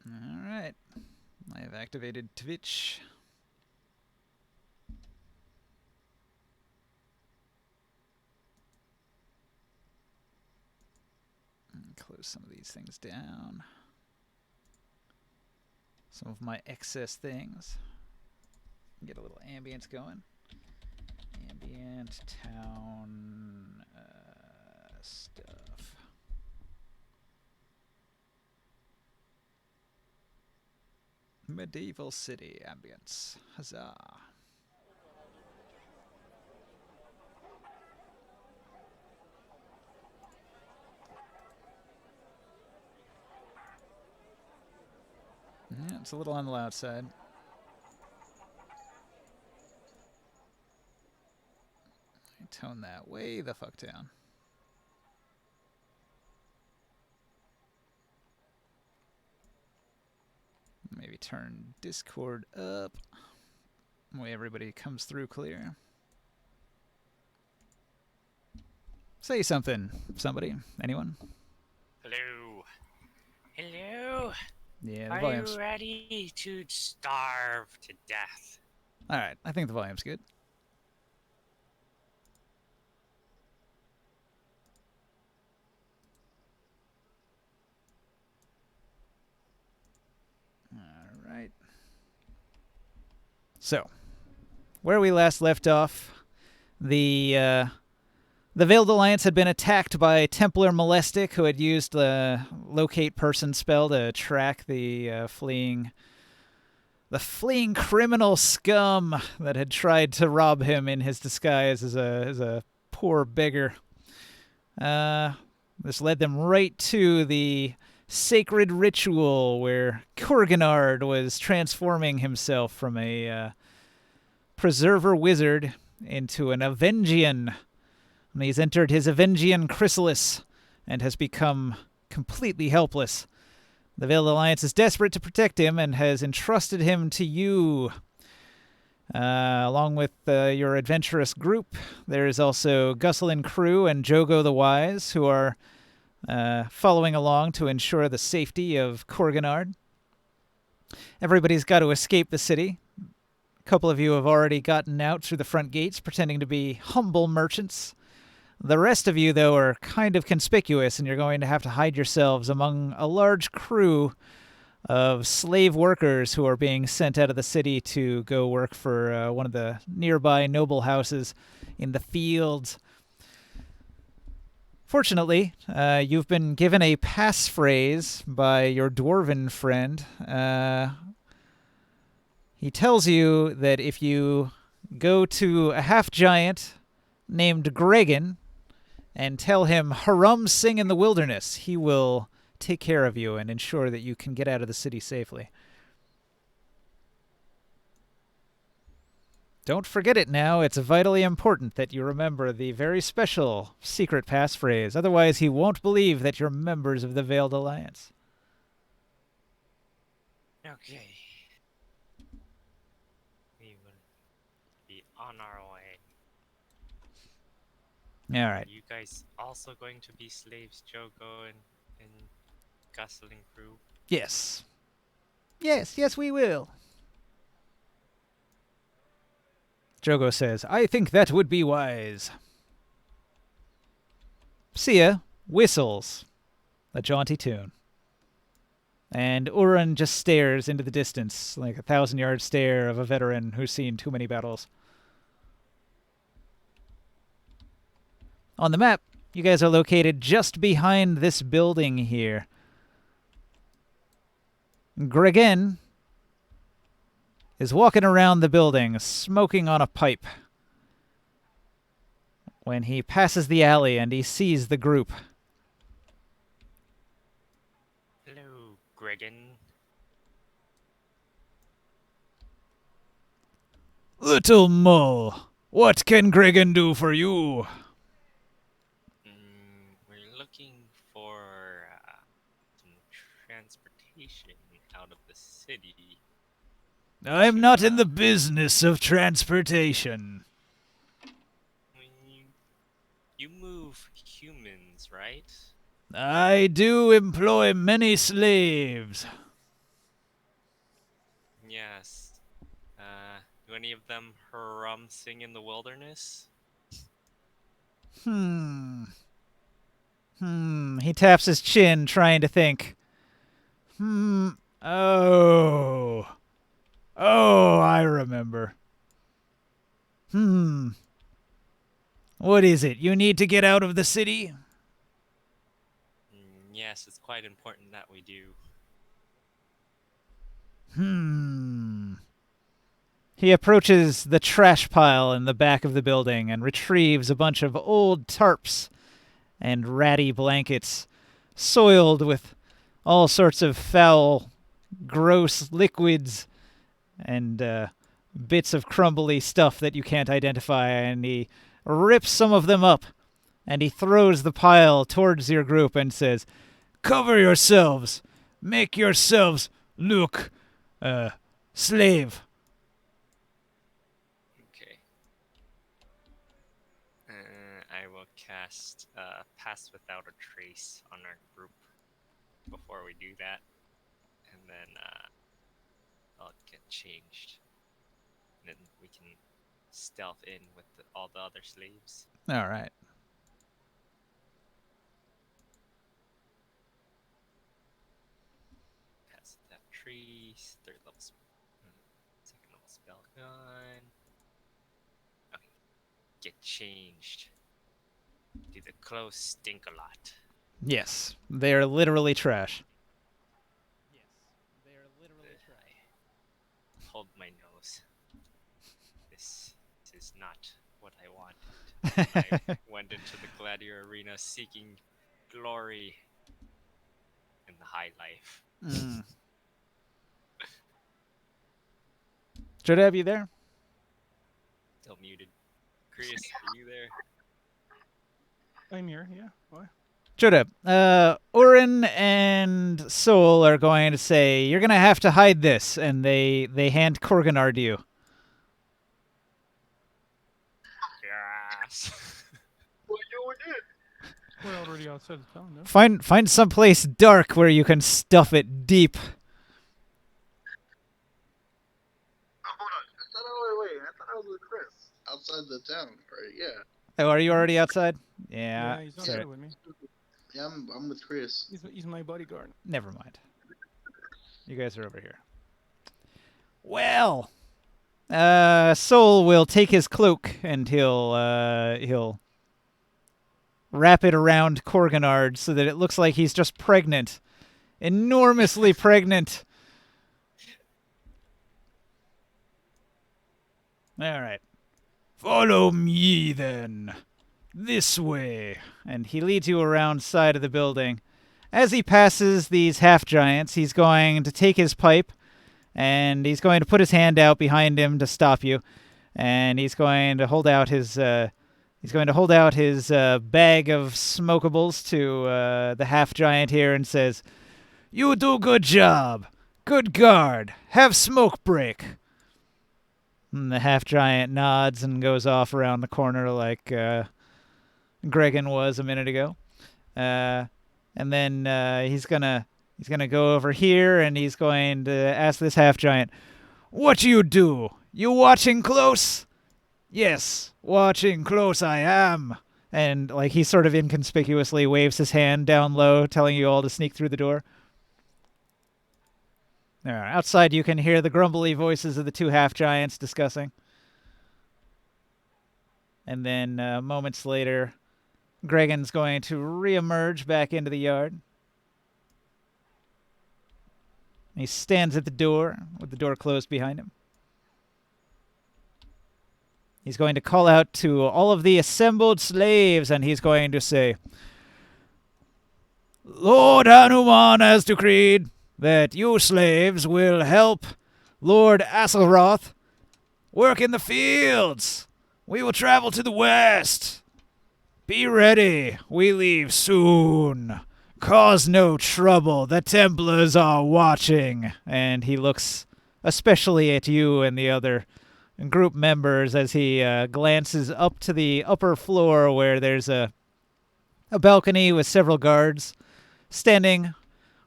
Alright. I have activated Twitch. Close some of these things down. Some of my excess things. Get a little ambience going. Ambient town stuff. Medieval city ambience. Huzzah. Yeah, it's a little on the loud side. Tone that way the fuck down. Maybe turn Discord up. Way everybody comes through clear. Say something, somebody. Anyone? Hello. Hello. Yeah, the Are volume's... you ready to starve to death? Alright, I think the volume's good. Alright. So, where we last left off, the Veiled Alliance had been attacked by Templar Molestic, who had used the Locate Person spell to track the fleeing criminal scum that had tried to rob him in his disguise as a poor beggar. This led them right to the sacred ritual where Kurganard was transforming himself from a preserver wizard into an Avengian. And he's entered his Avengian chrysalis and has become completely helpless. The Veiled Alliance is desperate to protect him and has entrusted him to you. Along with your adventurous group, there is also Gusselin Crew and Jogo the Wise, who are following along to ensure the safety of Kurganard. Everybody's got to escape the city. A couple of you have already gotten out through the front gates, pretending to be humble merchants. The rest of you, though, are kind of conspicuous, and you're going to have to hide yourselves among a large crew of slave workers who are being sent out of the city to go work for one of the nearby noble houses in the fields. Fortunately, you've been given a passphrase by your dwarven friend. He tells you that if you go to a half-giant named Gregan and tell him Harum sing in the wilderness, he will take care of you and ensure that you can get out of the city safely. Don't forget it now. It's vitally important that you remember the very special secret passphrase. Otherwise, he won't believe that you're members of the Veiled Alliance. Okay. We will be on our way. All right. Are you guys also going to be slaves, Jogo and Gusling Crew? Yes. Yes, we will. Jogo says, I think that would be wise. Sia whistles a jaunty tune. And Uran just stares into the distance, like a 1,000-yard stare of a veteran who's seen too many battles. On the map, you guys are located just behind this building here. Gregan is walking around the building, smoking on a pipe, when he passes the alley and he sees the group. Hello, Gregan. Little Mull, what can Gregan do for you? We're looking for some transportation out of the city. I'm not in the business of transportation. You move humans, right? I do employ many slaves. Yes. Do any of them sing in the wilderness? He taps his chin, trying to think. Oh. Oh, I remember. What is it? You need to get out of the city? Yes, it's quite important that we do. He approaches the trash pile in the back of the building and retrieves a bunch of old tarps and ratty blankets, soiled with all sorts of foul, gross liquids and bits of crumbly stuff that you can't identify, and he rips some of them up, and he throws the pile towards your group and says, "Cover yourselves! Make yourselves look, slave." Okay. I will cast Pass Without a Trace on our group before we do that, and then I'll get changed. And then we can stealth in with all the other slaves. All right. Pass Without Trace, third level, second level spell gun. Okay, get changed. Do the clothes stink a lot? Yes, they are literally trash. I hold my nose. This is not what I wanted. I went into the gladiator arena seeking glory and the high life. Should I have you there? Still muted. Chris, are you there? I'm here, yeah. Why? Joda, Orin and Soul are going to say, "You're going to have to hide this," and they hand Korganard to you. Yes. What you did? We're already outside the town, no? Find someplace dark where you can stuff it deep. Hold on. I thought I was with Chris. Outside the town, right? Yeah. Oh, are you already outside? Yeah. He's not sorry. there with me. Yeah, I'm with Chris. He's my bodyguard. Never mind. You guys are over here. Well, Soul will take his cloak and he'll wrap it around Korganard so that it looks like he's just pregnant, enormously pregnant. All right, follow me then. This way. And he leads you around side of the building. As he passes these half-giants, he's going to take his pipe, and he's going to put his hand out behind him to stop you, and he's going to hold out his bag of smokables to the half-giant here and says, "You do good job. Good guard. Have smoke break." And the half-giant nods and goes off around the corner like Gregan was a minute ago, and then he's gonna go over here and he's going to ask this half giant, "What you do? You watching close?" "Yes, watching close I am." And like he sort of inconspicuously waves his hand down low, telling you all to sneak through the door. Outside you can hear the grumbly voices of the two half giants discussing. And then moments later, Gregan's going to reemerge back into the yard. He stands at the door with the door closed behind him. He's going to call out to all of the assembled slaves, and he's going to say, "Lord Hanuman has decreed that you slaves will help Lord Aselroth work in the fields. We will travel to the west. Be ready. We leave soon. Cause no trouble. The Templars are watching." And he looks especially at you and the other group members as he glances up to the upper floor where there's a balcony with several guards standing,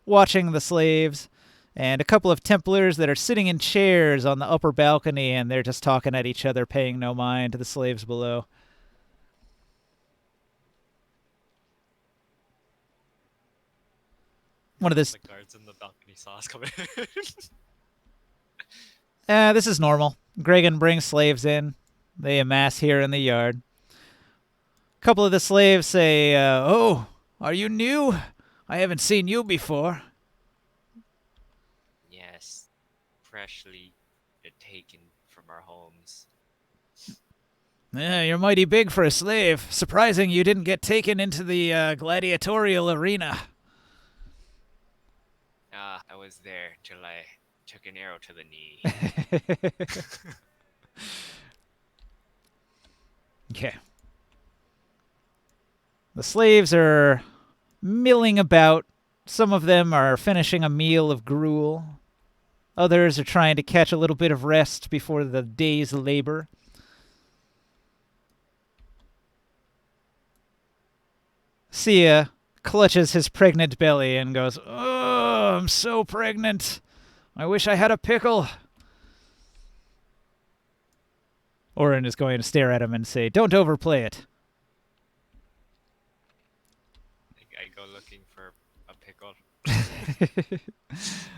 watching the slaves. And a couple of Templars that are sitting in chairs on the upper balcony, and they're just talking at each other, paying no mind to the slaves below. One of this. The guards in the balcony saw us coming. This is normal. Gregan brings slaves in. They amass here in the yard. A couple of the slaves say, "Oh, are you new? I haven't seen you before." Yes, freshly taken from our homes. Yeah, you're mighty big for a slave. Surprising you didn't get taken into the gladiatorial arena. I was there till I took an arrow to the knee. Okay. The slaves are milling about. Some of them are finishing a meal of gruel. Others are trying to catch a little bit of rest before the day's labor. Sia clutches his pregnant belly and goes, "Oh, I'm so pregnant. I wish I had a pickle." Orin is going to stare at him and say, "Don't overplay it." I go looking for a pickle.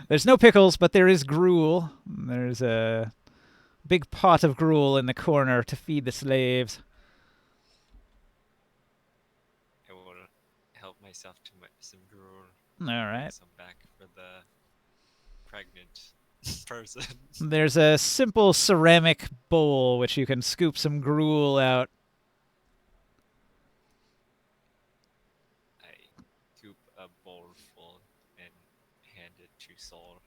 There's no pickles, but there is gruel. There's a big pot of gruel in the corner to feed the slaves. I will help myself to some gruel. All right. Some back for the pregnant person. There's a simple ceramic bowl which you can scoop some gruel out. I scoop a bowl full and hand it to Soul.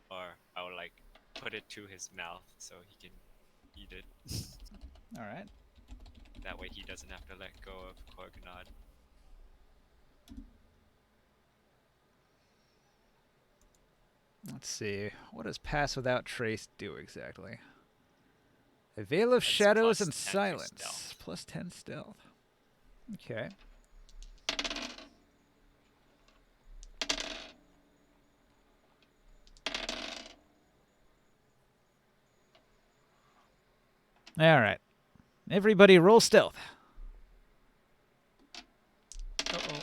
Or I would like put it to his mouth so he can eat it. All right. That way he doesn't have to let go of Korgnod. Let's see. What does Pass Without Trace do exactly? A Veil of That's Shadows plus and 10 for Silence. stealth. Plus 10 stealth. Okay. All right. Everybody roll stealth. Uh-oh.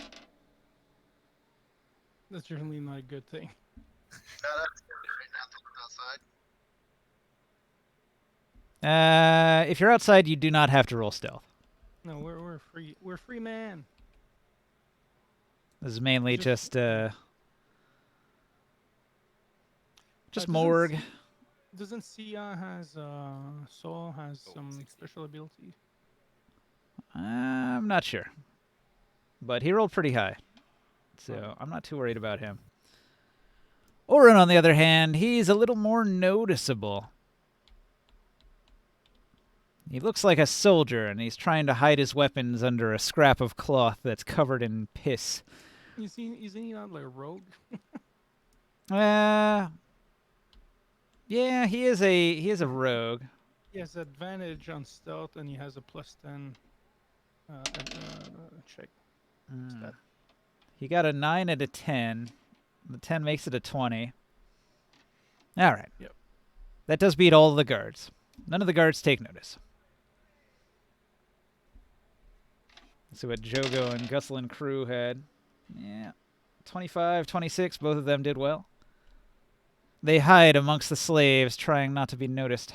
That's generally not a good thing. No, that's good. Right now, to look outside. If you're outside, you do not have to roll stealth. No, we're free. We're free man. This is mainly just doesn't morgue. Doesn't Sia has Soul has Oh, some 60. special abilities? I'm not sure. But he rolled pretty high. So Oh. I'm not too worried about him. Orin, on the other hand, he's a little more noticeable. He looks like a soldier, and he's trying to hide his weapons under a scrap of cloth that's covered in piss. Isn't he not like a rogue? Yeah, he is a rogue. He has advantage on stealth, and he has a plus 10 check. Stat. He got a 9 and a 10. The 10 makes it a 20. All right. Yep. That does beat all of the guards. None of the guards take notice. Let's see what Jogo and Gusselin crew had. Yeah. 25, 26, both of them did well. They hide amongst the slaves, trying not to be noticed.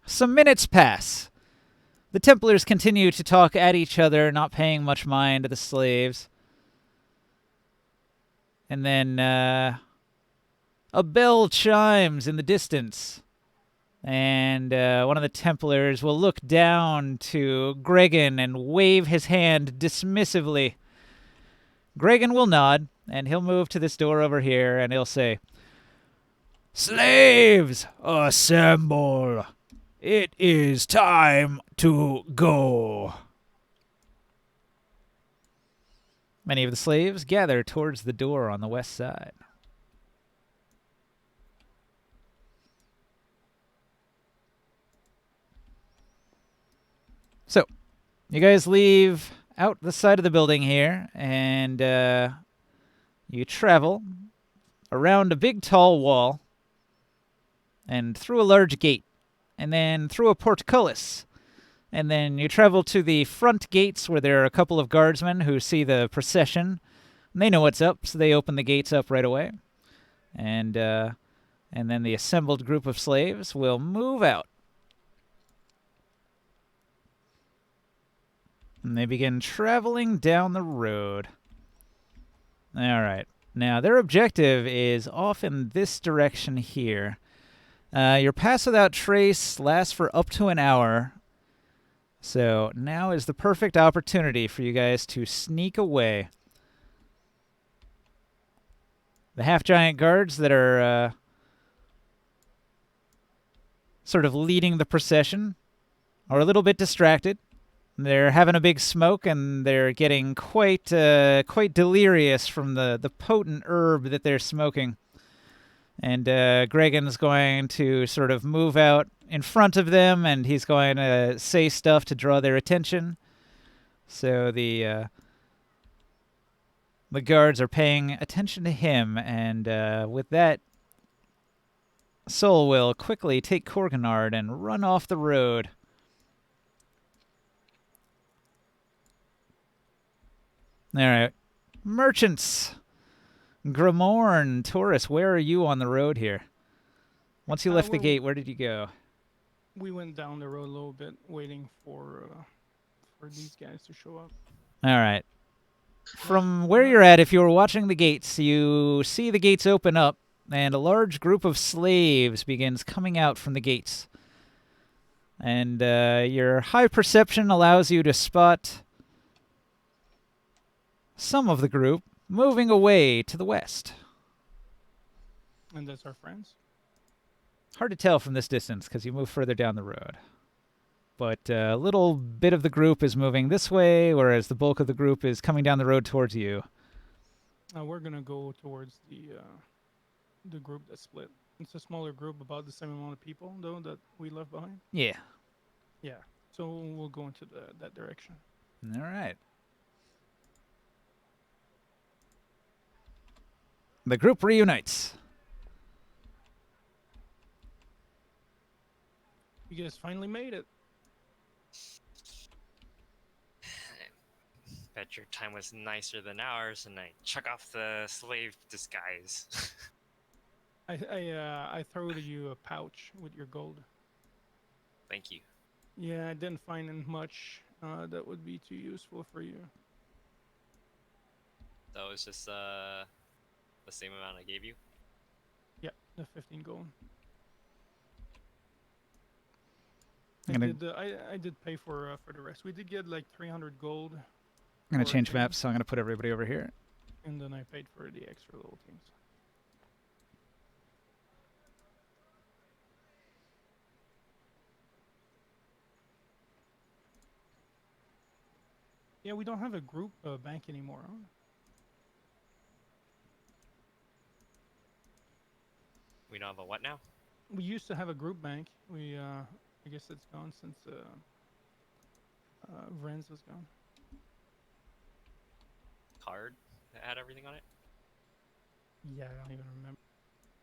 Some minutes pass. The Templars continue to talk at each other, not paying much mind to the slaves. And then a bell chimes in the distance. And one of the Templars will look down to Gregan and wave his hand dismissively. Gregan will nod, and he'll move to this door over here, and he'll say, "Slaves, assemble! It is time to go." Many of the slaves gather towards the door on the west side. So, You guys leave out the side of the building here, and you travel around a big tall wall and through a large gate, and then through a portcullis. And then you travel to the front gates where there are a couple of guardsmen who see the procession. And they know what's up, so they open the gates up right away. And then the assembled group of slaves will move out. And they begin traveling down the road. All right. Now, their objective is off in this direction here. Your pass without trace lasts for up to an hour. So now is the perfect opportunity for you guys to sneak away. The half-giant guards that are sort of leading the procession are a little bit distracted. They're having a big smoke, and they're getting quite delirious from the potent herb that they're smoking. And Gregan's going to sort of move out in front of them, and he's going to say stuff to draw their attention. So the guards are paying attention to him, and with that, Sol will quickly take Korganard and run off the road. All right. Merchants. Grimorn, Taurus, where are you on the road here? Once you left the gate, where did you go? We went down the road a little bit, waiting for these guys to show up. All right. From where you're at, if you were watching the gates, you see the gates open up, and a large group of slaves begins coming out from the gates. And your high perception allows you to spot some of the group moving away to the west. And that's our friends? Hard to tell from this distance because you move further down the road. But a little bit of the group is moving this way, whereas the bulk of the group is coming down the road towards you. We're going to go towards the group that split. It's a smaller group, about the same amount of people, though, that we left behind. Yeah. Yeah. So we'll go into that direction. All right. The group reunites. You guys finally made it. Bet your time was nicer than ours, and I chuck off the slave disguise. I throw you a pouch with your gold. Thank you. Yeah, I didn't find much that would be too useful for you. That was just the same amount I gave you. Yeah, the 15 gold. I'm I did pay for the rest. We did get like 300 gold. I'm going to change maps, so I'm going to put everybody over here. And then I paid for the extra little things. Yeah, we don't have a group bank anymore, huh? We don't have a what now? We used to have a group bank. We, I guess it's gone since Vrenz was gone. Card that had everything on it? Yeah, I don't even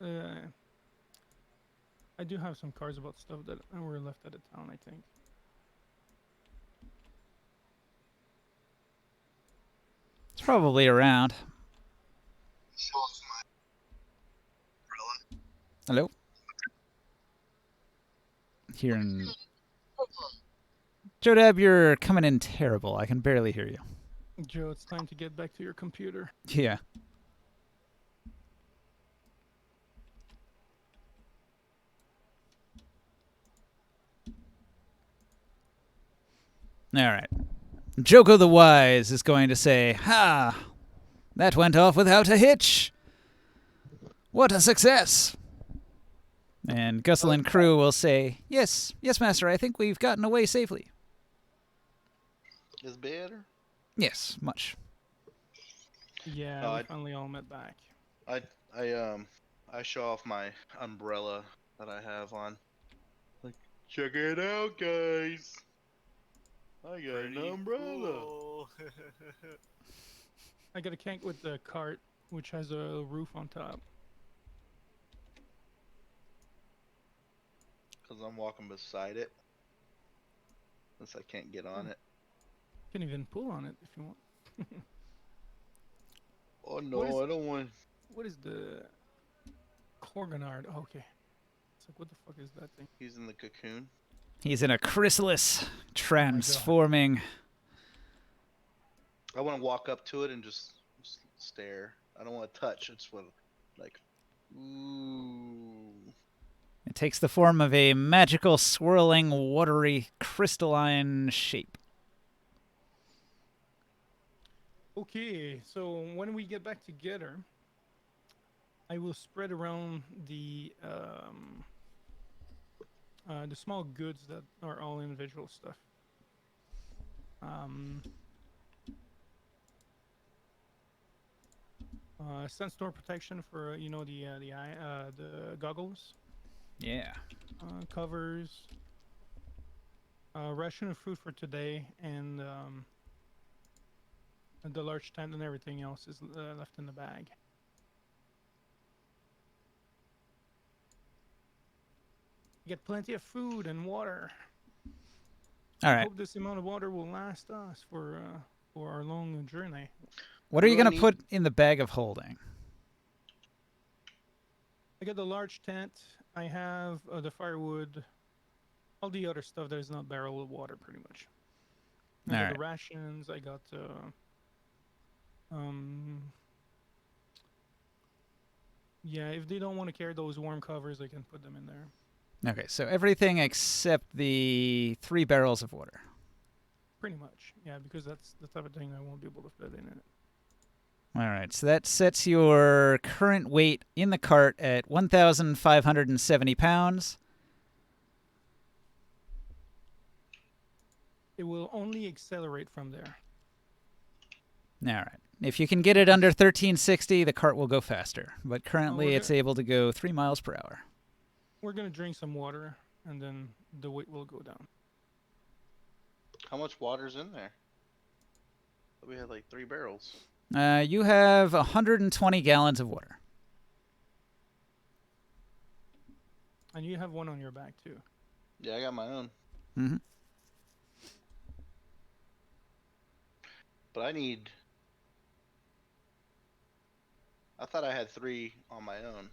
remember. I do have some cards about stuff that were left at the town, I think. It's probably around. Show off my Hello? Here in... Jodab, you're coming in terrible. I can barely hear you. Joe, it's time to get back to your computer. Yeah. All right. Joko the Wise is going to say, "Ha! That went off without a hitch. What a success!" And Gusselin Crew will say, "Yes, yes, Master, I think we've gotten away safely." Is better? Yes, much. Yeah, we finally all met back. I show off my umbrella that I have on. Like, check it out, guys. I got Pretty an umbrella. cool. I got a tank with the cart, which has a roof on top. Because I'm walking beside it. Since I can't get on it. You can even pull on it if you want. Oh What no, is- I don't want. What is the Corganard? Oh, okay. It's like, what the fuck is that thing? He's in the cocoon. He's in a chrysalis, transforming. I want to walk up to it and just stare. I don't want to touch. I just want to, like, ooh. It takes the form of a magical, swirling, watery, crystalline shape. Okay, so when we get back together, I will spread around the small goods that are all individual stuff. Sunstorm protection for the goggles, Yeah. covers, ration of food for today, and the large tent and everything else is left in the bag. You get plenty of food and water. All I right. hope this amount of water will last us for our long journey. What are you do I going to need? put in the bag of holding? I got the large tent. I have the firewood, all the other stuff that is not barrel of water, pretty much. I got Alright. the rations. I got yeah. If they don't want to carry those warm covers, I can put them in there. Okay, so everything except the 3 barrels of water. Pretty much, yeah, because that's the type of thing I won't be able to fit in it. All right, so that sets your current weight in the cart at 1,570 pounds. It will only accelerate from there. All right. If you can get it under 1360, the cart will go faster. But currently, we're it's able to go 3 miles per hour. We're gonna drink some water, and then the weight will go down. How much water's in there? We had like 3 barrels. You have 120 gallons of water. And you have one on your back too. Yeah, I got my own. Mm-hmm. But I need. I thought I had 3 on my own.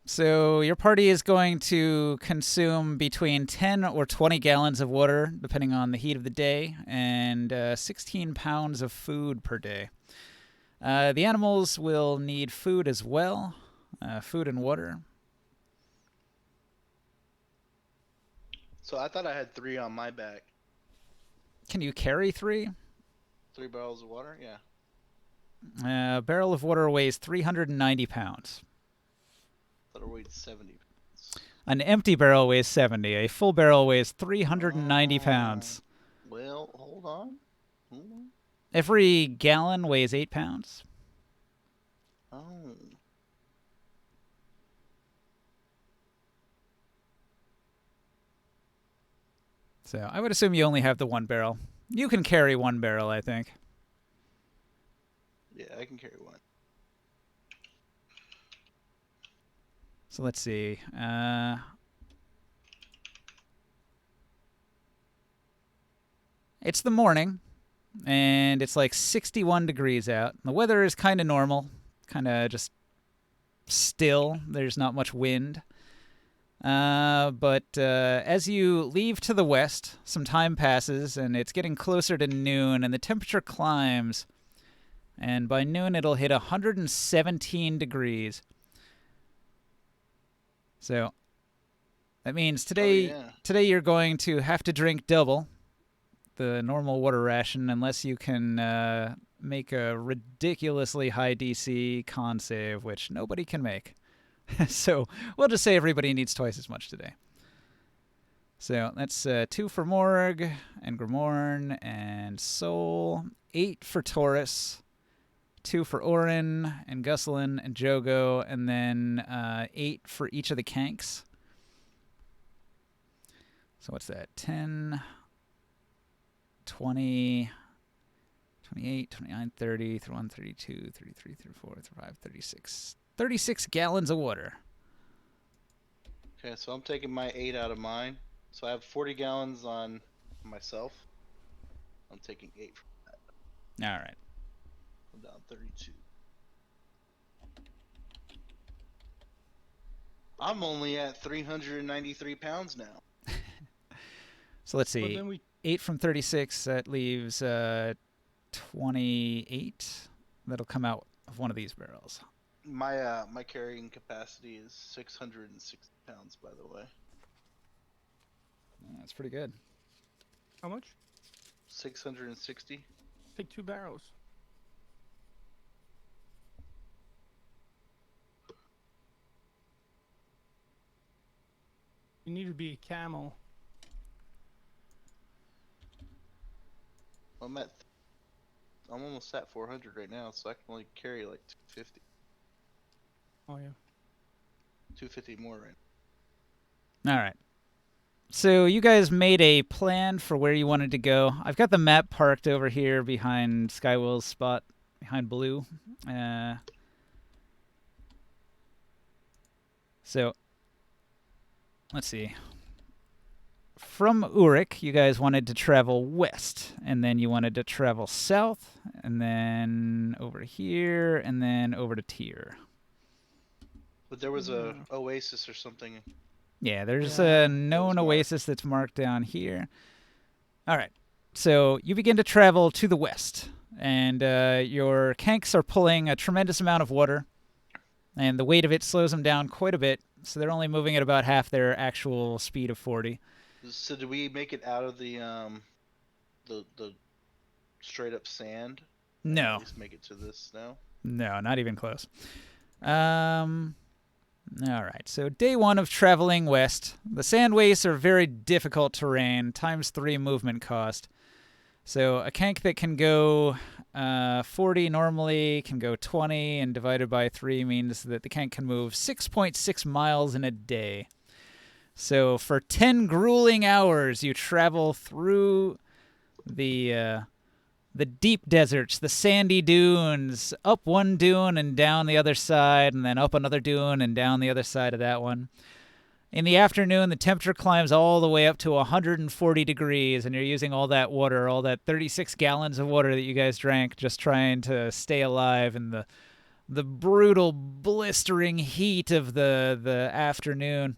So your party is going to consume between 10 or 20 gallons of water, depending on the heat of the day, and 16 pounds of food per day. The animals will need food as well, food and water. So I thought I had 3 on my back. Can you carry 3? 3 barrels of water? Yeah. A barrel of water weighs 390 pounds. I thought it weighed 70 pounds. An empty barrel weighs 70. A full barrel weighs 390 pounds. Well, hold on. Hold on. Every gallon weighs 8 pounds. Oh. So I would assume you only have the 1 barrel. You can carry 1 barrel, I think. Yeah, I can carry 1. So let's see. It's the morning, and it's like 61 degrees out. The weather is kind of normal, kind of just still. There's not much wind. But as you leave to the west, some time passes, and it's getting closer to noon, and the temperature climbs. And by noon, it'll hit 117 degrees. So that means today you're going to have to drink double the normal water ration unless you can make a ridiculously high DC con save, which nobody can make. So we'll just say everybody needs twice as much today. So that's 2 for Morg and Grimorn and Soul, 8 for Taurus, 2 for Orin and Gusselin and Jogo, and then 8 for each of the Kanks. So what's that? 10, 20, 28, 29, 30, 31, 32, 33, 34, 35, 36. 36 gallons of water. Okay, so I'm taking my 8 out of mine. So I have 40 gallons on myself. I'm taking 8 from All right. I'm down 32. I'm only at 393 pounds now. So let's But see. then we 8 from 36, that leaves 28. That'll come out of one of these barrels. My carrying capacity is 660 pounds, by the way. That's pretty good. how much? 660. Take 2 barrels. You need to be a camel. I'm almost at 400 right now, so I can only carry like 250. Oh yeah. 250 more right All right. So you guys made a plan for where you wanted to go. I've got the map parked over here behind Skywell's spot, behind Blue. So let's see. From Uruk, you guys wanted to travel west, and then you wanted to travel south, and then over here, and then over to Tyr. But there was a Yeah. oasis or something. Yeah, there's Yeah, a known marked. oasis that's marked down here. All right. So you begin to travel to the west, and your kanks are pulling a tremendous amount of water, and the weight of it slows them down quite a bit, so they're only moving at about half their actual speed of 40. So did we make it out of the straight up sand? And No. At least make it to this now. No, not even close. All right, so day 1 of traveling west. The sand wastes are very difficult terrain, ×3 movement cost. So a kank that can go 40 normally can go 20, and divided by 3 means that the kank can move 6.6 miles in a day. So for 10 grueling hours, you travel through the deep deserts, the sandy dunes, up one dune and down the other side, and then up another dune and down the other side of that one. In the afternoon, the temperature climbs all the way up to 140 degrees, and you're using all that water, all that 36 gallons of water that you guys drank, just trying to stay alive in the brutal, blistering heat of the afternoon.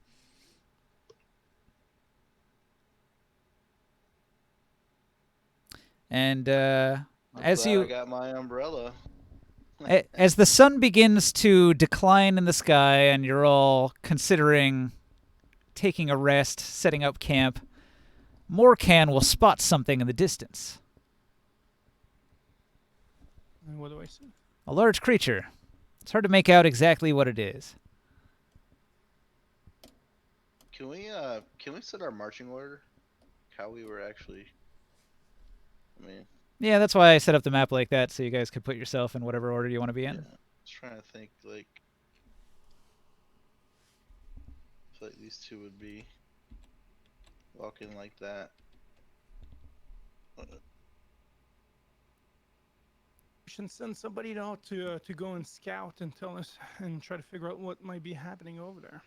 And I'm as glad you I got my umbrella. as the sun begins to decline in the sky, and you're all considering taking a rest, setting up camp, Morcan will spot something in the distance. And what do I see? A large creature. It's hard to make out exactly what it is. Can we set our marching order? How we were actually. I mean, Yeah, that's why I set up the map like that, so you guys could put yourself in whatever order you want to be yeah. in. I was trying to think like. I feel like these two would be walking like that. We should send somebody out to go and scout and tell us and try to figure out what might be happening over there.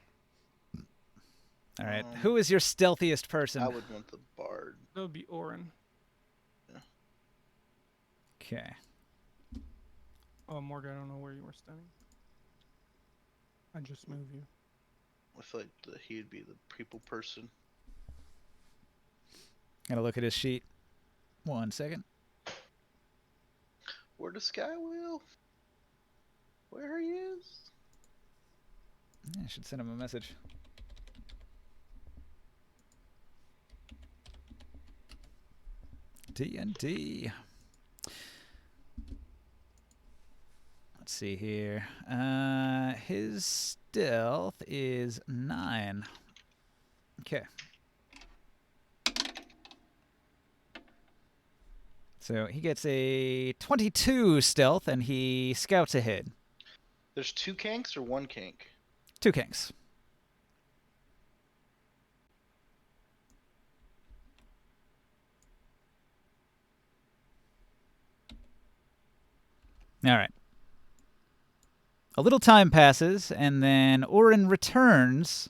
All right. Um, Who is your stealthiest person? I would want the bard. That would be Orin. Okay. Oh, Morgan, I don't know where you were standing. I just moved you. I feel like he would be the people person. Gotta look at his sheet. 1 second. Where the sky will? Where he is? Yeah, I should send him a message. D&D. Let's see here. His stealth is 9. Okay. So he gets a 22 stealth, and he scouts ahead. There's 2 kanks or 1 kank? 2 kinks. All right. A little time passes, and then Orin returns,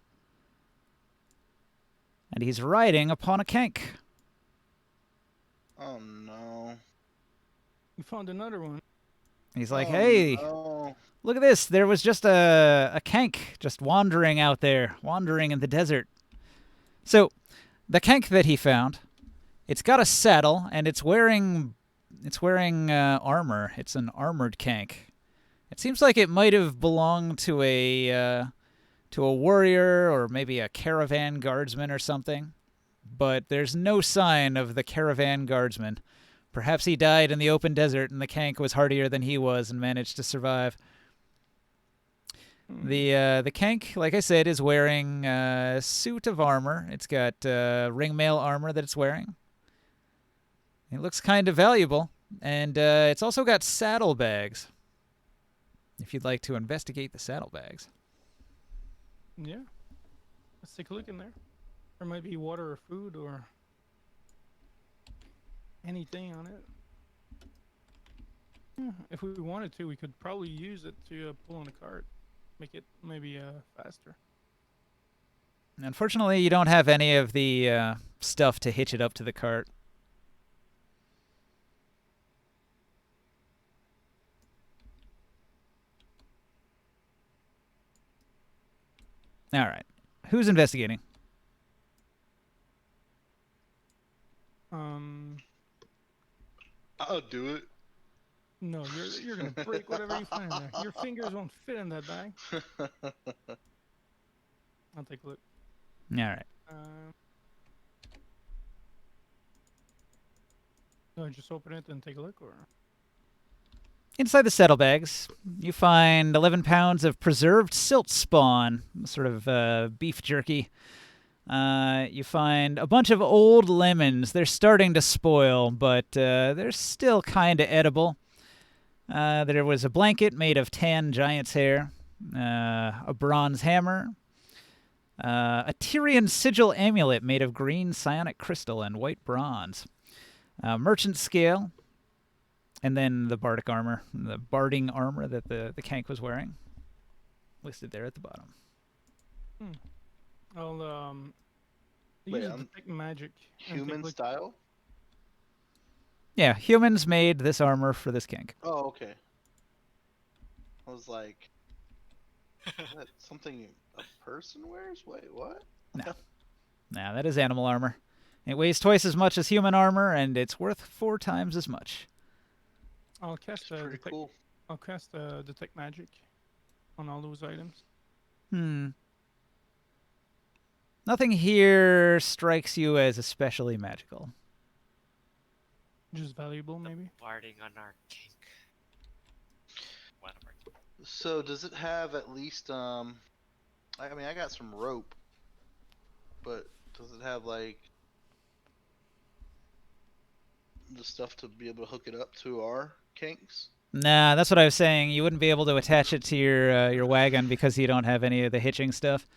and he's riding upon a kank. Oh no. You found another one. He's like, Oh, hey, no. look at this. There was just a kank just wandering out there, wandering in the desert. So, the kank that he found, it's got a saddle, and it's wearing armor. It's an armored kank. It seems like it might have belonged to a warrior or maybe a caravan guardsman or something. But there's no sign of the caravan guardsman. Perhaps he died in the open desert and the kank was hardier than he was and managed to survive. The kank, like I said, is wearing a suit of armor. It's got ringmail armor that it's wearing. It looks kind of valuable, and it's also got saddlebags. If you'd like to investigate the saddlebags. Yeah. Let's take a look in there. There might be water or food or anything on it. Yeah, if we wanted to, we could probably use it to pull on a cart. Make it maybe faster. Unfortunately, you don't have any of the stuff to hitch it up to the cart. All right. Who's investigating? I'll do it. No, you're gonna break whatever you find in there. Your fingers won't fit in that bag. I'll take a look. All right. Do I just open it and take a look, or? Inside the saddlebags, you find 11 pounds of preserved silt spawn, sort of beef jerky. You find a bunch of old lemons. They're starting to spoil, but they're still kind of edible. There was a blanket made of tan giant's hair, a bronze hammer, a Tyrian sigil amulet made of green psionic crystal and white bronze, merchant scale, and then the Bardic armor, the Barding armor that the kank was wearing, listed there at the bottom. I'll Wait, use detect magic. and take a Human look. style? Yeah, humans made this armor for this kank. Oh, okay. I was like, is that something a person wears? Wait, what? Now, that is animal armor. It weighs twice as much as human armor, and it's worth 4 times as much. I'll cast Pretty detect. cool. I'll cast detect magic on all those items. Nothing here strikes you as especially magical. Just valuable, maybe. Barding on our kink. One of our So does it have at least I mean I got some rope, but does it have like the stuff to be able to hook it up to our kinks? Nah, that's what I was saying. You wouldn't be able to attach it to your wagon because you don't have any of the hitching stuff.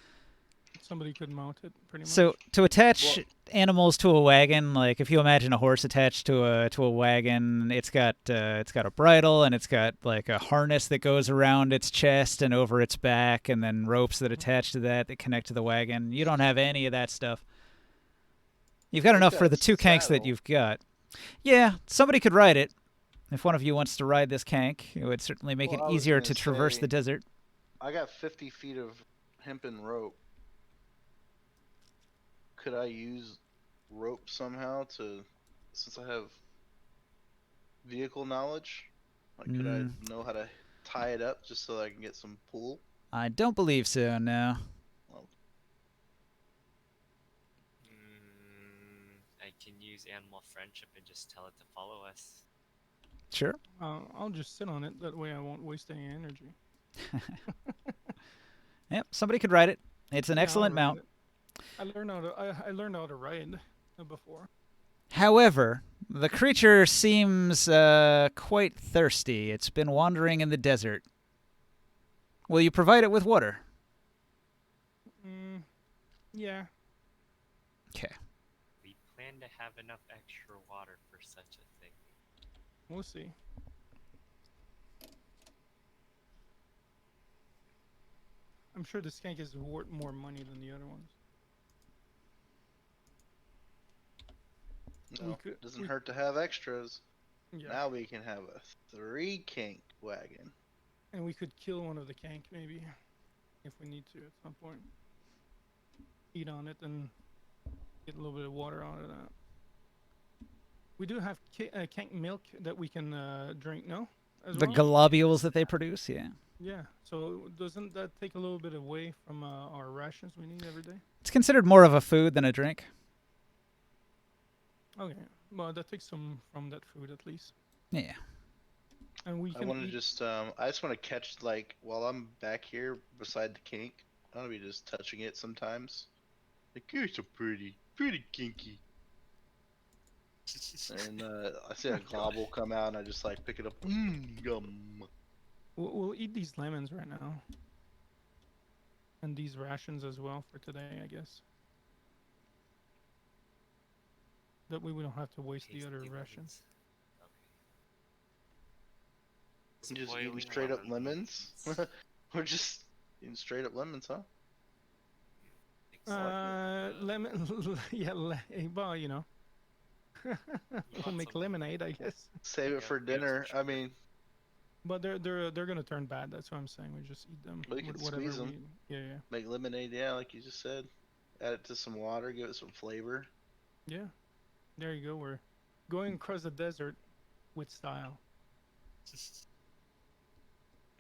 Somebody could mount it, pretty much. So to attach animals to a wagon, like if you imagine a horse attached to a wagon, it's got a bridle and it's got like a harness that goes around its chest and over its back, and then ropes that attach to that connect to the wagon. You don't have any of that stuff. You've got enough for the 2 kanks that saddle. you've got. Yeah, somebody could ride it. If one of you wants to ride this kank, it would certainly make Well, it I was easier gonna to traverse say- the desert. I got 50 feet of hempen rope. Could I use rope somehow since I have vehicle knowledge? Like, could I know how to tie it up just so that I can get some pull? I don't believe so, no. I can use animal friendship and just tell it to follow us. Sure. I'll just sit on it. That way I won't waste any energy. Yep, somebody could ride it. It's an Yeah, I'll excellent ride mount. it. I learned how to ride before. However, the creature seems quite thirsty. It's been wandering in the desert. Will you provide it with water? Yeah. Okay. We plan to have enough extra water for such a thing. We'll see. I'm sure the skank is worth more money than the other ones. No, could- doesn't we- hurt to have extras. Yeah. Now we can have a 3 kank wagon. And we could kill one of the kank maybe, if we need to at some point. Eat on it and get a little bit of water out of that. We do have kank milk that we can drink, no? As The well? globules that they produce, yeah. Yeah. So doesn't that take a little bit away from our rations we need every day? It's considered more of a food than a drink. Okay. Well, that takes some from that food at least. Yeah. And we I can want to eat. I just want to catch, like, while I'm back here beside the kink, I want to be just touching it sometimes. Like, you're so pretty kinky. And I see a globule come out and I just, like, pick it up. Yum. We'll eat these lemons right now. And these rations as well for today, I guess. That way we don't have to waste the other Tasty rations. lemons. Okay. Just Spoiling eating straight up lemon lemons? lemons. We're just eating straight up lemons, huh? Lemon. Yeah, well, you know. We'll want make some lemonade, I guess. Save it Yeah, for we have some dinner. I sugar. mean, But they're gonna turn bad. That's what I'm saying. We just eat them. Well, you with can whatever squeeze 'em. Yeah, make lemonade, yeah, like you just said. Add it to some water, give it some flavor. yeah. There you go. We're going across the desert with style.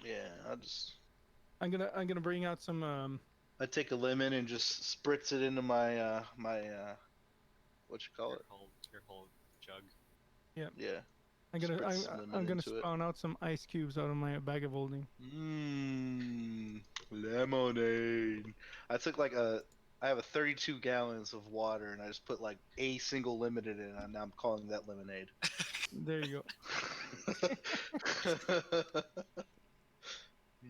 Yeah, I'm gonna bring out some. I take a lemon and just spritz it into my what you call it? Your whole jug. Yeah. I'm gonna spritz some lemon I'm gonna into it. spawn out some ice cubes out of my bag of holding. Lemonade. I have a 32 gallons of water and I just put like a single lemon in it and now I'm calling that lemonade. There you go.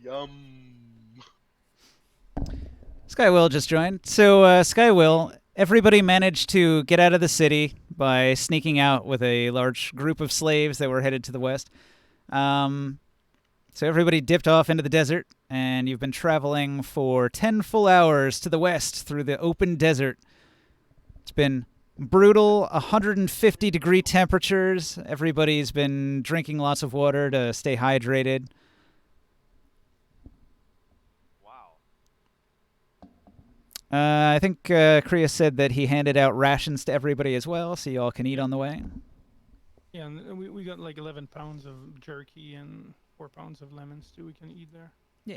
Yum. Skywill just joined. So, Skywill, everybody managed to get out of the city by sneaking out with a large group of slaves that were headed to the west. So everybody dipped off into the desert, and you've been traveling for 10 full hours to the west through the open desert. It's been brutal, 150-degree temperatures. Everybody's been drinking lots of water to stay hydrated. Wow. I think Kriya said that he handed out rations to everybody as well, so you all can eat on the way. Yeah, and we got like 11 pounds of jerky and 4 pounds of lemons too. We can eat there. Yeah.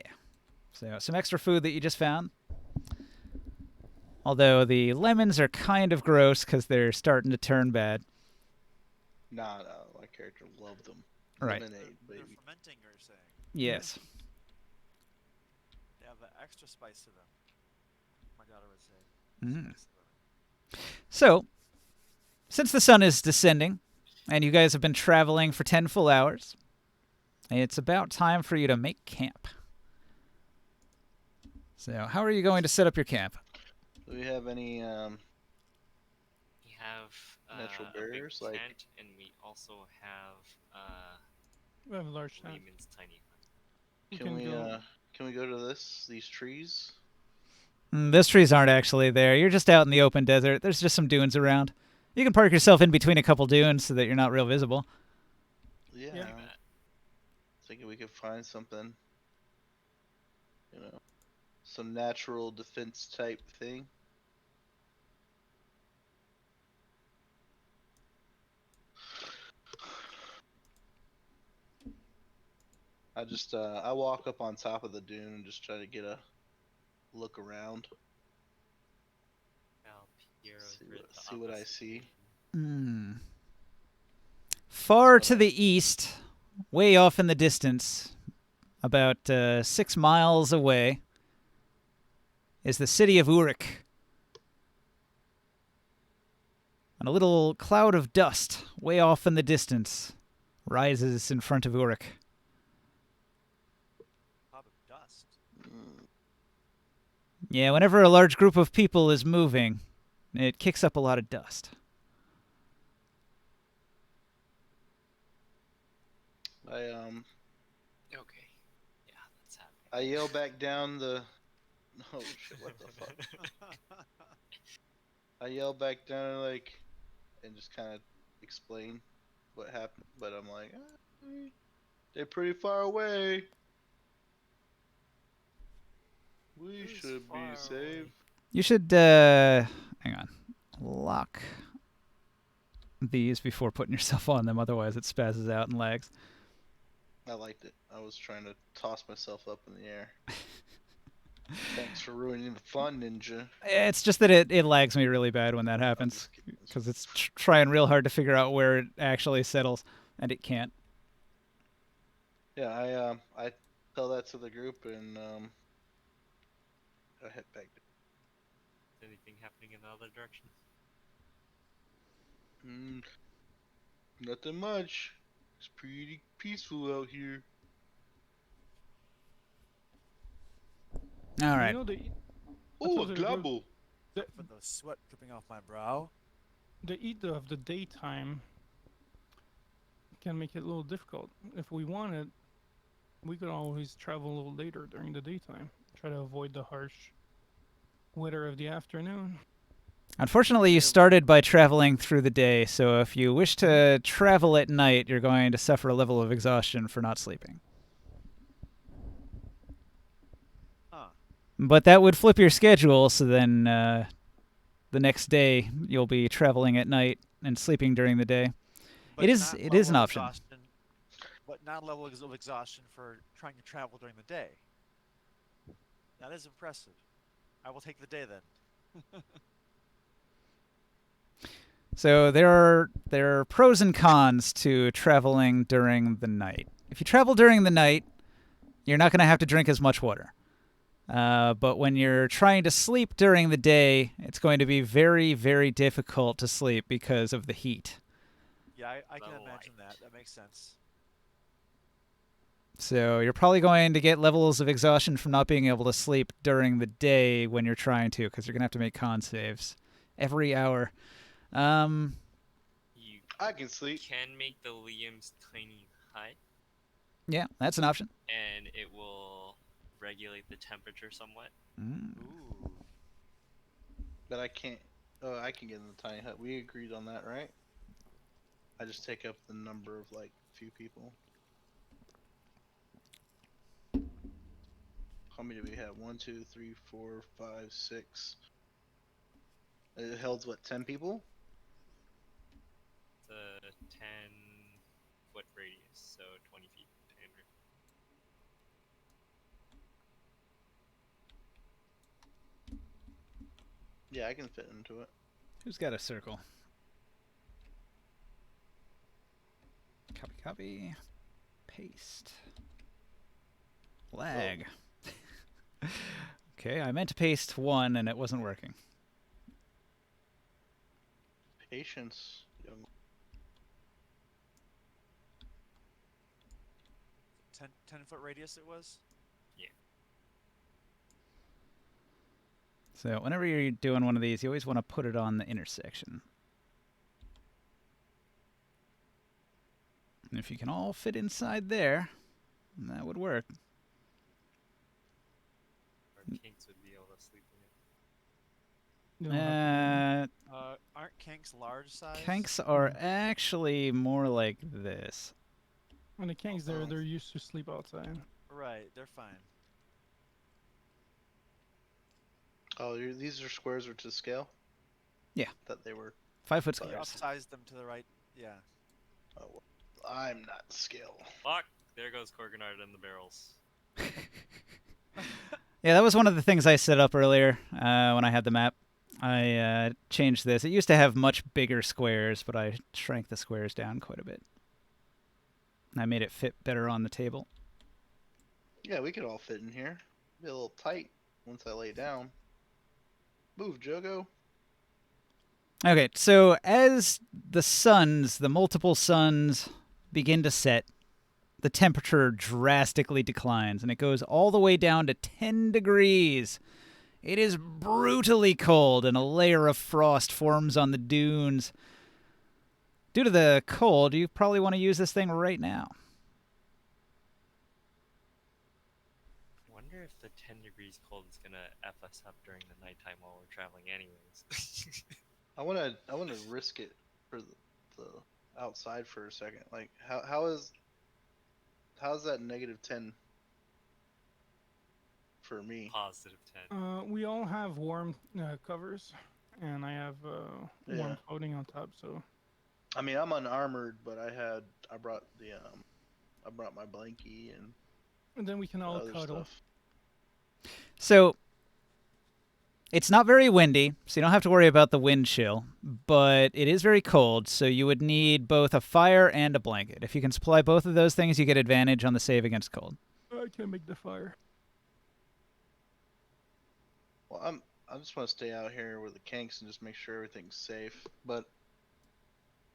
So some extra food that you just found. Although the lemons are kind of gross because they're starting to turn bad. Nah, my character loved them. Right. Lemonade, They're baby. fermenting, you're saying. Yes. They have extra spice to them. My daughter would say. Mm. Spice to them. So, since the sun is descending, and you guys have been traveling for 10 full hours, it's about time for you to make camp. So, how are you going to set up your camp? Do we have any We have Natural a big barriers, like- tent, and we also have We have a large tent. Lehman's tiny hut. We can we go. can we go to these trees? Those trees aren't actually there. You're just out in the open desert. There's just some dunes around. You can park yourself in between a couple dunes so that you're not real visible. Yeah. Yeah. Do that. Thinking we could find something, some natural defense type thing. I walk up on top of the dune and just try to get a look around. Well, Piero See read what- the see what I opposite see. vision. Far to the east, way off in the distance, about 6 miles away, is the city of Uruk. And a little cloud of dust, way off in the distance, rises in front of Uruk. Cloud of dust. Yeah, whenever a large group of people is moving, it kicks up a lot of dust. Okay. Yeah, that's happening. I yell back down the Oh shit! What the fuck? I yell back down and just kind of explain what happened, but I'm like, they're pretty far away. We Who's should be far safe. away? You should, hang on, lock these before putting yourself on them, otherwise it spazzes out and lags. I liked it. I was trying to toss myself up in the air. Thanks for ruining the fun, Ninja. It's just that it lags me really bad when that I'm happens, just kidding. because it's trying real hard to figure out where it actually settles, and it can't. Yeah, I tell that to the group and I head back. Anything happening in the other direction? Nothing much. It's pretty peaceful out here. All right. You know, the Oh, told a the group- globble. For the sweat dripping off my brow. the heat of the daytime can make it a little difficult. If we wanted, we could always travel a little later during the daytime. Try to avoid the harsh weather of the afternoon. Unfortunately, you started by traveling through the day, so if you wish to travel at night, you're going to suffer a level of exhaustion for not sleeping. Huh. But that would flip your schedule, so then the next day you'll be traveling at night and sleeping during the day. But It is- not it is level an of option. exhaustion- But not level of exhaustion for trying to travel during the day. That is impressive. I will take the day then. So there are pros and cons to traveling during the night. If you travel during the night, you're not going to have to drink as much water. But when you're trying to sleep during the day, it's going to be very, very difficult to sleep because of the heat. Yeah, I can The imagine light. that. That makes sense. So you're probably going to get levels of exhaustion from not being able to sleep during the day when you're trying to, because you're going to have to make con saves every hour. You I can sleep. can make the Liam's tiny hut, Yeah, that's an option. and it will regulate the temperature somewhat. Ooh. But I can't. Oh, I can get in the tiny hut. We agreed on that, right? I just take up the number of few people. How many do we have? 1, 2, 3, 4, 5, 6. It held what? 10 people? The 10-foot radius, so 20 feet diameter. Yeah, I can fit into it. Who's got a circle? Copy, copy. Paste. Lag. Okay, I meant to paste one and it wasn't working. Patience, young. 10-foot radius it was? So whenever you're doing one of these, you always want to put it on the intersection. And if you can all fit inside there, that would work. Or kinks would be able to sleep in it. You don't have to Aren't kinks large size? Kanks are actually more like this. when the kings they're used to sleep outside. Right, they're fine. Oh, these are squares are to scale? Yeah. That they were. 5-foot You squares. upsized them to the right. Yeah. Oh, well, I'm not scale. Fuck! There goes Korganard in the barrels. Yeah, that was one of the things I set up earlier when I had the map. I changed this. It used to have much bigger squares, but I shrank the squares down quite a bit. I made it fit better on the table. Yeah, we could all fit in here. Be a little tight once I lay down. Move, Jogo. Okay, so as the multiple suns begin to set, the temperature drastically declines, and it goes all the way down to 10 degrees. It is brutally cold, and a layer of frost forms on the dunes. Due to the cold, you probably want to use this thing right now. Wonder wonder if the 10 degrees cold is gonna f us up during the nighttime while we're traveling, anyways. I wanna risk it for the outside for a second. Like how's that -10 for me? Positive 10. We all have warm covers, and I have Yeah. warm clothing on top. So I mean, I'm unarmored, but I brought my blankie and then we can all other cuddle. stuff. So it's not very windy, so you don't have to worry about the wind chill, but it is very cold, so you would need both a fire and a blanket. If you can supply both of those things, you get advantage on the save against cold. I can make the fire. Well, I just want to stay out here with the kinks and just make sure everything's safe. But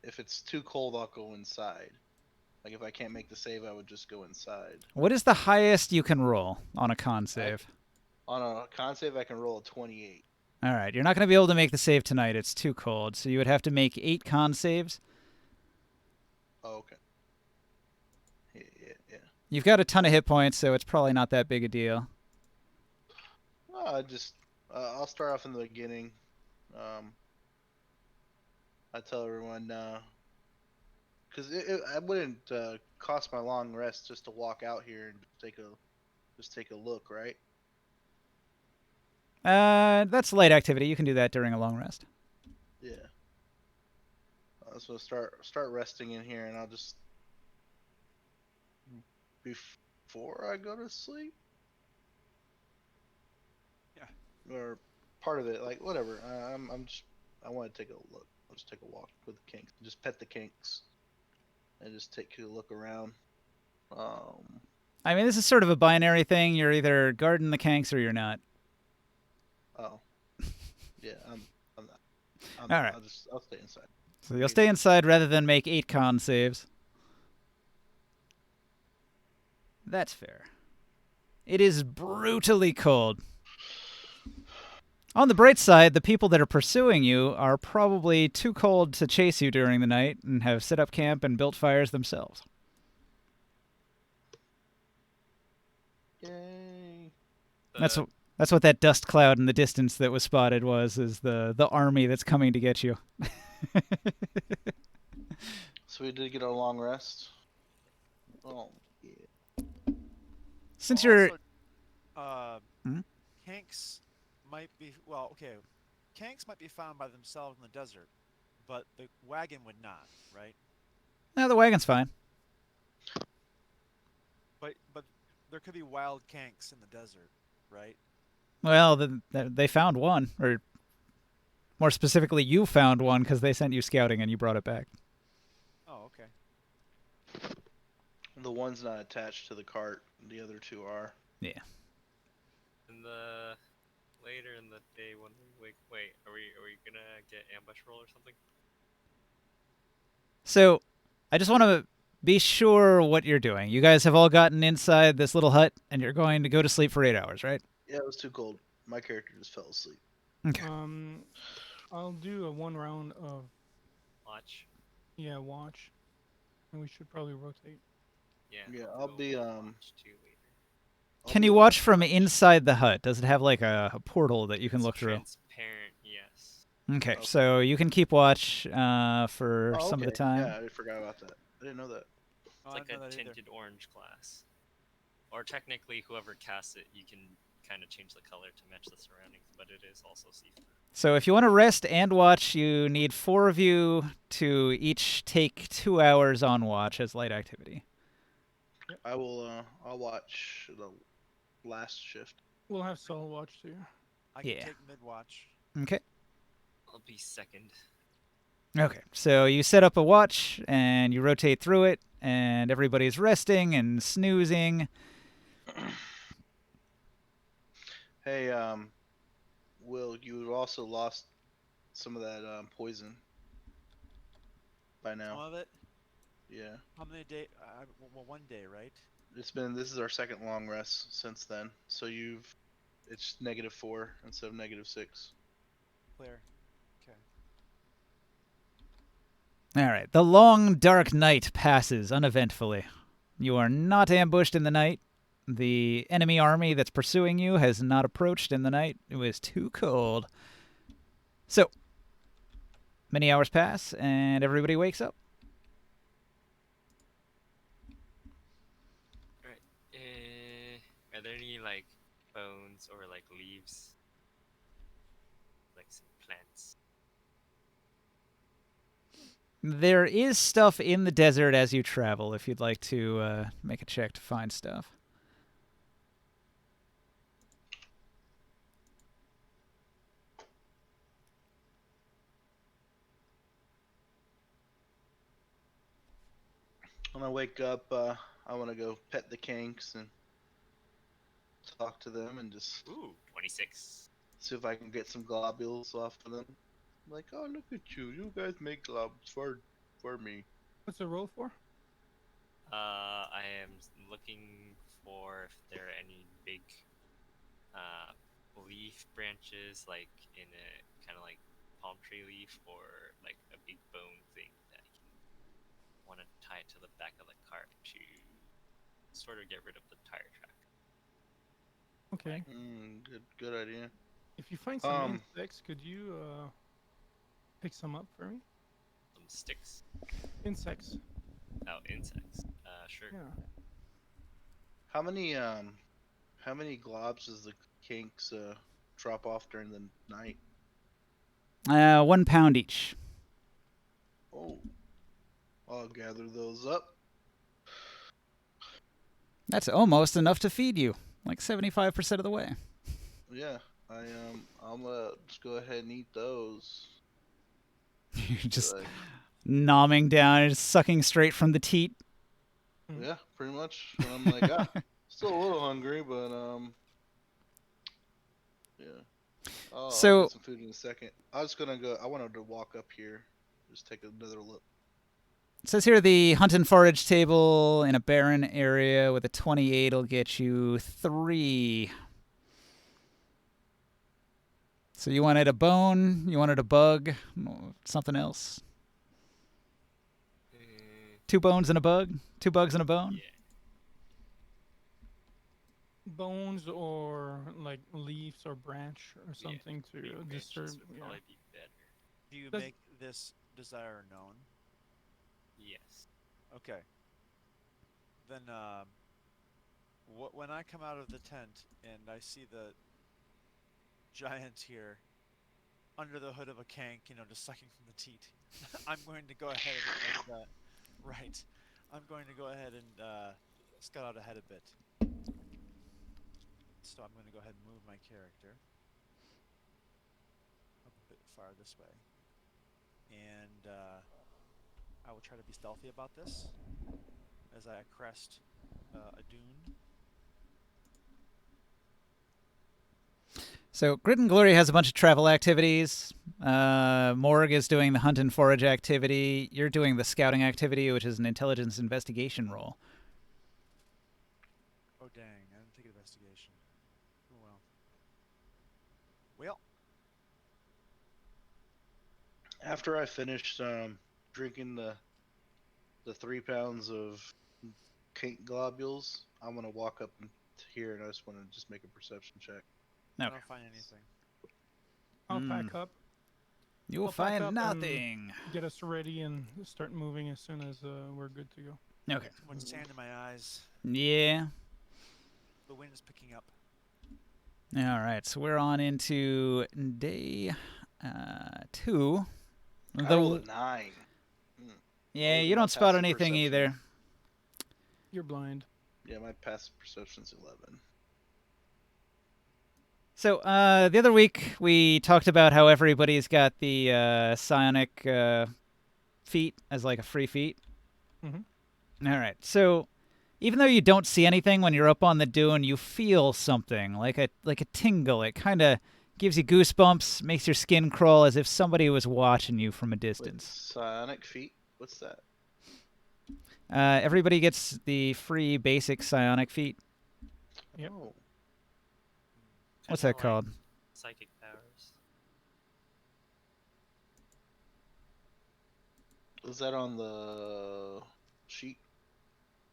if it's too cold, I'll go inside. Like if I can't make the save, I would just go inside. What is the highest you can roll on a con save? On a con save, I can roll a 28. All right, you're not going to be able to make the save tonight. It's too cold, so you would have to make 8 con saves. Oh, okay. Yeah. You've got a ton of hit points, so it's probably not that big a deal. I'll start off in the beginning. I tell everyone, because I wouldn't cost my long rest just to walk out here and take a look, right? That's light activity. You can do that during a long rest. Yeah. So start resting in here, and I'll just before I go to sleep. Yeah. Or part of it, like whatever. I want to take a look. I'll just take a walk with the kinks. Just pet the kinks, and just take a look around. I mean, this is sort of a binary thing. You're either guarding the kanks or you're not. Oh. Yeah, I'm not. All right. I'll stay inside. So you'll stay inside rather than make 8 con saves. That's fair. It is brutally cold. On the bright side, the people that are pursuing you are probably too cold to chase you during the night and have set up camp and built fires themselves. Yay. That's what that dust cloud in the distance that was spotted is the army that's coming to get you. So we did get a long rest. Oh yeah. Since Well, you're also, Hmm? Kanks might be Kanks might be found by themselves in the desert, but the wagon would not, right? no, the wagon's fine. But there could be wild Kanks in the desert, right? Well, they found one, or more specifically, you found one because they sent you scouting and you brought it back. Oh, okay. The one's not attached to the cart. The other two are. Yeah. In the later in the day when we wait, are we gonna get ambush roll or something? So, I just want to be sure what you're doing. You guys have all gotten inside this little hut, and you're going to go to sleep for 8 hours, right? Yeah, it was too cold. My character just fell asleep. Okay. I'll do a 1 round of Watch. watch, and we should probably rotate. Yeah. I'll be watch too later. Can you watch from inside the hut? Does it have like a portal that you can It's look through? transparent, yes. Okay, Okay. so you can keep watch for some of the okay. time. Yeah, I forgot about that. I didn't know that. It's Oh, I like didn't know a that either. tinted orange glass. Or technically, whoever casts it, you can kind of change the color to match the surroundings, but it is also see-through. So if you want to rest and watch, you need 4 of you to each take 2 hours on watch as light activity. I will. I'll watch the last shift. We'll have Saul watch too. I can Yeah. take mid watch. Okay. I'll be second. Okay, so you set up a watch and you rotate through it, and everybody's resting and snoozing. Hey, Will, you also lost some of that poison by Some now. of it. Yeah, How many day? Well, 1 day, right? this is our second long rest since then. So it's -4 instead of -6. Clear. Okay. All right, the long, dark night passes uneventfully. You are not ambushed in the night. The enemy army that's pursuing you has not approached in the night. It was too cold. So, many hours pass, and everybody wakes up. Alright. Are there any like bones or like leaves? Like some plants? There is stuff in the desert as you travel, if you'd like to make a check to find stuff. When I wake up, I want to go pet the kinks and talk to them and just Ooh, 26. see if I can get some globules off of them. Like, oh, look at you. You guys make globules for me. What's the roll for? I am looking for if there are any big leaf branches, like in a kind of like palm tree leaf, or like a big bone thing that I can want to tie to the back of the cart to sort of get rid of the tire track. Okay. Good idea. If you find some Um, insects, could you pick some up for me? Some sticks. Insects. Oh, insects. Sure. Yeah. How many globs does the kinks drop off during the night? 1 pound each. Oh, I'll gather those up. That's almost enough to feed you, like 75% of the way. Yeah, I'm gonna just go ahead and eat those. You're just Like, nomming down and sucking straight from the teat. yeah, pretty much. And I'm like, still a little hungry, but yeah. Oh, I'll So- get some food in a second. I was gonna go. I wanted to walk up here, just take another look. It says here the hunt and forage table in a barren area with a 28 will get you 3. So you wanted a bone, you wanted a bug, something else? Mm, 2 bones and a bug? 2 bugs and a bone? yeah. Bones or like leaves or branch or something Big to branches disturb. would Yeah. probably be better. Do you Does- make this desire known? Yes. Okay. Then, when I come out of the tent and I see the giant here under the hood of a kank, just sucking from the teat, I'm going to go ahead and right. I'm going to go ahead and scout out ahead a bit. So I'm going to go ahead and move my character up a bit far this way, and I will try to be stealthy about this as I crest a dune. So Grit and Glory has a bunch of travel activities. Morg is doing the hunt and forage activity. You're doing the scouting activity, which is an intelligence investigation roll. Oh dang, I didn't take investigation. Oh well. Well, After I finished drinking the 3 pounds of kink globules, I'm gonna walk up here and I just want to just make a perception check. I Okay. don't find anything. I'll pack up, You will I'll pack find up and- nothing. get us ready, and start moving as soon as we're good to go. Okay. Too much sand in my eyes. Yeah. The wind is picking up. All right. So we're on into day 2. I The- rolled a 9. yeah, What was you my don't spot passive anything perception? either. You're blind. Yeah, my passive perception's 11. So the other week we talked about how everybody's got the psionic feat as like a free feat. Mhm. All right. So even though you don't see anything when you're up on the dune, you feel something like a tingle. It kind of gives you goosebumps, makes your skin crawl as if somebody was watching you from a Wait, distance. psionic feet? What's that? Everybody gets the free basic psionic feat. Yep. Oh, What's Kinda that called? like psychic powers. is that on the sheet?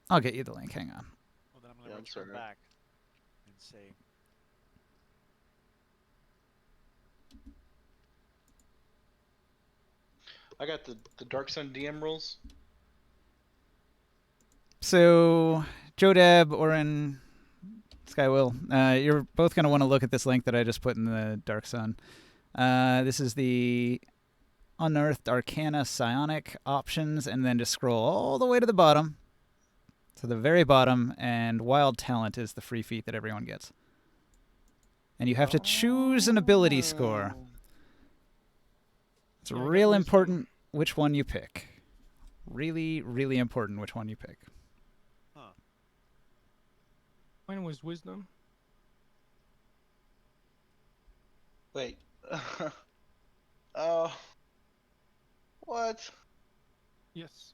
I'll get you the link. Hang on. Well, then I'm gonna Yeah, I'll I'm turn sorry. back and say, I got the Dark Sun DM rules. So, Jodab, Orin, Skywill, you're both going to want to look at this link that I just put in the Dark Sun. This is the Unearthed Arcana Psionic options, and then just scroll all the way to the bottom, to the very bottom, and Wild Talent is the free feat that everyone gets. And you have to choose an ability score. Oh. It's Yeah, I got real wisdom. important which one you pick. Really, really important which one you pick. huh. Mine was wisdom. Wait. Oh. What? Yes.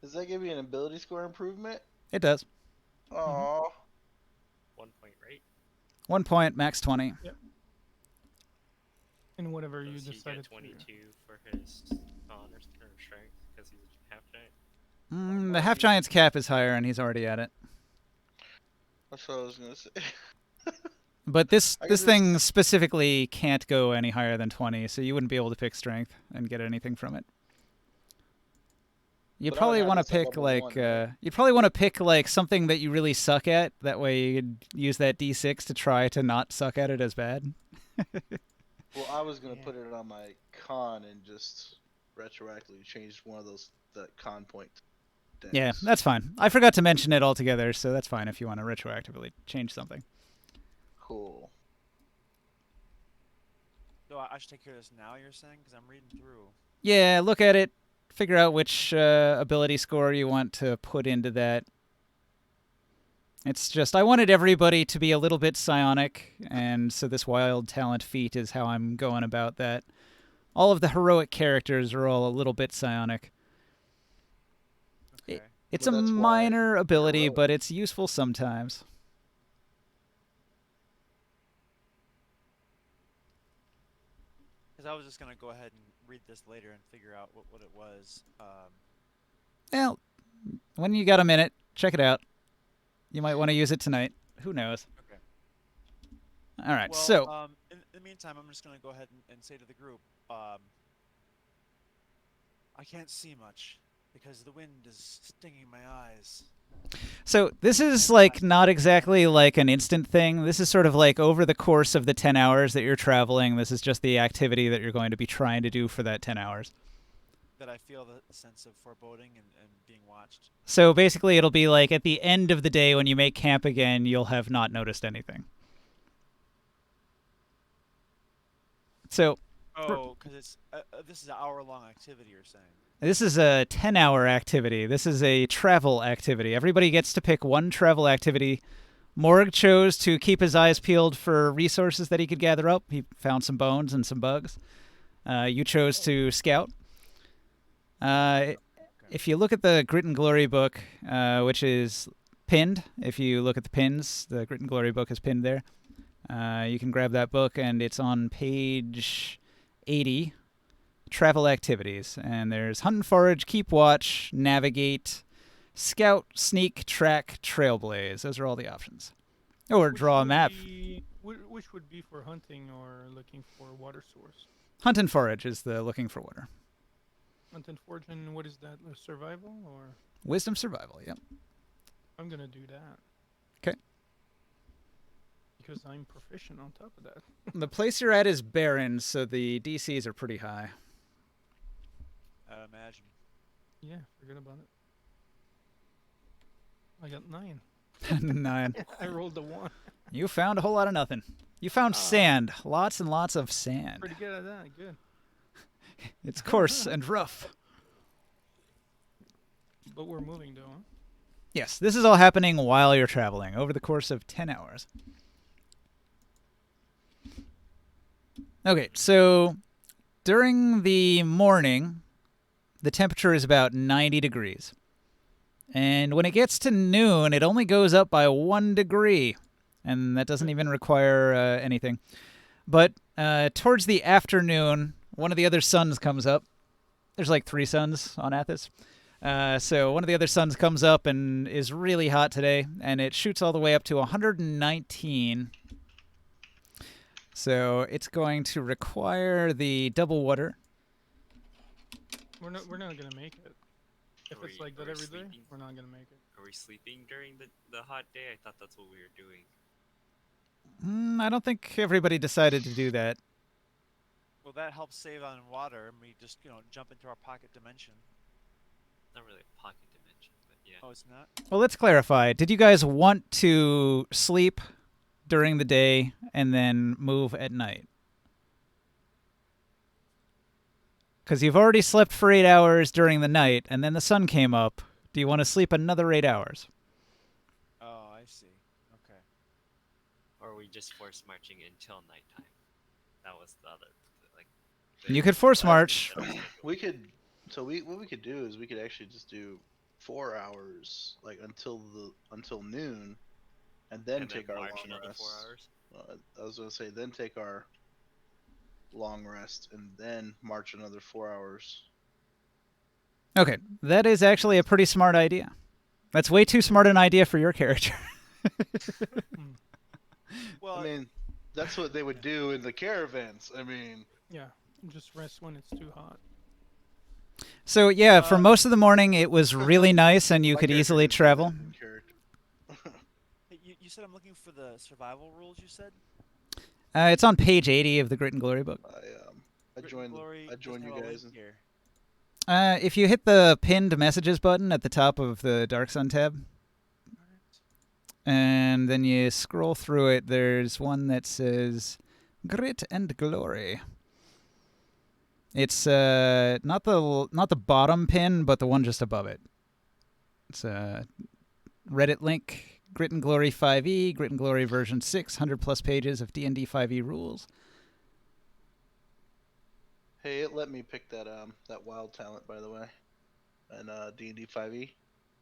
Does that give you an ability score improvement? It does. Oh. 1 point, right? 1 point, max 20. And whatever you Does he decided get to. 22 for his honor or strength because he's a half giant? The half giant's cap is higher, and he's already at it. That's what I was gonna say. But this I this guess thing specifically can't go any higher than 20, so you wouldn't be able to pick strength and get anything from it. You'd But I would probably have want to this at pick level like 1, right? you'd probably want to pick like something that you really suck at. That way you could use that D6 to try to not suck at it as bad. Well, I was gonna Yeah. put it on my con and just retroactively change one of those that con point. Yeah, decks. that's fine. I forgot to mention it altogether, so that's fine if you want to retroactively change something. Cool. So I should take care of this now, you're saying? Because I'm reading through. Yeah, look at it, figure out which ability score you want to put into that. It's just, I wanted everybody to be a little bit psionic, and so this wild talent feat is how I'm going about that. All of the heroic characters are all a little bit psionic. Okay. It's Well, a that's why minor ability, heroic. but it's useful sometimes. Because I was just going to go ahead and read this later and figure out what it was. Well, when you got a minute, check it out. You might want to use it tonight. Who knows? Okay. All right, Well, so in the meantime, I'm just going to go ahead and say to the group, I can't see much because the wind is stinging my eyes. this is like not exactly like an instant thing. This is sort of like over the course of the 10 hours that you're traveling. This is just the activity that you're going to be trying to do for that 10 hours. That I feel the sense of foreboding and being watched. So basically, it'll be like at the end of the day when you make camp again, you'll have not noticed anything. So Oh, because it's this is an hour-long activity, you're saying? this is a 10-hour activity. This is a travel activity. Everybody gets to pick one travel activity. Morg chose to keep his eyes peeled for resources that he could gather up. He found some bones and some bugs. You chose to scout. If you look at the Grit and Glory book, which is pinned, if you look at the pins, the Grit and Glory book is pinned there. You can grab that book, and it's on page 80, Travel Activities. And there's Hunt and Forage, Keep Watch, Navigate, Scout, Sneak, Track, Trailblaze. Those are all the options. Or Which draw a would map. Which would be for hunting or looking for water source? Hunt and Forage is the looking for water. Hunt and forage, and what is that? Survival or? Wisdom Survival, yep. I'm gonna do that. 'Kay. Because I'm proficient on top of that. The place you're at is barren, so the DCs are pretty high. I imagine. Yeah, forget about it. I got 9. 9. I rolled a 1. You found a whole lot of nothing. You found sand. Lots and lots of sand. Pretty good at that. Good. It's coarse and rough. But we're moving though, huh? Yes, this is all happening while you're traveling, over the course of 10 hours. Okay, so during the morning, the temperature is about 90 degrees. And when it gets to noon, it only goes up by 1 degree. And that doesn't even require anything. But towards the afternoon, one of the other suns comes up. There's like 3 suns on Athos. So one of the other suns comes up and is really hot today, and it shoots all the way up to 119. So it's going to require the double water. We're not gonna make it. If Are it's we- like are that we every day, sleeping? we're not gonna make it. Are we sleeping during the hot day? I thought that's what we were doing. I don't think everybody decided to do that. Well, that helps save on water, and we just jump into our pocket dimension. Not really a pocket dimension, but yeah. Oh, it's not. Well, let's clarify. Did you guys want to sleep during the day and then move at night? Because you've already slept for 8 hours during the night, and then the sun came up. Do you want to sleep another 8 hours? Oh, I see. Okay. Or are we just force marching until nighttime? That was the other, like. You could force the march. schedule. We could. So what we could do is we could actually just do 4 hours, like until noon, and then And take our march long another rest. 4 hours. I was gonna say then take our long rest and then march another 4 hours. Okay, that is actually a pretty smart idea. That's way too smart an idea for your character. Well, I mean, that's what they would do in the caravans. I mean, Yeah, just rest when it's too hot. So yeah, for most of the morning it was really nice and you my could character easily didn't do that travel. in character. hey, you said I'm looking for the survival rules. You said. It's on page 80 of the Grit and Glory book. I Grit and joined. Glory I joined you doesn't have a guys. link here. If you hit the pinned messages button at the top of the Dark Sun tab, Alright. and then you scroll through it, there's one that says Grit and Glory. It's not the bottom pin, but the one just above it. It's a Reddit link. Grit and Glory 5e, Grit and Glory version 6, 100 plus pages of D&D 5e rules. Hey, it let me pick that wild talent, by the way, and D&D 5e.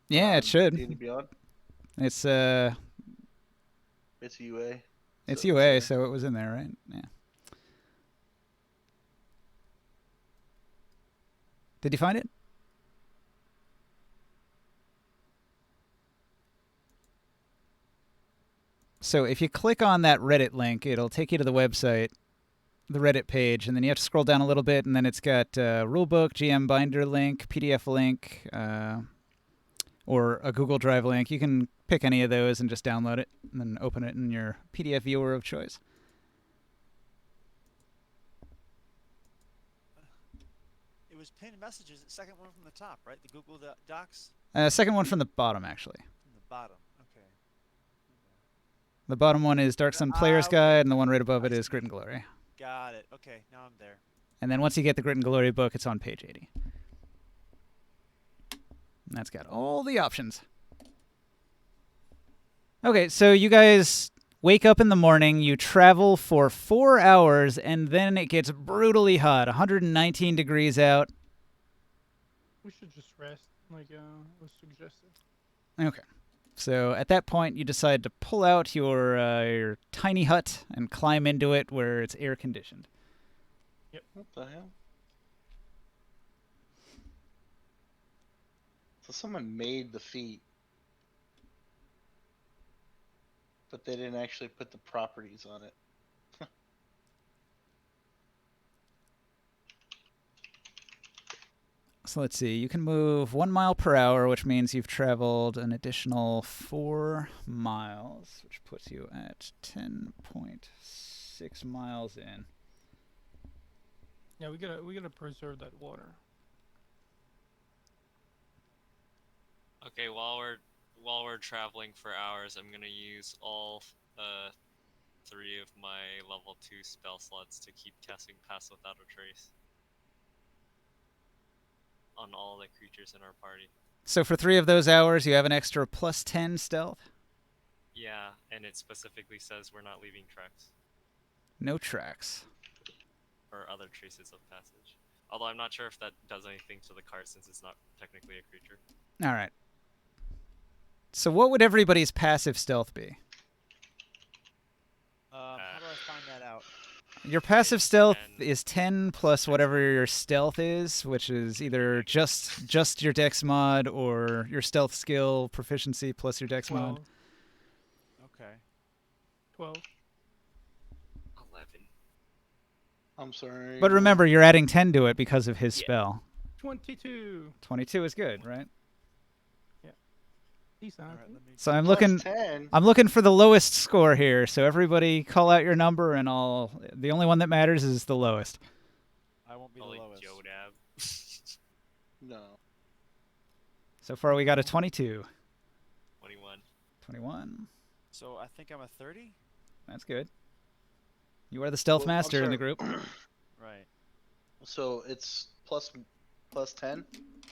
Yeah, it should. D&D Beyond. It's It's UA. It's so UA, there. so it was in there, right? Yeah. Did you find it? So if you click on that Reddit link, it'll take you to the website, the Reddit page, and then you have to scroll down a little bit, and then it's got rulebook, GM binder link, PDF link, or a Google Drive link. You can pick any of those and just download it, and then open it in your PDF viewer of choice. It was pinned messages. The second one from the top, right? The Google Docs Second one from the bottom, actually. from the bottom. Okay. The bottom one is Dark Sun Player's okay. Guide, and the one right above I it is see. Grit and Glory. Got it. Okay, now I'm there. And then once you get the Grit and Glory book, it's on page 80. And that's got all the options. Okay, so you guys wake up in the morning, you travel for 4 hours, and then it gets brutally hot, 119 degrees out. We should just rest, like was suggested. Okay. So at that point, you decide to pull out your tiny hut and climb into it where it's air conditioned. What the hell? So someone made the feat, but they didn't actually put the properties on it. So let's see. You can move 1 mile per hour, which means you've traveled an additional 4 miles, which puts you at 10.6 miles in. Yeah, we gotta preserve that water. Okay, while we're traveling for hours, I'm gonna use all 3 of my level 2 spell slots to keep casting Pass Without a Trace on all the creatures in our party. So for 3 of those hours, you have an extra plus 10 stealth. Yeah, and it specifically says we're not leaving tracks No tracks. or other traces of passage. Although I'm not sure if that does anything to the card since it's not technically a creature. All right. So what would everybody's passive stealth be? How do I find that out? Your passive It's stealth 10. is 10 plus whatever your stealth is, which is either just your dex mod or your stealth skill proficiency plus your dex mod. 12. Okay. 12. 11. I'm sorry. But remember, you're adding 10 to it because of his Yeah. spell. 22. 22 is good, right? Decent. I All right. think. Let me. So I'm Plus looking 10. I'm looking for the lowest score here. So everybody call out your number and the only one that matters is the lowest. I won't be the Only lowest. Joe Dab. No. So far we got a 22. 21. 21. So I think I'm a 30. That's good. You are the stealth Well, I'm master in the sorry. group. Right. So it's plus 10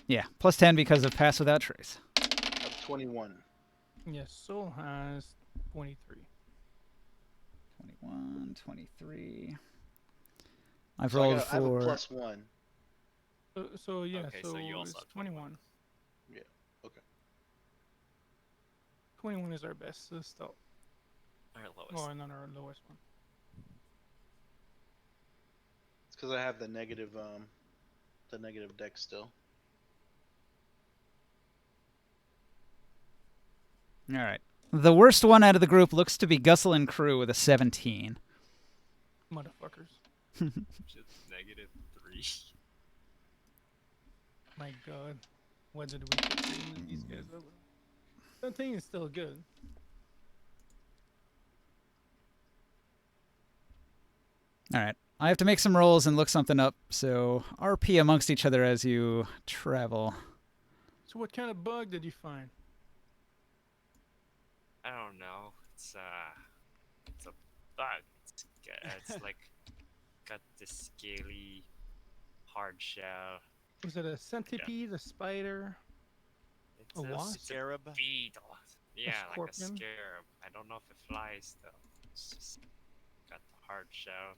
Yeah, plus 10 because of pass without trace. of 21. Yes, Soul has 23. 21, 23. I've So I rolled have a for plus 1. So yeah, Okay, so you also it's have 21. Yeah, okay. 21 is our best stealth. Our lowest. Oh, and then our lowest one. It's because I have the negative deck still. All right. The worst one out of the group looks to be Gussel and Crew with a 17. Motherfuckers. Just -3. My god. What did we put these guys up? That thing is still good. All right. I have to make some rolls and look something up, so RP amongst each other as you travel. So what kind of bug did you find? I don't know. It's a bug. It's like got this scaly, hard shell. Was it a centipede, a spider? It's A wasp? It's Scarab. a beetle. Yeah, like a scorpion? scarab. I don't know if it flies though. It's just got the hard shell,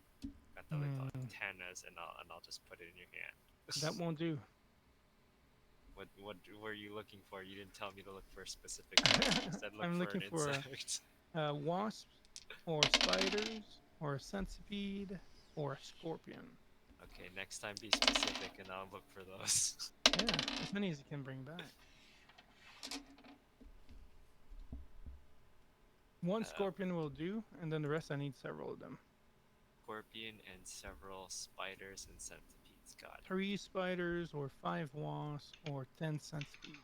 got the little antennas, and I'll just put it in your hand. That won't do. What were you looking for? You didn't tell me to look for a specific one. You said look I'm for looking an for insect. Wasps, or spiders, or a centipede, or a scorpion. Okay, next time be specific and I'll look for those. Yeah, as many as you can bring back. One scorpion will do, and then the rest I need several of them. Scorpion and several spiders and centipedes. Got it. 3 spiders, or 5 wasps, or 10 centipedes.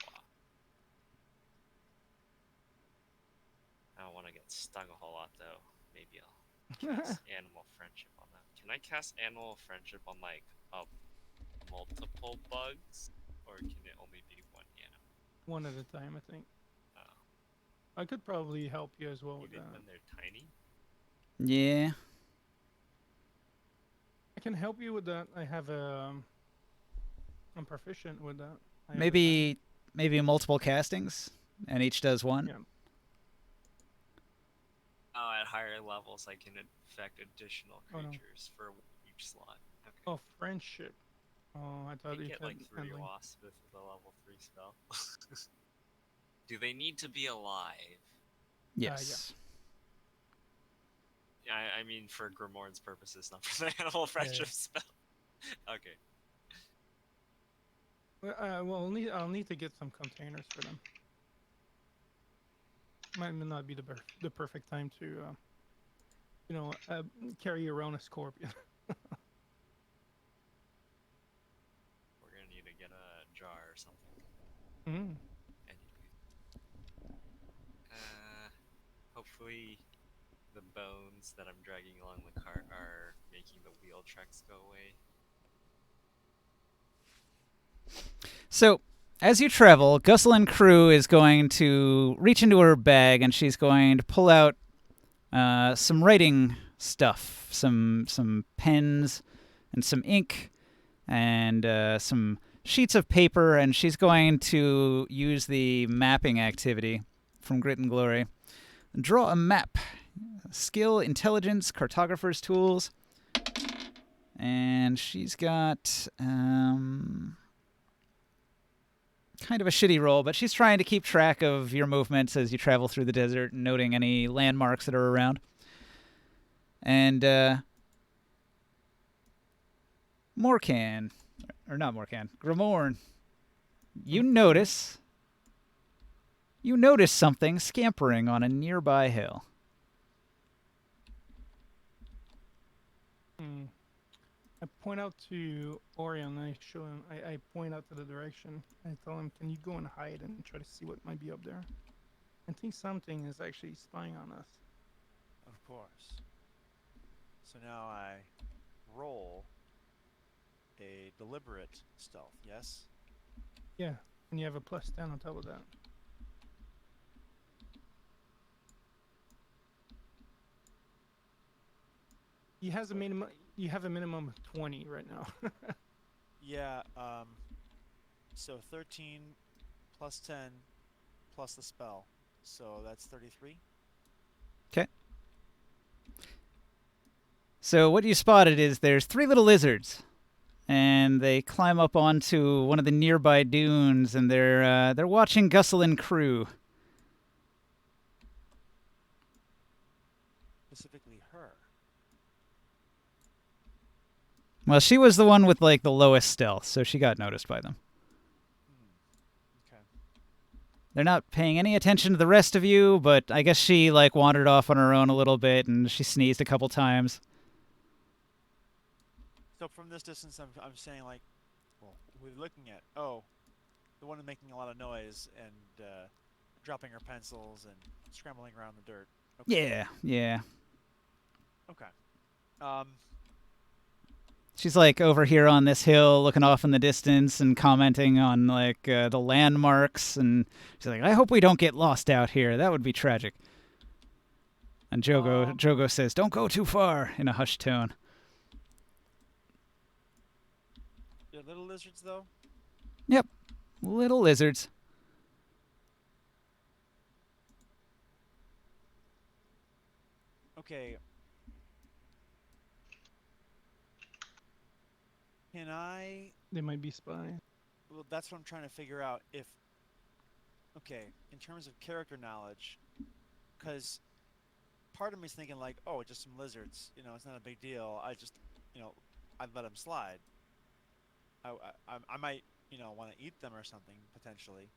I don't want to get stung a whole lot though. Maybe I'll cast animal friendship on that. Can I cast animal friendship on like multiple bugs, or can it only be one animal? One at a time, I think. Oh, I could probably help you as well with even that. when they're tiny. Yeah. I can help you with that. I have I'm proficient with that. I have Maybe multiple castings and each does one. Yeah. Oh, at higher levels, I can affect additional Oh, no. creatures for each slot. Okay. Oh, friendship. Oh, I thought You you get said like 3 handling. wasps with the level 3 spell. Do they need to be alive? Yes. I mean, for Grimoire's purposes, not for the animal friendship spell. Okay. Well, I'll need to get some containers for them. Might not be the perfect time to, carry around a scorpion. We're gonna need to get a jar or something. Mm. Anyway. Hopefully the bones that I'm dragging along the cart are making the wheel tracks go away. So, as you travel, Gusselin Crew is going to reach into her bag and she's going to pull out some writing stuff, some pens and some ink and some sheets of paper, and she's going to use the mapping activity from Grit and Glory. Draw a map. Skill, intelligence, cartographer's tools. And she's got kind of a shitty roll, but she's trying to keep track of your movements as you travel through the desert, noting any landmarks that are around. And Morcan, or not Morcan, Grimorn, you notice something scampering on a nearby hill. Hmm. I point out to Orion. I show him. I point out to the direction. I tell him, "Can you go and hide and try to see what might be up there?" I think something is actually spying on us. Of course. So now I roll a deliberate stealth, yes? Yeah, and you have a +10 on top of that. You has a minimum. You have a minimum of 20 right now. Yeah, so 13 plus 10 plus the spell. So that's 33. So what you spotted is there's 3 little lizards, and they climb up onto one of the nearby dunes, and they're watching Gussel and crew. Specifically her. Well, she was the one with like the lowest stealth, so she got noticed by them. Okay. They're not paying any attention to the rest of you, but I guess she like wandered off on her own a little bit, and she sneezed a couple times. So from this distance, I'm saying like, well, we're looking at, oh, the one making a lot of noise and dropping her pencils and scrambling around the dirt. Okay. Yeah. Okay. She's like over here on this hill, looking off in the distance and commenting on like the landmarks, and she's like, "I hope we don't get lost out here. That would be tragic." And Jogo says, "Don't go too far," in a hushed tone. They're little lizards, though. Yep, little lizards. Okay. Can I? They might be spying. Well, that's what I'm trying to figure out. If, okay, in terms of character knowledge, because part of me's thinking like, oh, just some lizards. You know, it's not a big deal. I'd let them slide. I might, want to eat them or something potentially.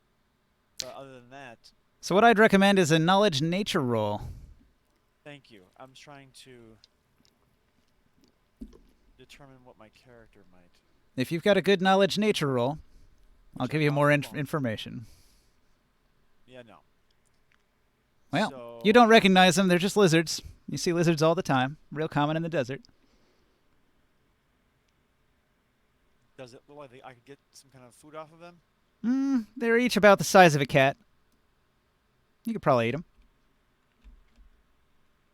But other than that, So what I'd recommend is a knowledge nature roll. thank you. I'm trying to determine what my character might. If you've got a good knowledge nature roll, I'll Which give I you more probably won't. information. Yeah, no. Well, So, you don't recognize them. They're just lizards. You see lizards all the time. Real common in the desert. does it look like I could get some kind of food off of them? They're each about the size of a cat. You could probably eat them.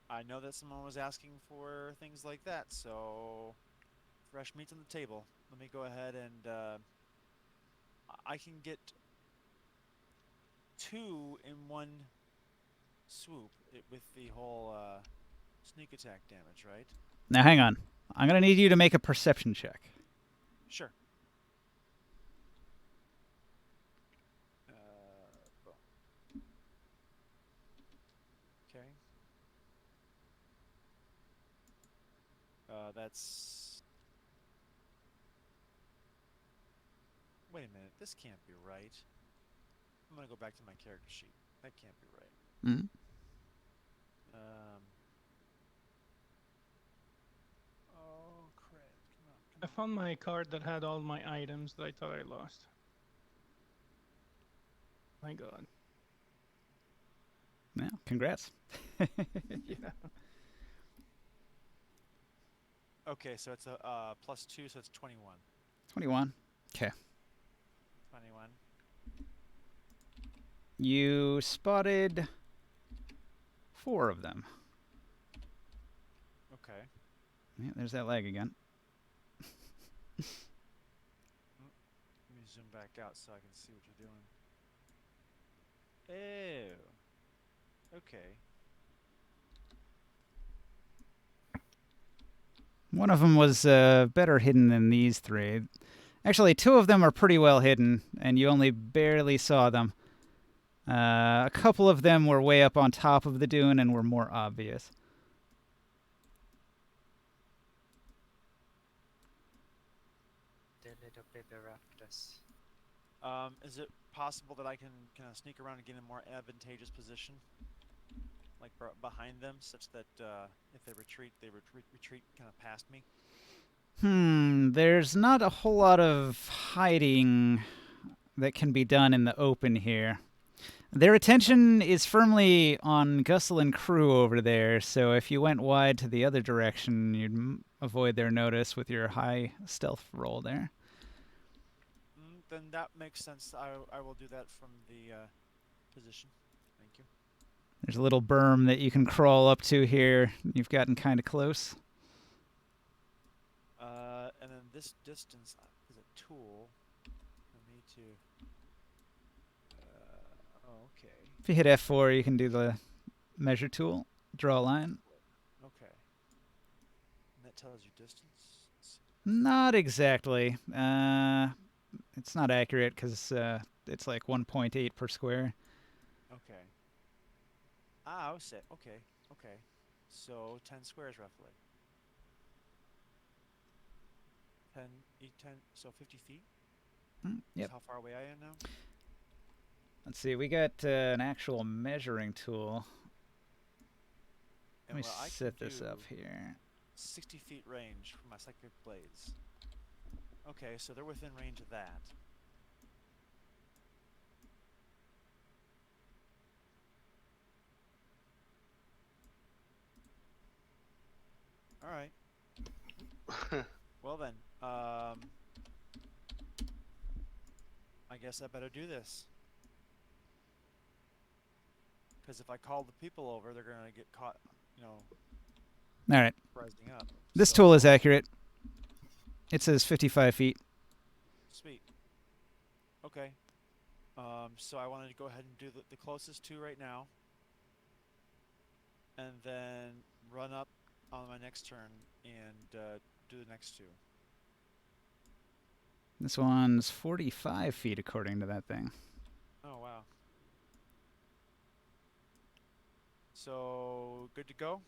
I know that someone was asking for things like that, so fresh meat's on the table. Let me go ahead and I can get 2 in one swoop with the whole sneak attack damage, right? Now, hang on. I'm going to need you to make a perception check. Sure. Boom. Okay. That's. Wait a minute. This can't be right. I'm gonna go back to my character sheet. That can't be right. Mm-hmm. Oh crap! I found my card that had all my items that I thought I lost. My God. Well, congrats. Yeah. Okay, so it's a +2, so it's 21. 21. Okay. 21. You spotted 4 of them. Okay. Yeah, there's that lag again. Let me zoom back out so I can see what you're doing. Oh. Okay. One of them was better hidden than these 3. Actually, 2 of them are pretty well hidden, and you only barely saw them. A couple of them were way up on top of the dune and were more obvious. Is it possible that I can kind of sneak around and get in a more advantageous position, like behind them, such that if they retreat, they retreat kind of past me? There's not a whole lot of hiding that can be done in the open here. Their attention is firmly on Gussel and crew over there, so if you went wide to the other direction, you'd avoid their notice with your high stealth roll there. Then that makes sense. I will do that from the position. Thank you. There's a little berm that you can crawl up to here. You've gotten kind of close. And then this distance is a tool. I need to. Oh, okay. If you hit F4, you can do the measure tool, draw a line. Okay. And that tells you distance. Let's see. Not exactly. It's not accurate because it's like 1.8 per square. Okay. Ah, I was set. Okay. Okay. So 10 squares roughly. 10, 10, so 50 feet? Yep. Is how far away I am now? Let's see. We got an actual measuring tool. Let And me well, I can set this do up here. 60 feet range for my psychic blades. Okay, so they're within range of that. All right. Well then, I guess I better do this. Because if I call the people over, they're gonna get caught, you know, All right. rising up. This tool is So, accurate. It says 55 feet. Sweet. Okay. So I wanted to go ahead and do the closest two right now. And then run up on my next turn and do the next two. This one's 45 feet according to that thing. Oh, wow. So, good to go?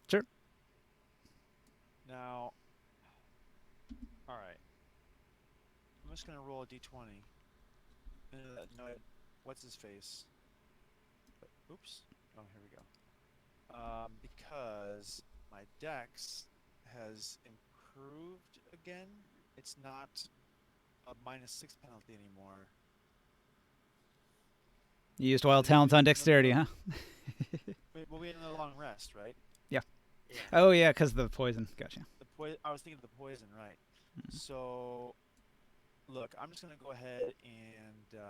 Sure. Now, alright. I'm just going to roll a d20. No, what's his face? Oops. Oh, here we go. Because my dex has improved again. It's not a -6 penalty anymore. You used wild talent on dexterity, huh? Well, we had a long rest, right? Yeah. Yeah. Oh, yeah, because of the poison. Gotcha. I was thinking of the poison, right? So, look, I'm just gonna go ahead and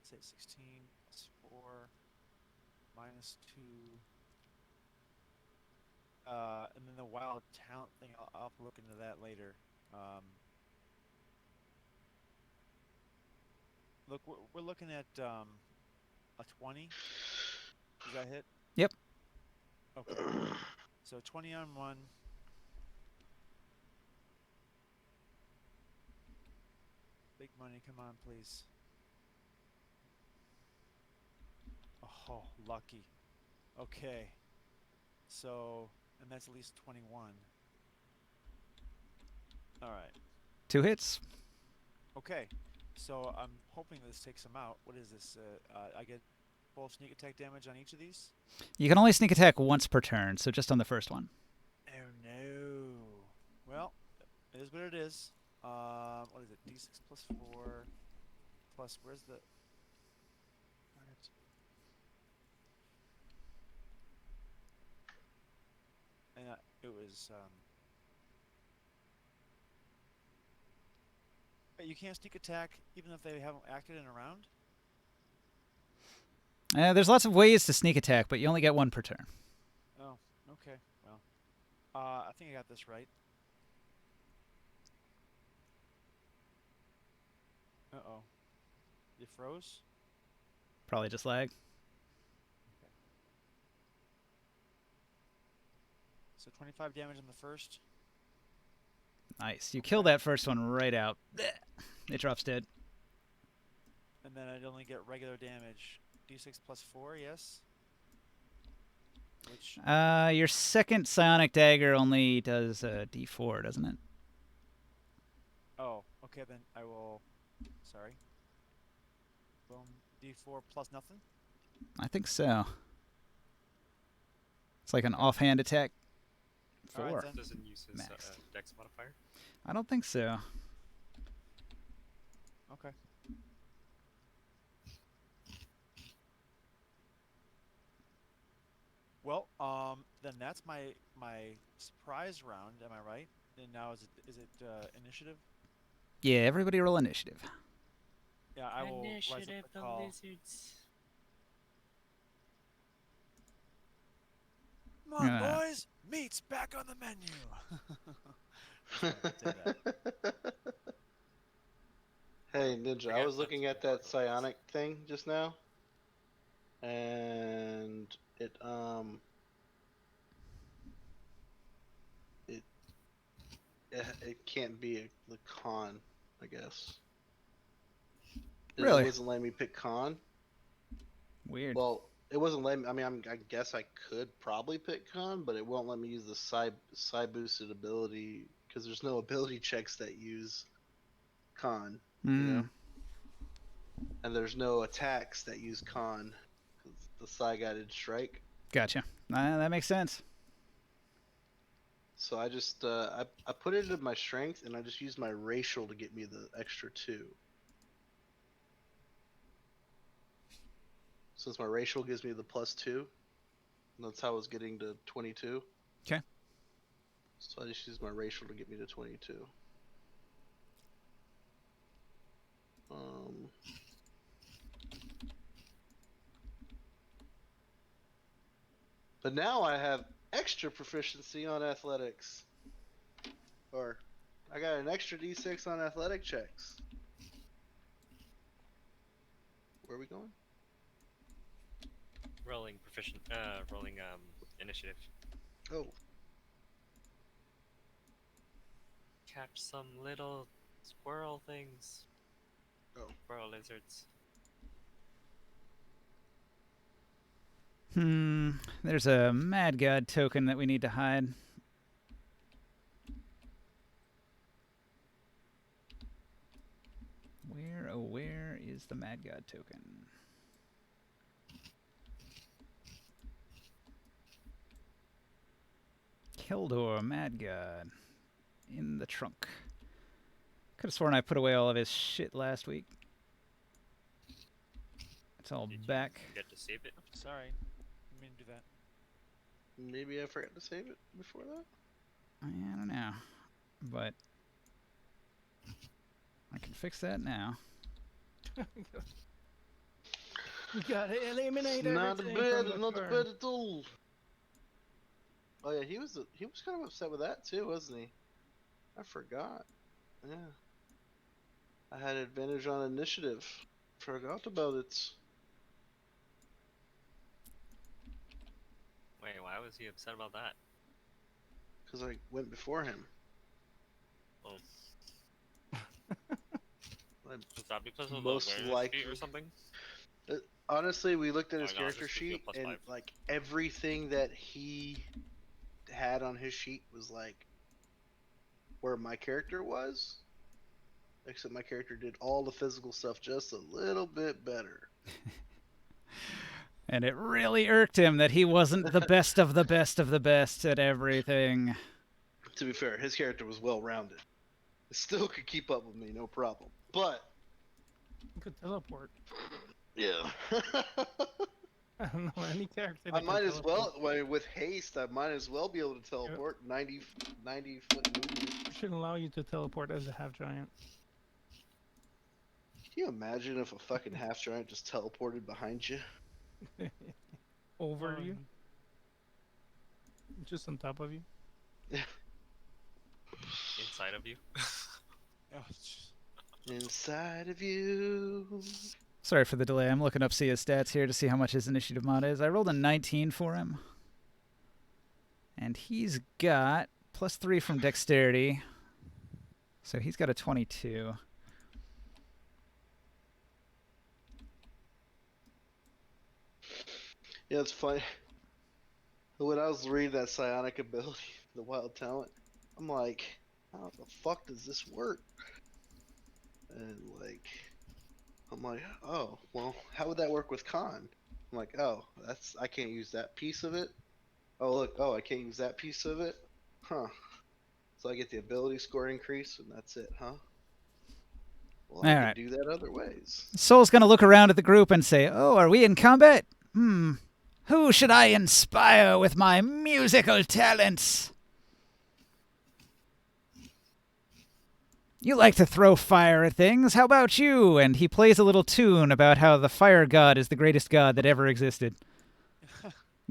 say 16 plus 4 minus 2. And then the wild talent thing, I'll have to look into that later. Look, we're looking at a 20. Does that hit? Yep. Okay. So 20 on one. Big money, come on, please. Oh, lucky. Okay. So, and that's at least 21. All right. 2 hits. Okay. So I'm hoping this takes him out. What is this? I get full sneak attack damage on each of these? You can only sneak attack once per turn, so just on the first one. Oh no. Well, it is what it is. What is it? D6 plus 4 plus where's the? Alright. And it was But you can't sneak attack even if they haven't acted in a round? There's lots of ways to sneak attack, but you only get one per turn. Oh, okay. Well, I think I got this right. Uh-oh. You froze? Probably just lag. Okay. So 25 damage on the first. Nice. You kill that first one right out. It drops dead. And then I'd only get regular damage. D6 plus 4, yes? Which... Your second psionic dagger only does D4, doesn't it? Oh, okay, then I will... So Sorry. Boom. D4 plus nothing. I think so. It's like an offhand attack. All right, 4. then. Doesn't use his Max. dex modifier. I don't think so. Okay. Well, then that's my surprise round. Am I right? And now is it initiative? Yeah, everybody roll initiative. Yeah, I will rise up Initiative, the the call. lizards. Come on, Yeah. boys! Meat's back on the menu. Just wanted to say that. Hey Ninja, I Forget was that's looking at what that Bardo is. psionic thing just now, and it it can't be the con, I guess. It Really? wasn't letting me pick con. Weird. Well, it wasn't letting me. I mean, I guess I could probably pick con, but it won't let me use the psi boosted ability because there's no ability checks that use con. You know. Hmm. And there's no attacks that use con because the psi guided strike. Gotcha. That makes sense. So I just I put it in my strength and I just used my racial to get me the extra 2. Since my racial gives me the +2, and that's how I was getting to 22. Okay. So I just used my racial to get me to 22. But now I have extra proficiency on athletics. Or I got an extra d6 on athletic checks. Where are we going? Rolling proficient. Rolling initiative. Oh, Catch some little squirrel things. Oh. Squirrel lizards. There's a Mad God token that we need to hide. Where is the Mad God token? Keldor, Mad God. In the trunk. Could have sworn I put away all of his shit last week. It's all Did back. you forget to save it? Sorry, I mean to do that. maybe I forgot to save it before that. I don't know. But I can fix that now. We gotta eliminate Not everything bad, from the not turn. bad at all. Oh yeah, he was kind of upset with that too, wasn't he? I forgot. Yeah. I had advantage on initiative. Forgot about it. Wait, why was he upset about that? Because I went before him. Oh, I is that because of most the awareness likely. feat or something? Honestly, we looked at his Oh, no, character this gives you a sheet, plus and 5. like everything that he had on his sheet was like where my character was. Except my character did all the physical stuff just a little bit better. And it really irked him that he wasn't the best of the best of the best at everything. To be fair, his character was well rounded. It still could keep up with me, no problem. But You could teleport. yeah. I don't know any character that I can might as teleport. well, with haste, I might as well be able to teleport 90 foot movement. It should allow you to teleport as a half giant. Can you imagine if a fucking half giant just teleported behind you? Over Oh, you, just on top of you. Inside of you? Oh, jeez. Inside of you. Sorry for the delay. I'm looking up Sia's stats here to see how much his initiative mod is. I rolled a 19 for him. And he's got +3 from dexterity. So he's got a 22. Yeah, it's funny. When I was reading that psionic ability, the wild talent, I'm like, how the fuck does this work? And like, I'm like, oh, well, how would that work with con? I'm like, oh, I can't use that piece of it. Oh, look, I can't use that piece of it. Huh. So I get the ability score increase, and that's it, huh? Well, All I could right. do that other ways. Soul's going to look around at the group and say, "Oh, are we in combat? Who should I inspire with my musical talents? You like to throw fire at things. How about you?" And he plays a little tune about how the fire god is the greatest god that ever existed.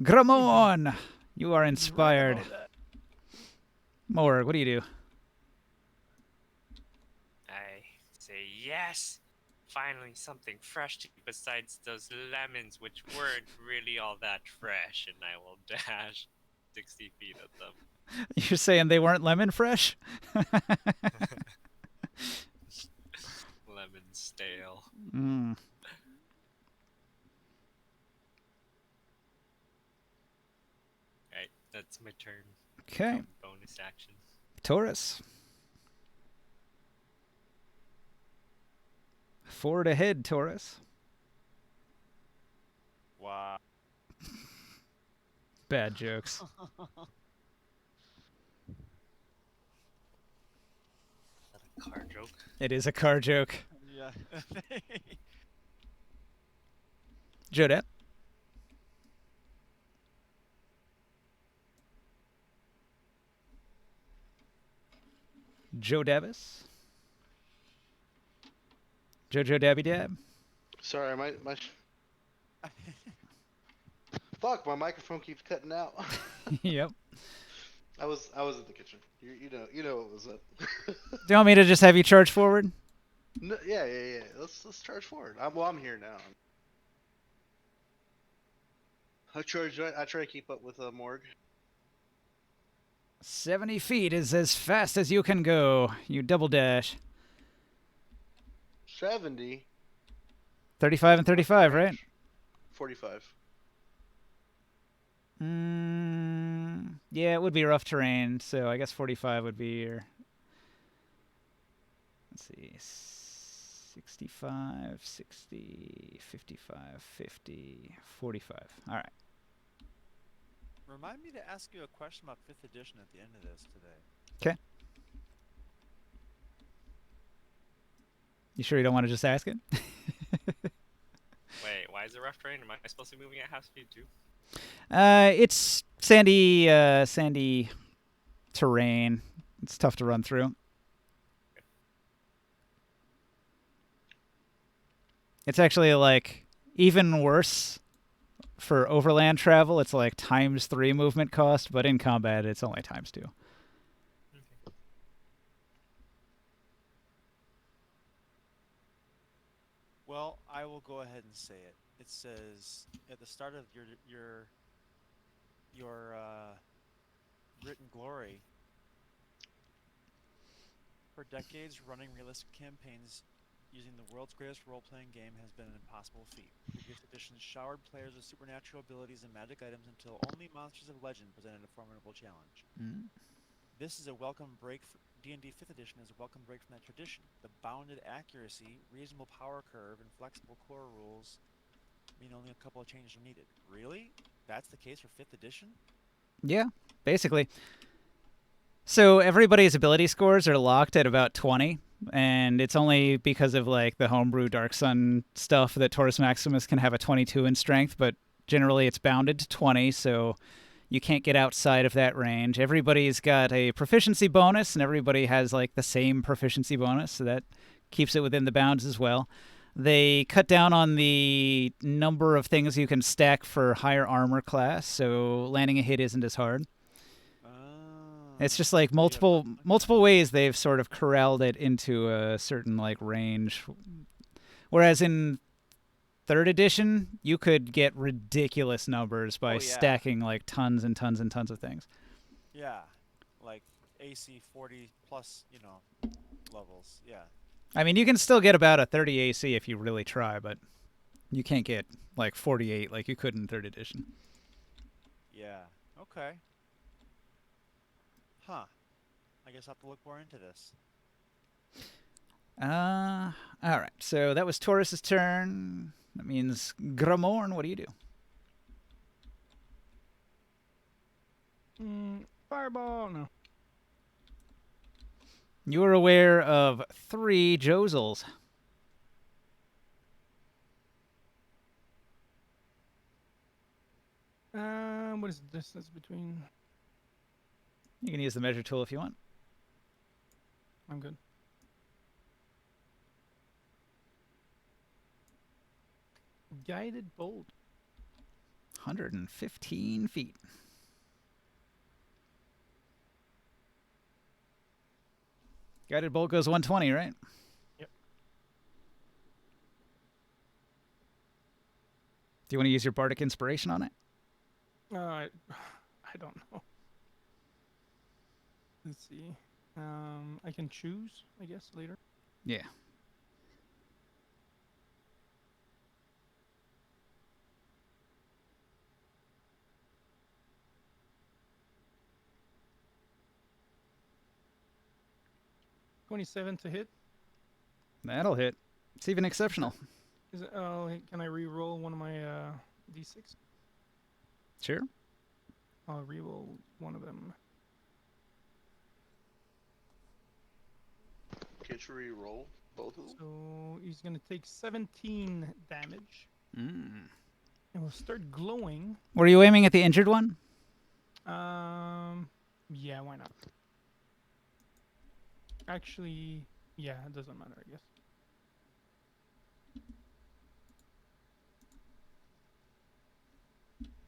Gramon, you are inspired. Right about that. Morg, what do you do? I say yes. Finally, something fresh to eat besides those lemons, which weren't really all that fresh, and I will dash 60 feet at them. You're saying they weren't lemon fresh? Lemon stale. Mm. Right, that's my turn. Okay. Bonus action. Taurus. Forward ahead, Taurus. Wow. Bad jokes. Is that a car joke? It is a car joke. Yeah. Jodette. Joe Davis. Jojo Dabby Dab. Sorry, fuck, my microphone keeps cutting out. Yep. I was in the kitchen. You know what was up. Do you want me to just have you charge forward? No, yeah. Let's charge forward. I'm here now. I try to keep up with Morg. 70 feet is as fast as you can go. You double dash. 70. 35 and 35, right? 45. Yeah, it would be rough terrain, so I guess 45 would be your... Let's see. 65, 60, 55, 50, 45. All right. Remind me to ask you a question about 5th edition at the end of this today. Okay. You sure you don't want to just ask it? Wait, why is it rough terrain? Am I supposed to be moving at half speed too? It's sandy terrain. It's tough to run through. It's actually like even worse for overland travel. It's like ×3 movement cost, but in combat it's only ×2. Okay. Well, I will go ahead and say it. It says at the start of your written glory. For decades, running realistic campaigns using the world's greatest role-playing game has been an impossible feat. Previous editions showered players with supernatural abilities and magic items until only Monsters of Legend presented a formidable challenge. This is a welcome break. D&D 5th edition is a welcome break from that tradition. The bounded accuracy, reasonable power curve, and flexible core rules mean only a couple of changes are needed. Really? That's the case for 5th edition? Yeah, basically. So everybody's ability scores are locked at about 20, and it's only because of like the homebrew Dark Sun stuff that Taurus Maximus can have a 22 in strength, but generally it's bounded to 20, so you can't get outside of that range. Everybody's got a proficiency bonus, and everybody has like the same proficiency bonus, so that keeps it within the bounds as well. They cut down on the number of things you can stack for higher armor class, so landing a hit isn't as hard. It's just like multiple ways they've sort of corralled it into a certain like range. Whereas in 3rd edition, you could get ridiculous numbers by stacking like tons and tons and tons of things. Yeah, like AC 40 plus, levels. Yeah. I mean, you can still get about a 30 AC if you really try, but you can't get like 48 like you could in 3rd edition. Yeah. Okay. Huh. I guess I'll have to look more into this. All right. So that was Taurus's turn. That means Gramorn, what do you do? Fireball. No. You are aware of 3 Josels. What is the distance between? You can use the measure tool if you want. I'm good. Guided bolt. 115 feet. Guided bolt goes 120, right? Yep. Do you want to use your bardic inspiration on it? I don't know. Let's see. I can choose, I guess, later. Yeah. $27 to hit. That'll hit. It's even exceptional. Is it? Can I re-roll one of my d6? Sure. I'll re-roll one of them. Can't you re-roll both of them? So he's gonna take 17 damage. Mm. And will start glowing. Were you aiming at the injured one? Yeah, why not? Actually, yeah, it doesn't matter, I guess.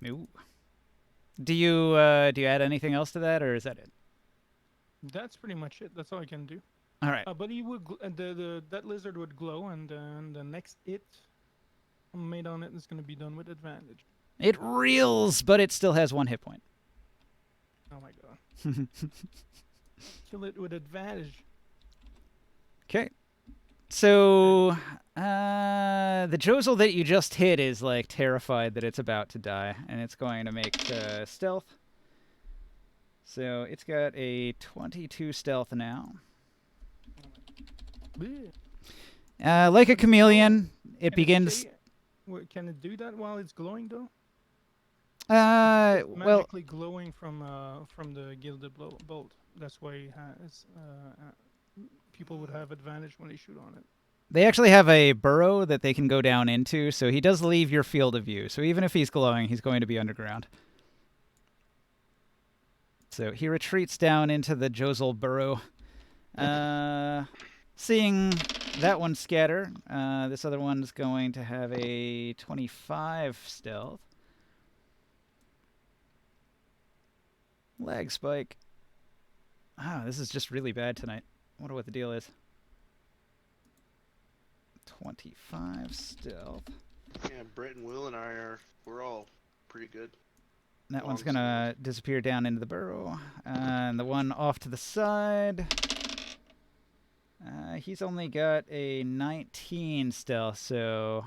Ooh. Do you add anything else to that, or is that it? That's pretty much it. That's all I can do. All right. But he would that lizard would glow, and the next hit made on it is going to be done with advantage. It reels, but it still has 1 hit point. Oh my god! Kill it with advantage. Okay. So, the Josel that you just hit is, like, terrified that it's about to die, and it's going to make stealth. So, it's got a 22 stealth now. Bleh. Like a chameleon, it Can begins... stay- Can it do that while it's glowing, though? well, Magically glowing from the gilded bolt. That's why it has, people would have advantage when they shoot on it. they actually have a burrow that they can go down into, so he does leave your field of view. So even if he's glowing, he's going to be underground. So he retreats down into the Josel burrow. Seeing that one scatter, this other one's going to have a 25 stealth. Lag spike. Ah, this is just really bad tonight. I wonder what the deal is. 25 stealth. Yeah, Brett and Will and we're all pretty good. That one's Long gonna disappear down into the burrow. And the one off to the side, he's only got a 19 stealth, so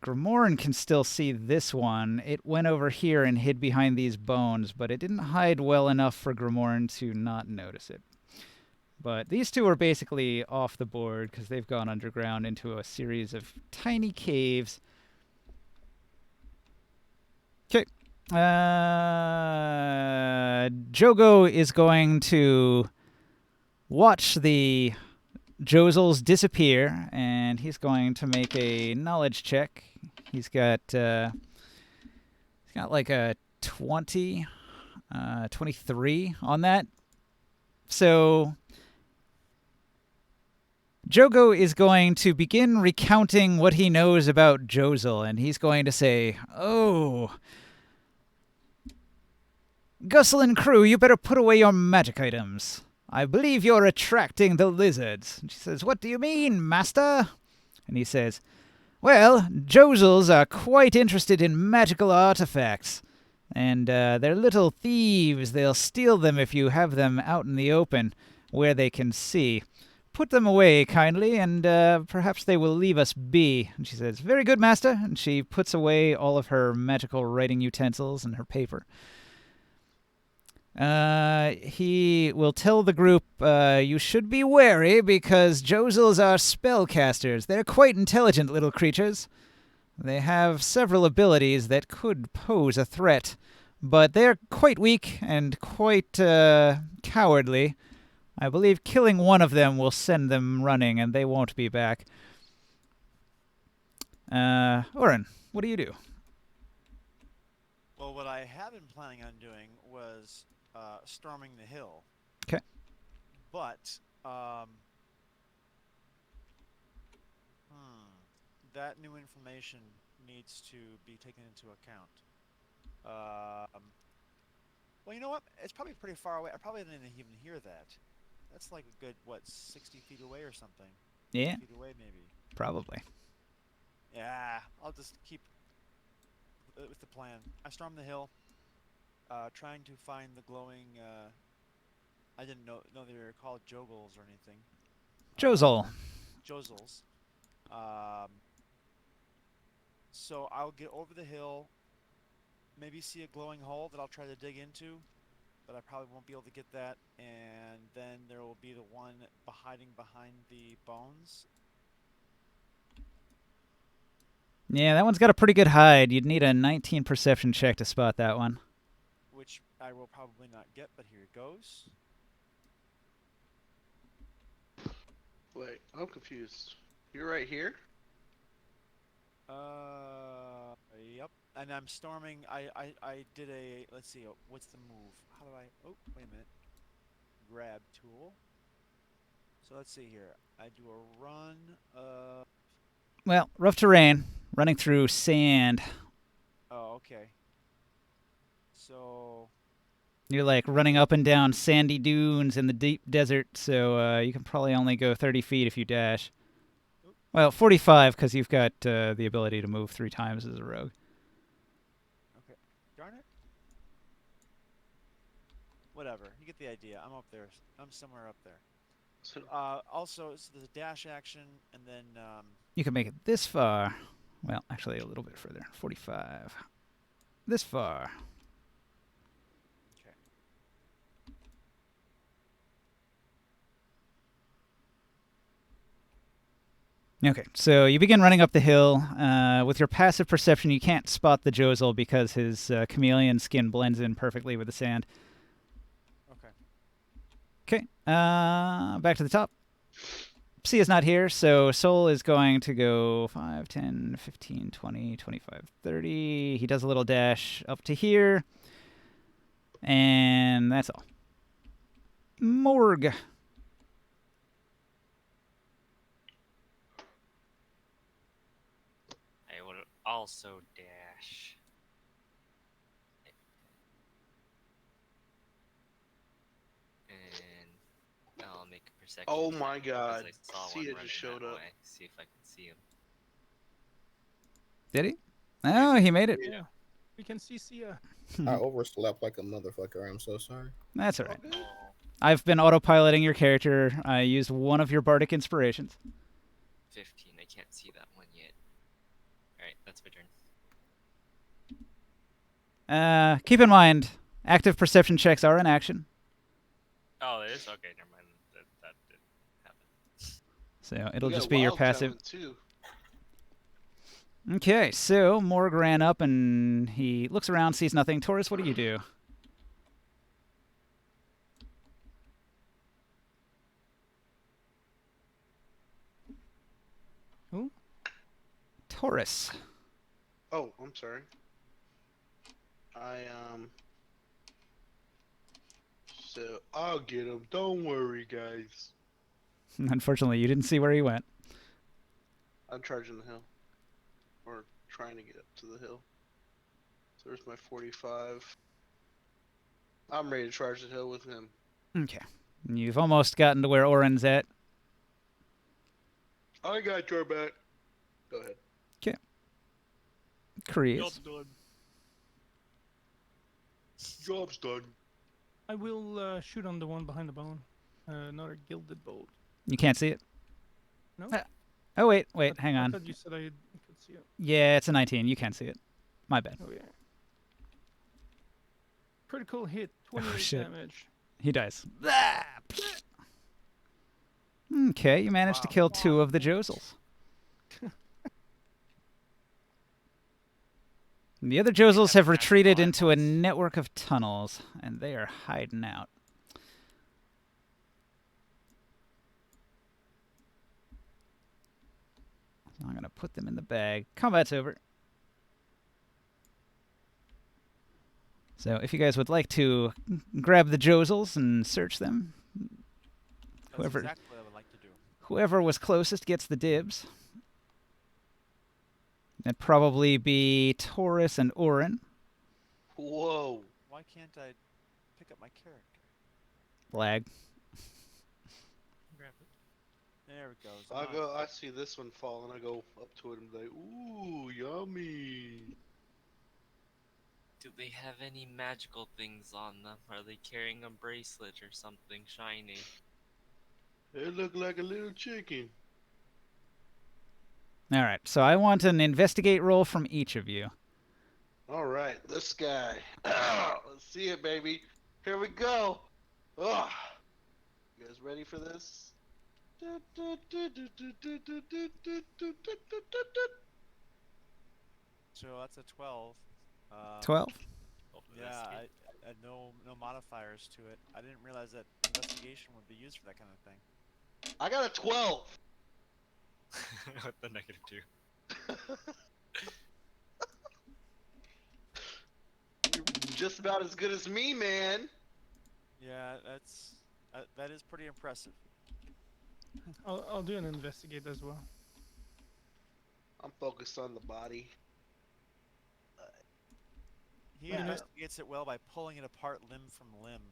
Gramorn can still see this one. It went over here and hid behind these bones, but it didn't hide well enough for Gramorn to not notice it. But these two are basically off the board because they've gone underground into a series of tiny caves. Okay. Jogo is going to watch the Josels disappear, and he's going to make a knowledge check. He's got like a 20, 23 on that. So Jogo is going to begin recounting what he knows about Josel, and he's going to say, "Oh, Gussel and crew, you better put away your magic items. I believe you're attracting the lizards." And she says, "What do you mean, master?" And he says, "Well, Josels are quite interested in magical artifacts, and they're little thieves. They'll steal them if you have them out in the open, where they can see. Put them away kindly, and perhaps they will leave us be." And she says, "Very good, master." And she puts away all of her magical writing utensils and her paper. He will tell the group, you should be wary because Jozels are spellcasters. They're quite intelligent little creatures. They have several abilities that could pose a threat, but they're quite weak and quite cowardly. I believe killing one of them will send them running, and they won't be back. Oren, what do you do? Well, what I had been planning on doing was storming the hill. 'Kay. But that new information needs to be taken into account. Well, you know what? It's probably pretty far away. I probably didn't even hear that. That's like a good, what, 60 feet away or something? Yeah, 50 feet away, maybe. probably. Yeah, I'll just keep with the plan. I storm the hill, trying to find the glowing. I didn't know they were called Jogles or anything. Jozol. Jozels. So I'll get over the hill, maybe see a glowing hole that I'll try to dig into, but I probably won't be able to get that. And then there will be the one hiding behind the bones. Yeah, that one's got a pretty good hide. You'd need a 19 perception check to spot that one. Which I will probably not get, but here it goes. Wait, I'm confused. You're right here? Yep. And I'm storming. I did a. Let's see. What's the move? How do I? Oh, wait a minute. Grab tool. So let's see here. I do a run. Well, rough terrain, running through sand. Oh, okay. So. You're like running up and down sandy dunes in the deep desert, so you can probably only go 30 feet if you dash. Well, 45 because you've got the ability to move 3 times as a rogue. Okay. Darn it. Whatever. You get the idea. I'm up there. I'm somewhere up there. So, Also, so there's a dash action, and then You can make it this far. Well, actually a little bit further. 45. This far. okay. Okay, so you begin running up the hill. With your passive perception, you can't spot the Jozol because his chameleon skin blends in perfectly with the sand. Okay. Okay, back to the top. Sia's not here, so Sol is going to go 5, 10, 15, 20, 25, 30. He does a little dash up to here. And that's all. Morg. I would also dash. And I'll make a perception. oh check my because god. I saw Sia one just running showed that up. way. See if I can see him. Did he? Oh, he made it. Yeah. We can see Sia. I overslept like a motherfucker. I'm so sorry. That's all right. All good. Oh, I've been autopiloting your character. I used one of your bardic inspirations. 15. I can't see that one yet. Alright, that's my turn. Keep in mind, active perception checks are in action. Oh, it is? Okay, never mind. That didn't happen. So it'll We got just be your wild passive. coming, too. Okay, so Morg ran up and he looks around, sees nothing. Taurus, what do you do? Who? Taurus. Oh, I'm sorry. So I'll get him. Don't worry, guys. Unfortunately, you didn't see where he went. I'm charging the hill. Or trying to get up to the hill. So there's my 45. I'm ready to charge the hill with him. Okay. You've almost gotten to where Oren's at. I got your back. Go ahead. Kreese. done. Job's done. I will shoot on the one behind the bone. Another gilded bolt. You can't see it? No? Oh, wait, hang I on. thought you said I could see it. Yeah, it's a 19. You can see it. My bad. Oh, yeah. Critical hit, 28 shit. damage. He dies. Okay, you managed to Wow. kill 2 of the Josels. The other Josels have have retreated magical into a eyeballs. network of tunnels, and they are hiding out. So I'm going to put them in the bag. Combat's over. So if you guys would like to grab the Josels and search them, That's Whoever- exactly what I would like to do. whoever was closest gets the dibs. That'd probably be Taurus and Orin. Whoa. Why can't I pick up my character? Lag. Grab it. There it goes. I see this one fall and I go up to it and be like, ooh, yummy. Do they have any magical things on them? Are they carrying a bracelet or something shiny? It looked like a little chicken. All right, so I want an investigate roll from each of you. All right, this guy. Let's see it, baby. Here we go. Ugh. You guys ready for this? So that's a 12. 12? Hope Yeah, this I had no modifiers to it. I didn't realize that investigation would be used for that kind of thing. I got a 12. With the -2. You're just about as good as me, man. Yeah, that is pretty impressive. I'll do an investigate as well. I'm focused on the body. He You know- investigates it well by pulling it apart limb from limb.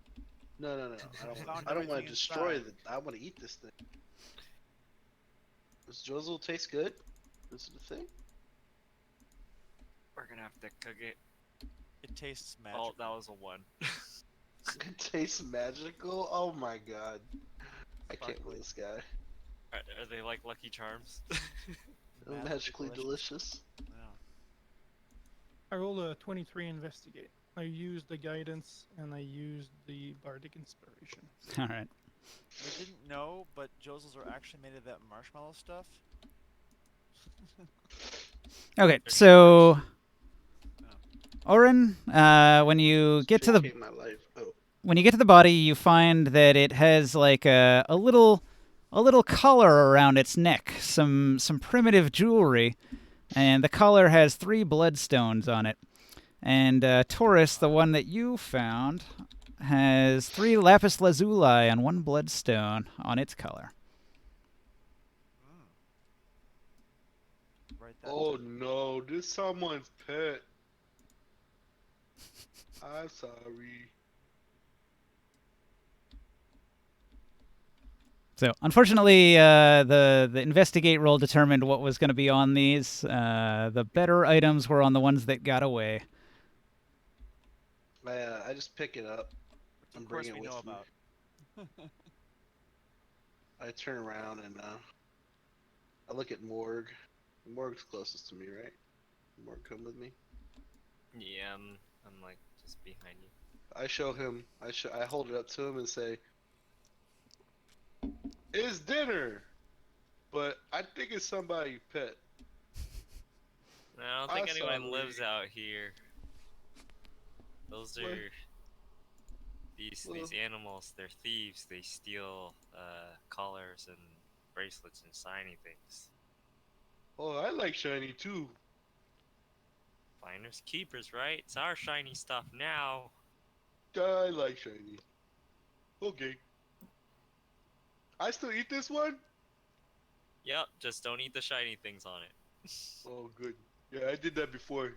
No. Found I don't want everything to destroy inside. it. I want to eat this thing. Does Josel taste good? Is it a thing? We're gonna have to cook it. It tastes Oh, magical. that was a 1. It tastes magical? Oh my god. I can't Sparkly. with this guy. Are they like Lucky Charms? Magically delicious. Yeah. I rolled a 23 investigate. I used the guidance and I used the bardic inspiration. All right. I didn't know, but Josels are actually made of that marshmallow stuff. Okay, They're so Oh. Orin, when you get to the JK my life. Oh. when you get to the body, you find that it has like a little collar around its neck, some primitive jewelry, and the collar has 3 bloodstones on it. And Taurus, the one that you found, has 3 lapis lazuli and 1 bloodstone on its collar. Write that Oh down. no, this is someone's pet. I'm sorry. So, unfortunately, the investigate roll determined what was going to be on these. The better items were on the ones that got away. I just pick it up. Which I'm of course bringing we it know with me. about. I turn around and I look at Morg. Morg's closest to me, right? Morg, come with me. Yeah, I'm like just behind you. I show him. I hold it up to him and say, "It's dinner," but I think it's somebody's pet. No, I don't think I'm anyone sorry. lives out here. Those What? are these Well- animals. They're thieves. They steal collars and bracelets and shiny things. Oh, I like shiny too. Finders keepers, right? It's our shiny stuff now. I like shiny. Okay. I still eat this one? Yep, just don't eat the shiny things on it. Oh, good. Yeah, I did that before.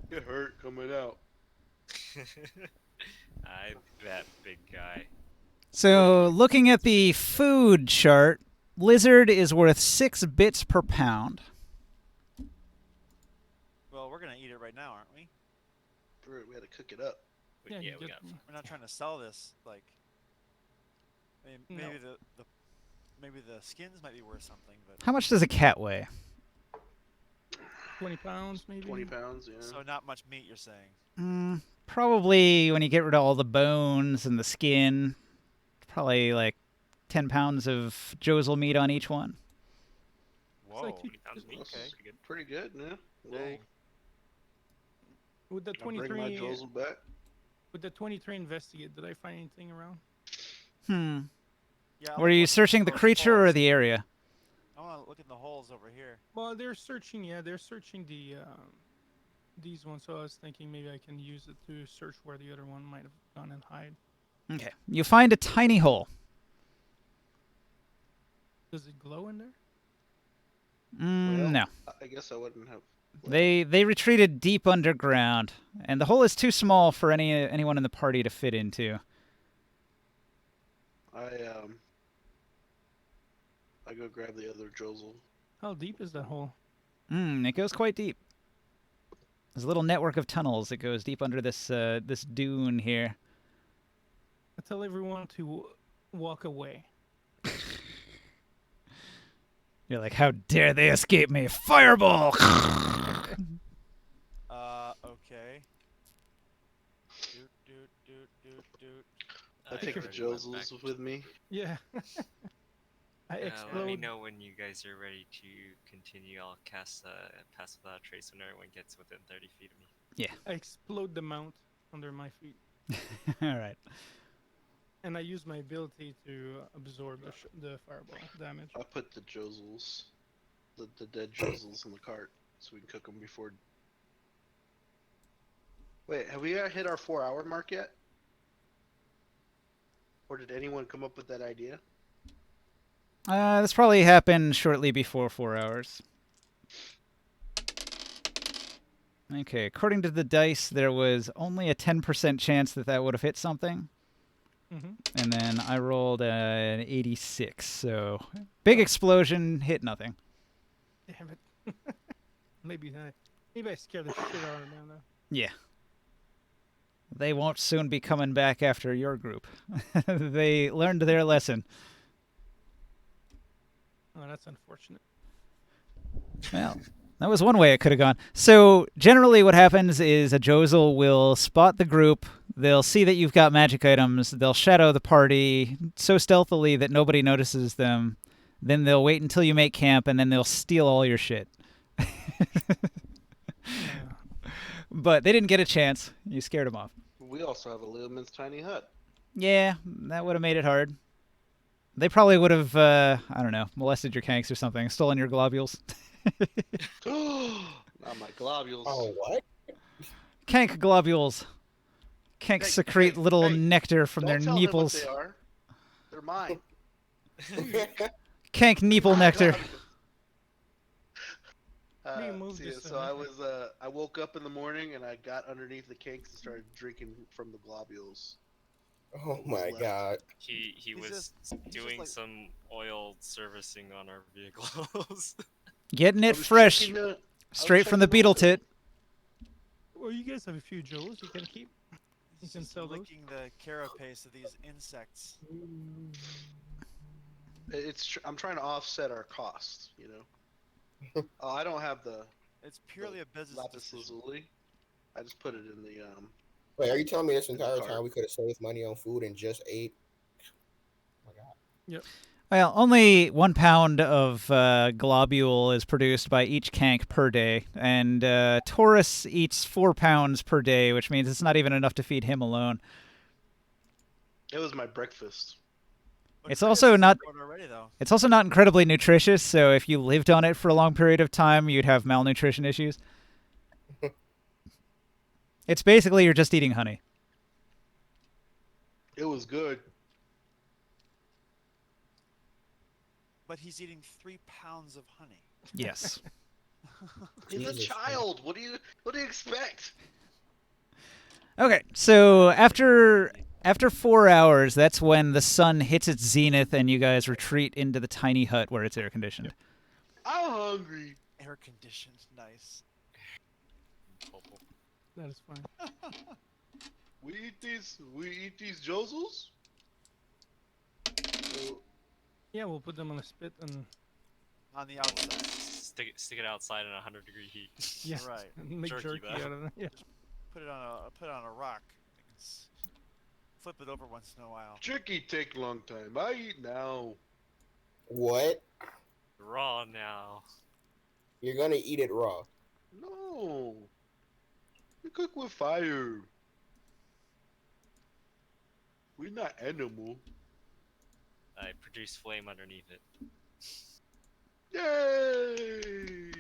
It hurt coming out. I that big guy. So, looking at the food chart, lizard is worth 6 bits per pound. Well, we're gonna eat it right now, aren't we? We had to cook it up. Yeah, you we get- got. We're not trying to sell this. Like, No. maybe the skins might be worth something, but How much does a cat weigh? 20 pounds maybe. 20 pounds, yeah. so not much meat. You're saying? Probably when you get rid of all the bones and the skin, probably like 10 pounds of Josel meat on each one. Whoa. like 20 pounds of meat. That's Pretty good. pretty good, yeah. Well, Dang. With the I'll bring my 23, Josel back. with the 23 investigate, did I find anything around? Yeah, Were you searching the creature or the area? I want to look in the holes over here. Well, they're searching. Yeah, they're searching these ones. So I was thinking maybe I can use it to search where the other one might have gone and hide. Okay. You find a tiny hole. Does it glow in there? Well, No. I guess I wouldn't have. They retreated deep underground, and the hole is too small for anyone in the party to fit into. I go grab the other Josel. How deep is that hole? It goes quite deep. There's a little network of tunnels that goes deep under this this dune here. I tell everyone to walk away. You're like, how dare they escape me? Fireball! Okay. Doot. I take the already went Josels back. with me. Yeah. I Let me explode. know when you guys are ready to continue. I'll cast Pass Without a Trace when everyone gets within 30 feet of me. I explode the mount under my feet, All right. and I use my ability to absorb the fireball damage. I put the Josels, the dead Josels in the cart so we can cook them before. Wait, have we hit our 4-hour mark yet? Or did anyone come up with that idea? This probably happened shortly before 4 hours. Okay, according to the dice, there was only a 10% chance that would have hit something. Mm-hmm. And then I rolled an 86, so big explosion, hit nothing. Damn it. maybe I scared the shit out of them though. Yeah. They won't soon be coming back after your group. They learned their lesson. Oh, that's unfortunate. Well, that was one way it could have gone. So generally what happens is a Josel will spot the group. They'll see that you've got magic items. They'll shadow the party so stealthily that nobody notices them. Then they'll wait until you make camp, and then they'll steal all your shit. But they didn't get a chance. You scared them off. We also have a Lumen's tiny hut. Yeah, that would have made it hard. They probably would have, I don't know, molested your kanks or something, stolen your globules. Not my globules. Oh, what? Kank globules. Kanks Hey, secrete hey, little hey, nectar from Don't their tell them what nipples. they are. They're mine. Kank nipple nectar. You moved this, So I woke up in the morning and I got underneath the cakes and started drinking from the globules. Oh my god. He He's was just doing like- some oil servicing on our vehicles. Getting I it was fresh, checking the- straight from the checking beetle oil. tit. Well, you guys have a few Joes you can keep. You He's can just sell those. licking the carapace of these insects. I'm trying to offset our costs, you know. I don't have the It's purely a business lapis decision. lazuli. I just put it in the Wait, are you telling me this In the entire cart. time we could have saved money on food and just ate? Oh my god. Well, only 1 pound of globule is produced by each kank per day, and Taurus eats 4 pounds per day, which means it's not even enough to feed him alone. It was my breakfast. But It's Chris also is not- on board already, though. It's also not incredibly nutritious, so if you lived on it for a long period of time, you'd have malnutrition issues. It's basically you're just eating honey. It was good. But he's eating 3 pounds of honey. Yes. He's a Jesus child. What do you expect? Okay, so after 4 hours, that's when the sun hits its zenith and you guys retreat into the tiny hut where it's air conditioned. I'm hungry. Air conditioned, nice. That is fine. We eat these Josels? So, Yeah, we'll put them on a spit and On the outside. Stick it outside in 100-degree heat. yeah, Right. and make Jerky jerky that. out of them. Yeah. put it on a rock. I can flip it over once in a while. Tricky take long time. I eat now. What? Raw now. You're gonna eat it raw. No. We cook with fire. We're not animal. I produce flame underneath it. Yay!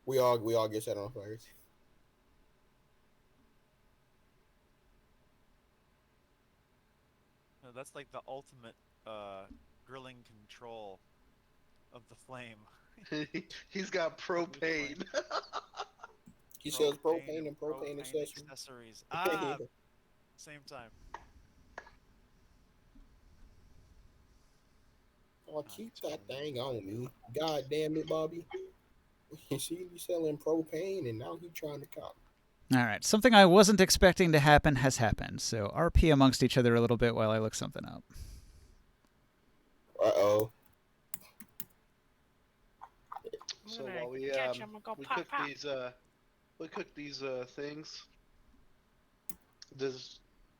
We all get set on fire. No, that's like the ultimate grilling control of the flame. He's got propane. He sells propane and propane accessories. accessories. Ah, same time. Oh, keep that thing on me. God damn it, Bobby. You see me selling propane and now he trying to cop. All right, something I wasn't expecting to happen has happened. So RP amongst each other a little bit while I look something up. Uh-oh. So while we cook these things,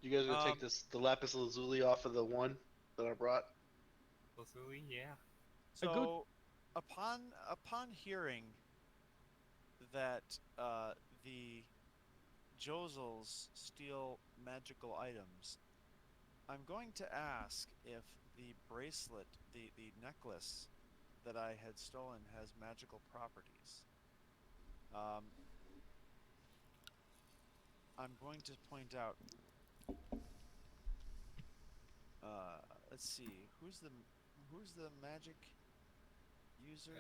you guys gonna take the lapis lazuli off of the one that I brought? Lazuli, yeah. So, upon hearing that the Josels steal magical items, I'm going to ask if the bracelet, the necklace that I had stolen has magical properties. I'm going to point out. Let's see. Who's the magic user?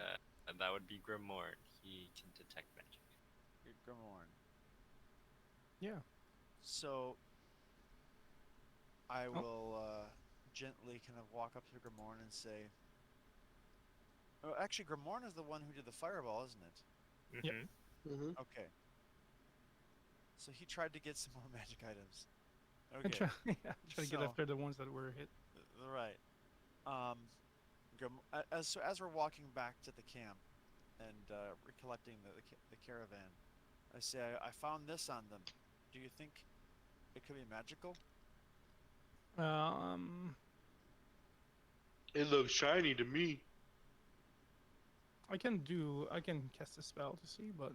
That would be Grimoire. He can detect magic. Grimoire. Yeah. So I will gently kind of walk up to Grimoire and say, "Oh, actually, Grimoire is the one who did the fireball, isn't it?" Yep. Mm-hmm. Okay. So he tried to get some more magic items. I Okay. try to get So- after the ones that were hit. Right. As we're walking back to the camp and recollecting the caravan, I say, I found this on them. Do you think it could be magical? It looks shiny to me. I can cast a spell to see, but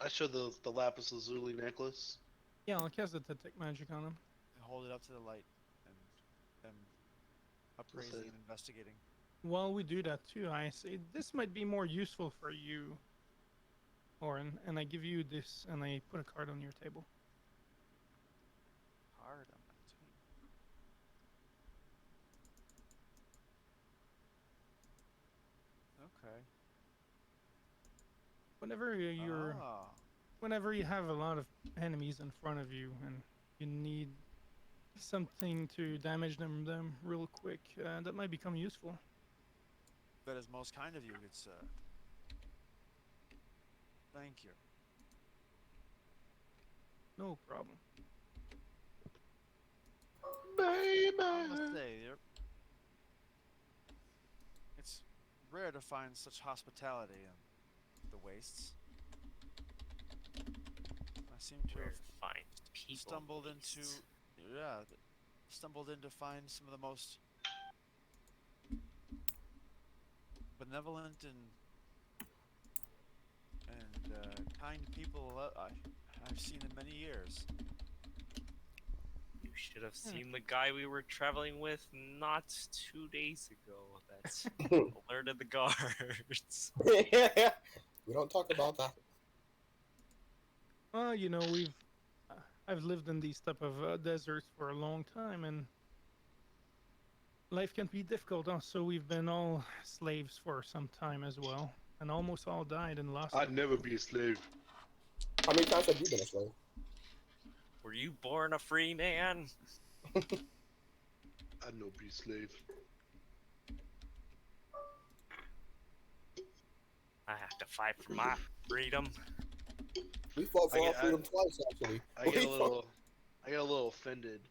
I showed the lapis lazuli necklace. yeah, I'll cast the detect magic on him. I hold it up to the light and appraising and investigating. While we do that too, I say this might be more useful for you, Oren, and I give you this, and I put a card on your table. Hard on my table. Okay. Whenever you have a lot of enemies in front of you and you need something to damage them real quick, that might become useful. That is most kind of you, good sir. Thank you. No problem. I must say, it's rare to find such hospitality in the wastes. I seem to Where have find people. stumbled into find some of the most benevolent and kind people I've seen in many years. You should have seen the guy we were traveling with not 2 days ago. That's alerted the guards. We don't talk about that. Well, I've lived in these type of deserts for a long time, and life can be difficult. So we've been all slaves for some time as well, and almost all died and lost. I'd never be a slave. How many times have you been a slave? Were you born a free man? I'd no be a slave. I have to fight for my freedom. We fought for our freedom twice, actually. I get a little offended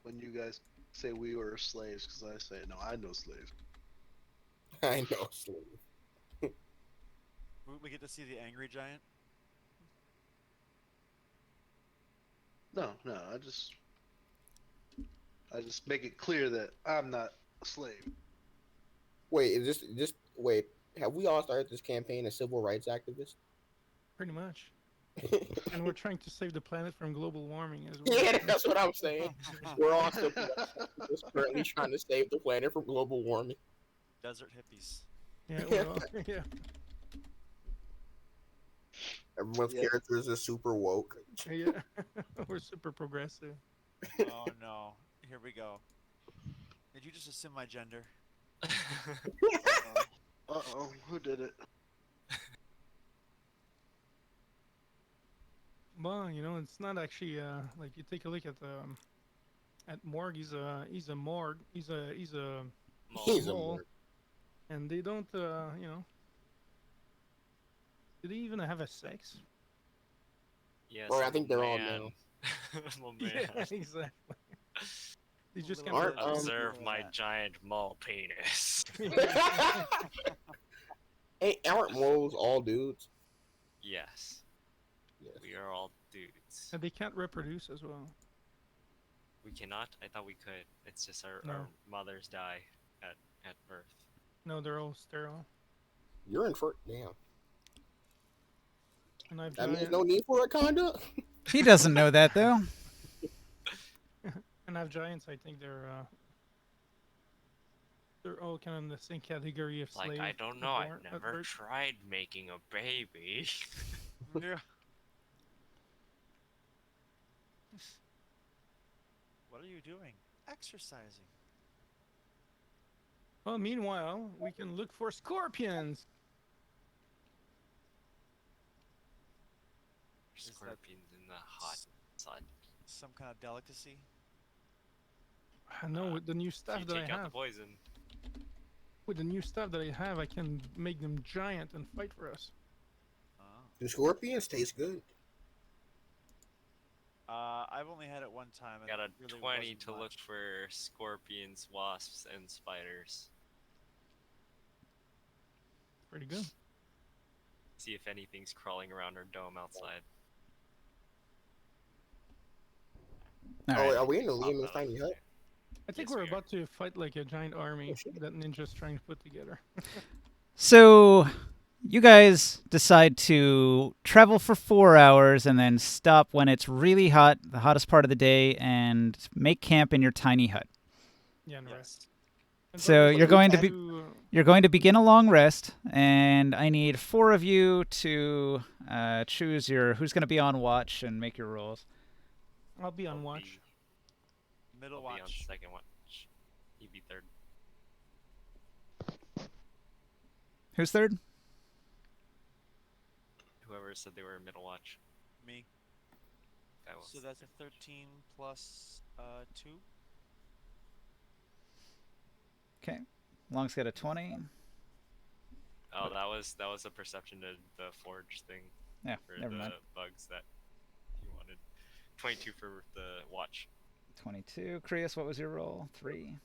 when you guys say we were slaves, because I say no, I'm no slave. I know, slave. We get to see the angry giant. No, no. I just make it clear that I'm not a slave. Wait, is this just wait? Have we all started this campaign as civil rights activists? Pretty much. And we're trying to save the planet from global warming as well. Yeah, that's what I'm saying. We're all civil rights activists currently trying to save the planet from global warming. Desert hippies. Yeah, we're all, yeah. Everyone's Yeah. characters are super woke. Yeah. We're super progressive. Oh no. Here we go. Did you just assume my gender? Uh-oh. Who did it? Well, it's not actually like you take a look at Morg. He's a Morg. He's a He's a mole, mark. and they don't do they even have a sex? Yes. Or I think they're all man. male. Little Yeah, man. exactly. They just Little kind Aren't, of Observe my giant mole penis. Hey, aren't moles all dudes? Yes. Yes. We are all dudes. and they can't reproduce as well. We cannot? I thought we could. It's just our No. mothers die at birth. No, they're all sterile. You're in for damn. And I've That means giant, no need for a condom. He doesn't know that though. and I've giants. I think they're all kind of in the same category of Like, slave. I don't know. I've born at never birth. tried making a baby. Yeah. What are you doing? Exercising. Well, meanwhile, we can look for scorpions. that- Scorpions in the hot sun. Some kind of delicacy. I know with the new If stuff you that I take out the have, poison. I can make them giant and fight for us. Oh. Do scorpions taste good? I've only had it one time. And Got a it really 20 wasn't to look much. for scorpions, wasps, and spiders. Pretty good. See if anything's crawling around our dome outside. All Oh, right. are we in the Pop Lehman's out. tiny hut? I think Yes, we're we are. about to fight like a giant army Oh, shit. that Ninja's trying to put together. So, you guys decide to travel for 4 hours and then stop when it's really hot, the hottest part of the day, and make camp in your tiny hut. Yeah, and Yes. rest. And So don't you're going to forget be- You're going to begin a long rest, and I need 4 of you to choose who's going to be on watch and make your rolls. I'll be on I'll watch. be- Middle I'll be on watch. second watch. He'd be third. Who's third? Whoever said they were middle watch. Me. Guy was So that's a 13 plus 2. Okay. Long's got a 20. Oh, that was a perception to the forge thing Yeah, for never the mind. bugs that you wanted. 22 for the watch. 22. Krios, what was your roll? 3.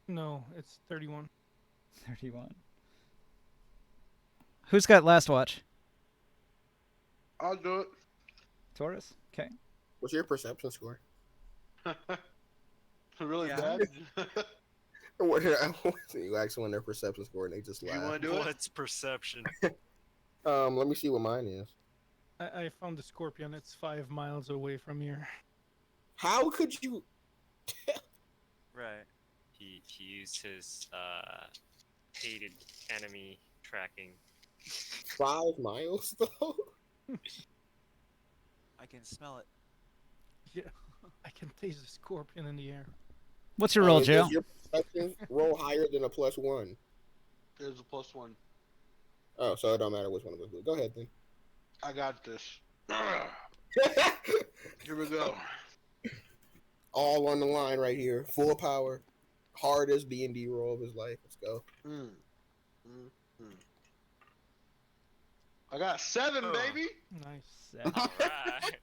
No, it's 31. 31. Who's got last watch? I'll do it. Taurus? Okay. What's your perception score? Really Yeah. bad? What you ask someone their perception score and they just You laugh. want to do it? What's perception? Let me see what mine is. I found the scorpion. It's 5 miles away from here. How could you? Right. He used his hated enemy tracking. 5 miles though? I can smell it. Yeah, I can taste the scorpion in the air. What's your roll, Is Joe? your perception roll higher than a +1? There's a +1. Oh, so it don't matter which one of us do. Go ahead then. I got this. Here we go. All on the line right here. Full power. Hardest D&D roll of his life. Let's go. I got 7, baby. Nice. 7. Alright.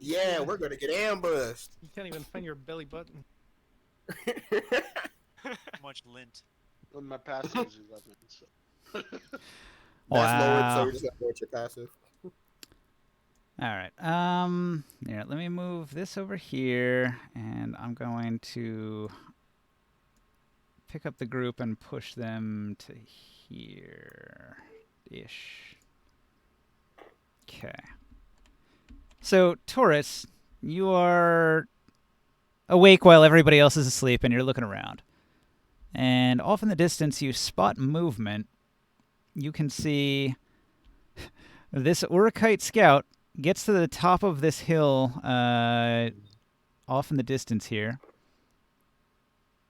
Yeah, we're gonna get ambushed. You can't even find your belly button. Too much lint. And my passive is 11. So. That's lowered, so Wow. you're just gonna go with your passive. All right. Here, let me move this over here, and I'm going to pick up the group and push them to here ish. Okay. So, Taurus, you are awake while everybody else is asleep, and you're looking around. And off in the distance, you spot movement. You can see this Urukite scout gets to the top of this hill off in the distance here.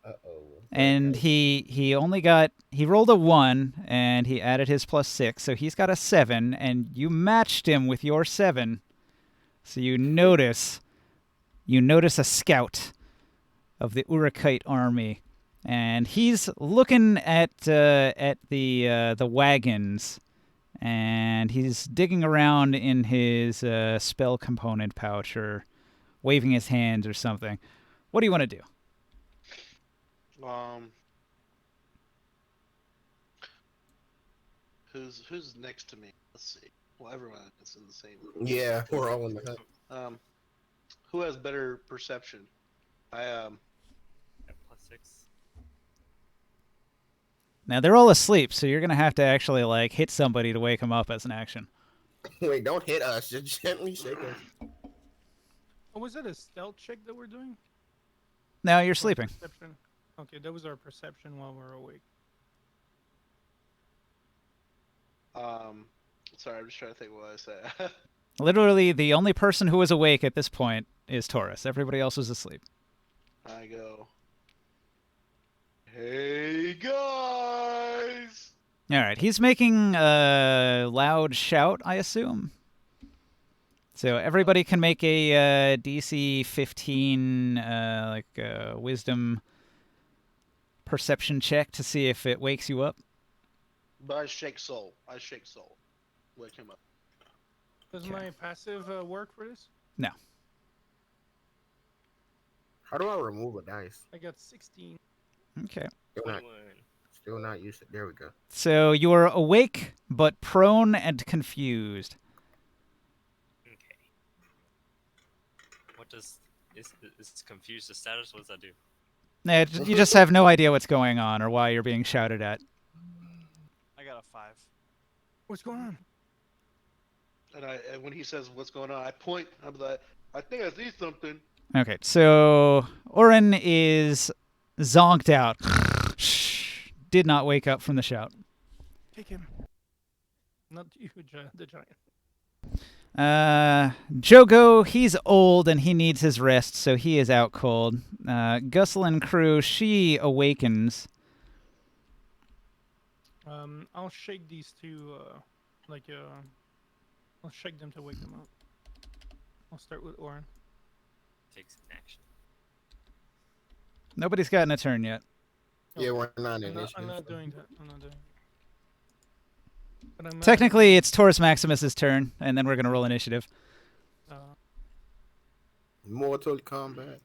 Uh-oh. And he rolled a 1 and he added his +6, so he's got a 7, and you matched him with your 7. So you notice a scout of the Urukite army, and he's looking at the wagons, and he's digging around in his spell component pouch or waving his hands or something. What do you want to do? Who's next to me? Let's see. Well, everyone is in the same. Yeah, we're all in the hut. Who has better perception? I At +6. Now they're all asleep, so you're gonna have to actually like hit somebody to wake them up as an action. Wait, don't hit us. Just gently shake us. Oh, was it a stealth check that we're doing? Now you're Or sleeping. Perception. Okay, that was our perception while we're awake. Sorry, I'm just trying to think what I said. Literally, the only person who is awake at this point is Taurus. Everybody else is asleep. I go. Hey guys! All right, he's making a loud shout, I assume. So everybody can make a DC 15 wisdom perception check to see if it wakes you up. But I shake soul. Wake him up. Does Okay. my passive work for this? How do I remove a dice? I got 16. Okay. Still not used to. There we go. So you are awake, but prone and confused. Okay. What does is confused the status? What does that do? You just have no idea what's going on or why you're being shouted at. I got a 5. What's going on? And when he says what's going on, I point. I'm like, I think I see something. Okay, so Oren is zonked out. Did not wake up from the shout. Take him. Not you, the giant. Jogo, he's old and he needs his rest, so he is out cold. Gusselin crew, she awakens. I'll shake these two, I'll shake them to wake them up. I'll start with Oren. Takes an action. Nobody's gotten a turn yet. Yeah, we're not in I'm initiative. not doing that. But I'm Technically, it's Taurus Maximus's turn, and then we're going to roll initiative. Mortal combat.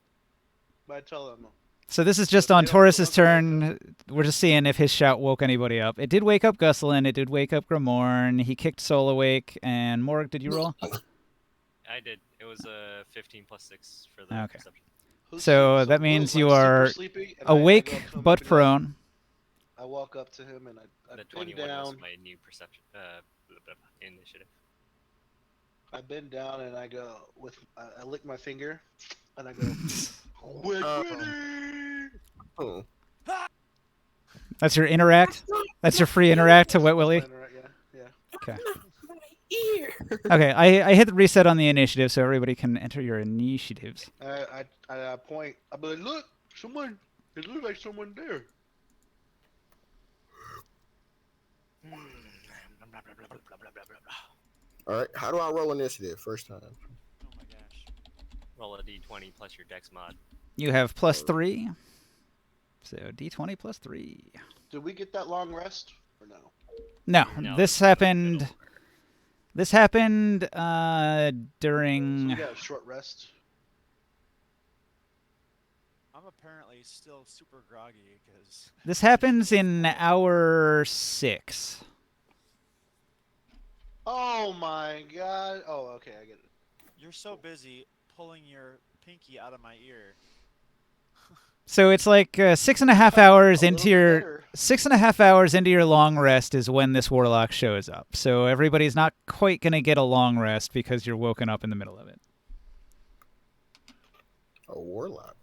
But I tell them. So this is just on Taurus's turn. We're just seeing if his shout woke anybody up. It did wake up Gusselin. It did wake up Grimorn. He kicked Soul awake. And Morg, did you roll? I did. It was a 15 +6 for the Okay. perception. So that means you are awake but prone. I walk up to him and I The bend 21 down. was my new perception. Initiative. I bend down and I go I lick my finger and I go. Wet Oh. That's your interact? That's your free interact to Wet Willy? Yeah. Okay. Ear. Okay, I hit the reset on the initiative so everybody can enter your initiatives. I point. I be like, look, someone. It looks like someone there. All right. How do I roll initiative first time? Oh my gosh. Roll a d20 plus your dex mod. You have +3. So D20 +3. Did we get that long rest or no? No, No, this it's in the happened. middle. This happened So during. we got a short rest. I'm apparently still super groggy because This happens in hour 6. Oh my god. Oh, okay, I get it. You're so busy pulling your pinky out of my ear. So it's like 6.5 hours A into little bit your better. 6.5 hours into your long rest is when this warlock shows up. So everybody's not quite gonna get a long rest because you're woken up in the middle of it. A warlock.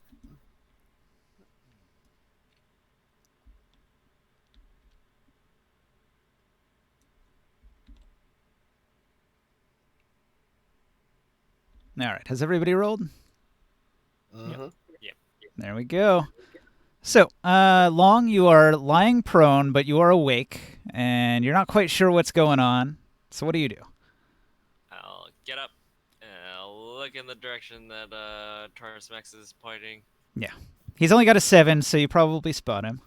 All right, has everybody rolled? Uh-huh. There we go. So, Long, you are lying prone, but you are awake, and you're not quite sure what's going on. So what do you do? I'll get up and I'll look in the direction that Taurus Max is pointing. He's only got a 7, so you probably spot him.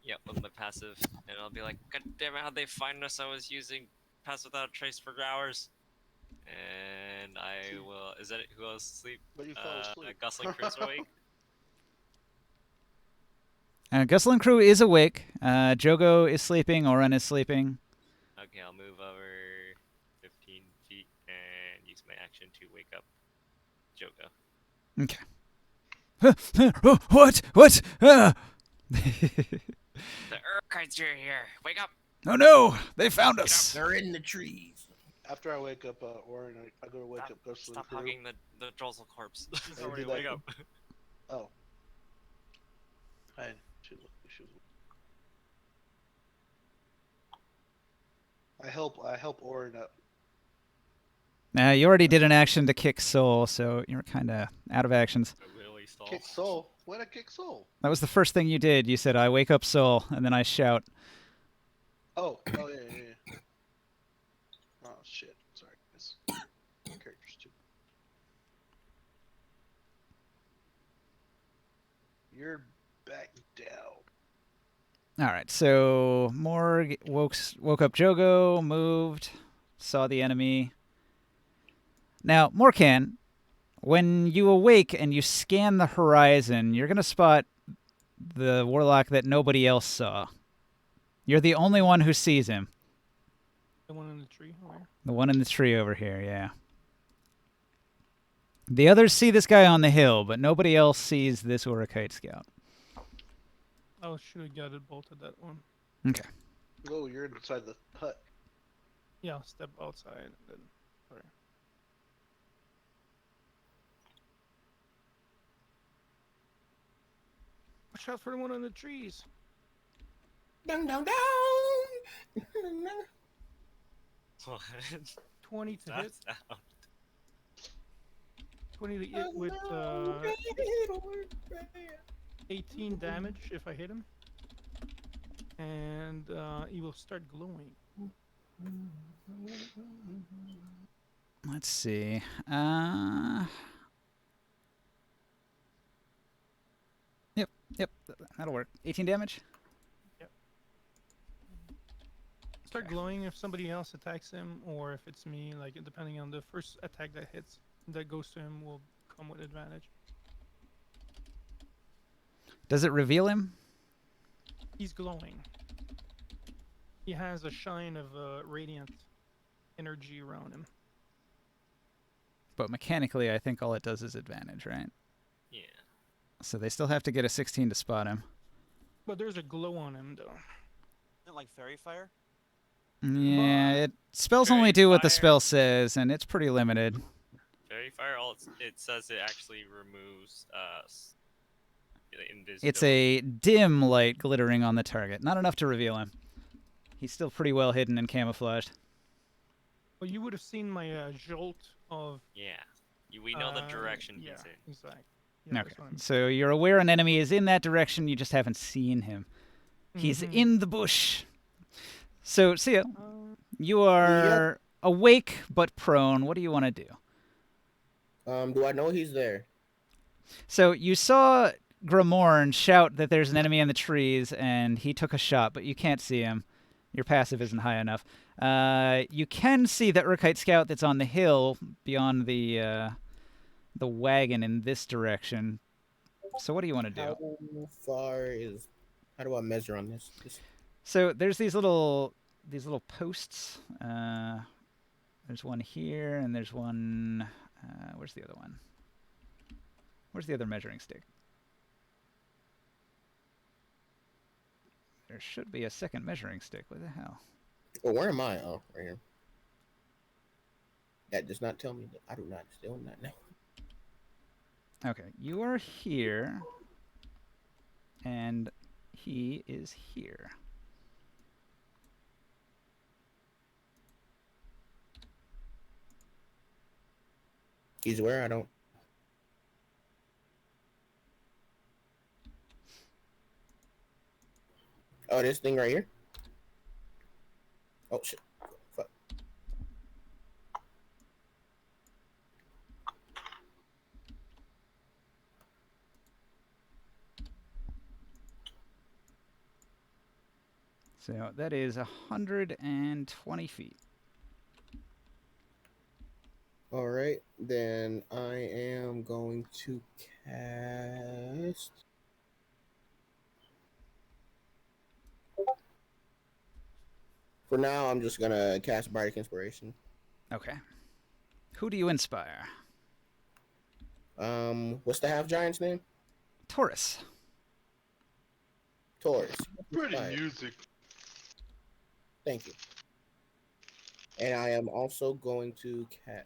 Yep, with my passive, and I'll be like, God damn it, how'd they find us? I was using Pass Without a Trace for hours. And I will. Is that it? Who else asleep? But you fell asleep. Gosling Crew's awake. Gusselin Crew is awake. Jogo is sleeping. Oren is sleeping. Okay, I'll move over 15 feet and use my action to wake up Jogo. Okay. What? What? The Urkites are here. Wake up! Oh no! They found us. They're in the trees. After I wake up Orin, I go to wake up Ghostly Stop Crew. hugging the Drossel corpse. He's Hey, already do that. wake up. Oh. She was- I help Orin up. You already did an action to kick Soul, so you're kind of out of actions. Really stall. Kick Soul. What a kick Soul? That was the first thing you did. You said, "I wake up Soul," and then I shout. Oh, yeah. Oh shit. Sorry, guys. Characters too. You're back down. All right, so Morg woke up Jogo, moved, saw the enemy. Now, Morkan, when you awake and you scan the horizon, you're going to spot the warlock that nobody else saw. You're the only one who sees him. The one in the tree. Where? The one in the tree over here, yeah. The others see this guy on the hill, but nobody else sees this Urukite scout. Oh, should have got it bolted that one. Okay. Oh, you're inside the hut. Yeah, I'll step outside. And then, sorry. Watch out for the one in the trees. Down, down, down. What? 20 to That hit. sound. 20 to hit with 18 damage if I hit him. And he will start glowing. Let's see. Yep, that'll work. 18 damage? Start glowing if somebody else attacks him, or if it's me, like depending on the first attack that hits, that goes to him will come with advantage. Does it reveal him? He's glowing. He has a shine of radiant energy around him. But mechanically, I think all it does is advantage, right? Yeah. So they still have to get a 16 to spot him. But there's a glow on him, though. Isn't it like fairy fire? Yeah, spells Fairy only do what the fire. spell says, and it's pretty limited. Fairy Fire, it says it actually removes invisibility. It's a dim light glittering on the target. Not enough to reveal him. He's still pretty well hidden and camouflaged. Well, you would have seen my jolt of. Yeah. We know the direction yeah, he's in. exactly. Yeah, Okay, that's what I mean. so you're aware an enemy is in that direction, you just haven't seen him. He's Mhm. in the bush. So, Sia, Uh, you are awake but prone. What do you want to do? Do I know he's there? So you saw Grimorn shout that there's an enemy in the trees, and he took a shot, but you can't see him. Your passive isn't high enough. You can see the Urkite scout that's on the hill beyond the wagon in this direction. So what do you want to do? How far is? How do I measure on this? So there's these little posts There's one here, and there's one. Where's the other one? Where's the other measuring stick? There should be a second measuring stick. What the hell? Well, where am I? Oh, right here. That does not tell me that I do not still not know. Okay, you are here, and he is here. He's where I don't. Oh, this thing right here. Oh shit! Fuck. So that is 120 feet. All right, then I am going to cast. For now, I'm just gonna cast Bardic Inspiration. Okay. Who do you inspire? What's the half giant's name? Taurus. Taurus. Pretty Inspired. music. Thank you. And I am also going to cast.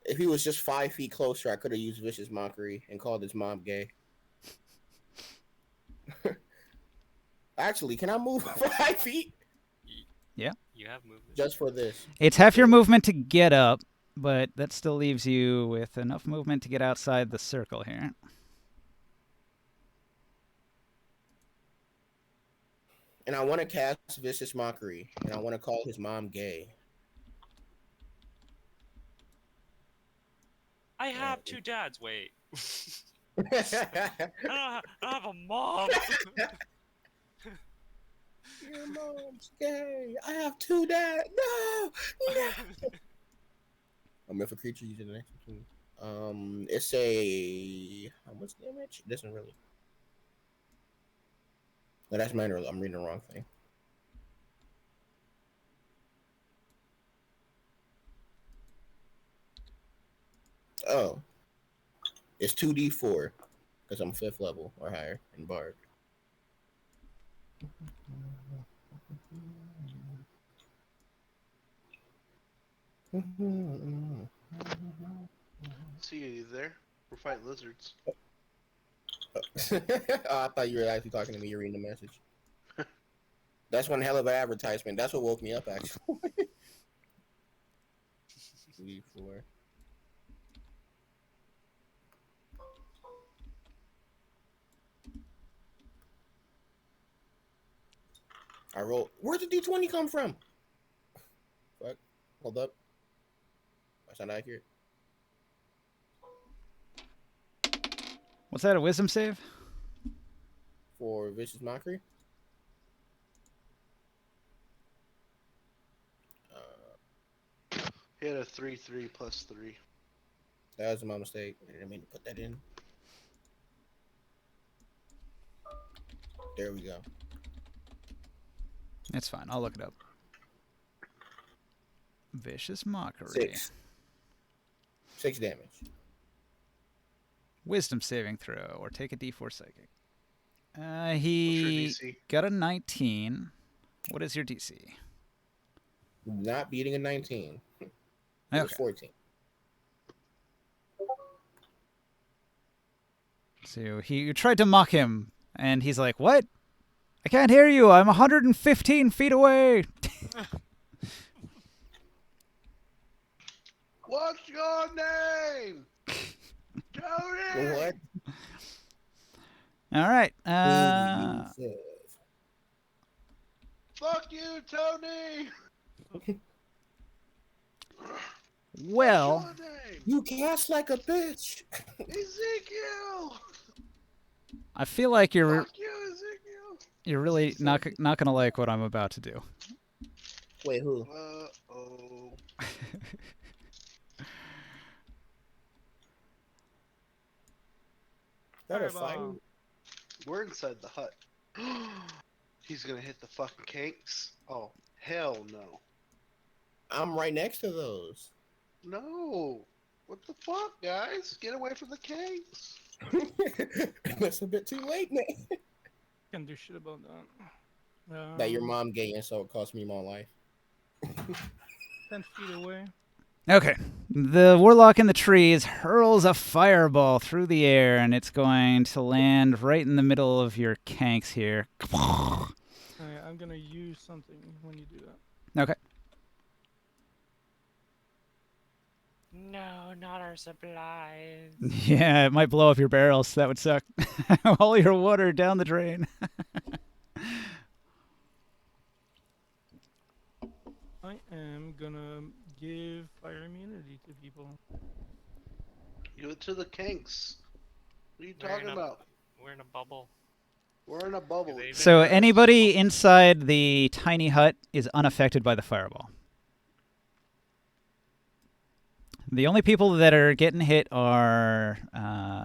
If he was just 5 feet closer, I could have used Vicious Mockery and called his mom gay. Actually, can I move 5 feet? Yeah. You have movement. Just for this. It's half your movement to get up, but that still leaves you with enough movement to get outside the circle here. And I want to cast Vicious Mockery, and I want to call his mom gay. I have two dads. Wait. I don't have a mom. Your mom's gay. I have 2 dads. No, no. If a creature using the next one. It's a how much damage? It doesn't really. No, that's minor. I'm reading the wrong thing. Oh, it's 2d4 because I'm 5th level or higher in Bard. See you there. We're fighting lizards. Oh, I thought you were actually talking to me. You're reading the message. That's one hell of an advertisement. That's what woke me up, actually. 2d4. I rolled. Where'd the d20 come from? Fuck. Hold up. That's not accurate. What's that, a wisdom save? For Vicious Mockery. He had a 3/3 plus 3. That was my mistake. I didn't mean to put that in. There we go. It's fine. I'll look it up. Vicious Mockery. 6 damage. Wisdom saving throw, or take a d4 psychic. What's He your DC? got a 19. What is your DC? Not beating a 19. It was Okay. 14. So you tried to mock him, and he's like, "What? I can't hear you. I'm 115 feet away." What's your name? Tony! What? All right. Fuck you, Tony! Well, What's your name? You cast like a bitch. Ezekiel! I feel like you're Fuck you, Ezekiel! really not gonna like what I'm about to do. Wait, who? Uh-oh. That a Fireball. fight? We're inside the hut. He's gonna hit the fucking cakes? Oh, hell no. I'm right next to those. No. What the fuck, guys? Get away from the cakes. That's a bit too late, man. Can't do shit about that. That your mom gave you, so it cost me my life. 10 feet away. Okay. The warlock in the trees hurls a fireball through the air, and it's going to land right in the middle of your kanks here. Yeah, I'm gonna use something when you do that. Okay. No, not our supplies. Yeah, it might blow up your barrels. That would suck. All your water down the drain. I am gonna give fire immunity to people. Give it to the kinks. What are you We're talking in a- about? We're in a bubble. We're in a bubble. They- So Yes. anybody inside the tiny hut is unaffected by the fireball. The only people that are getting hit are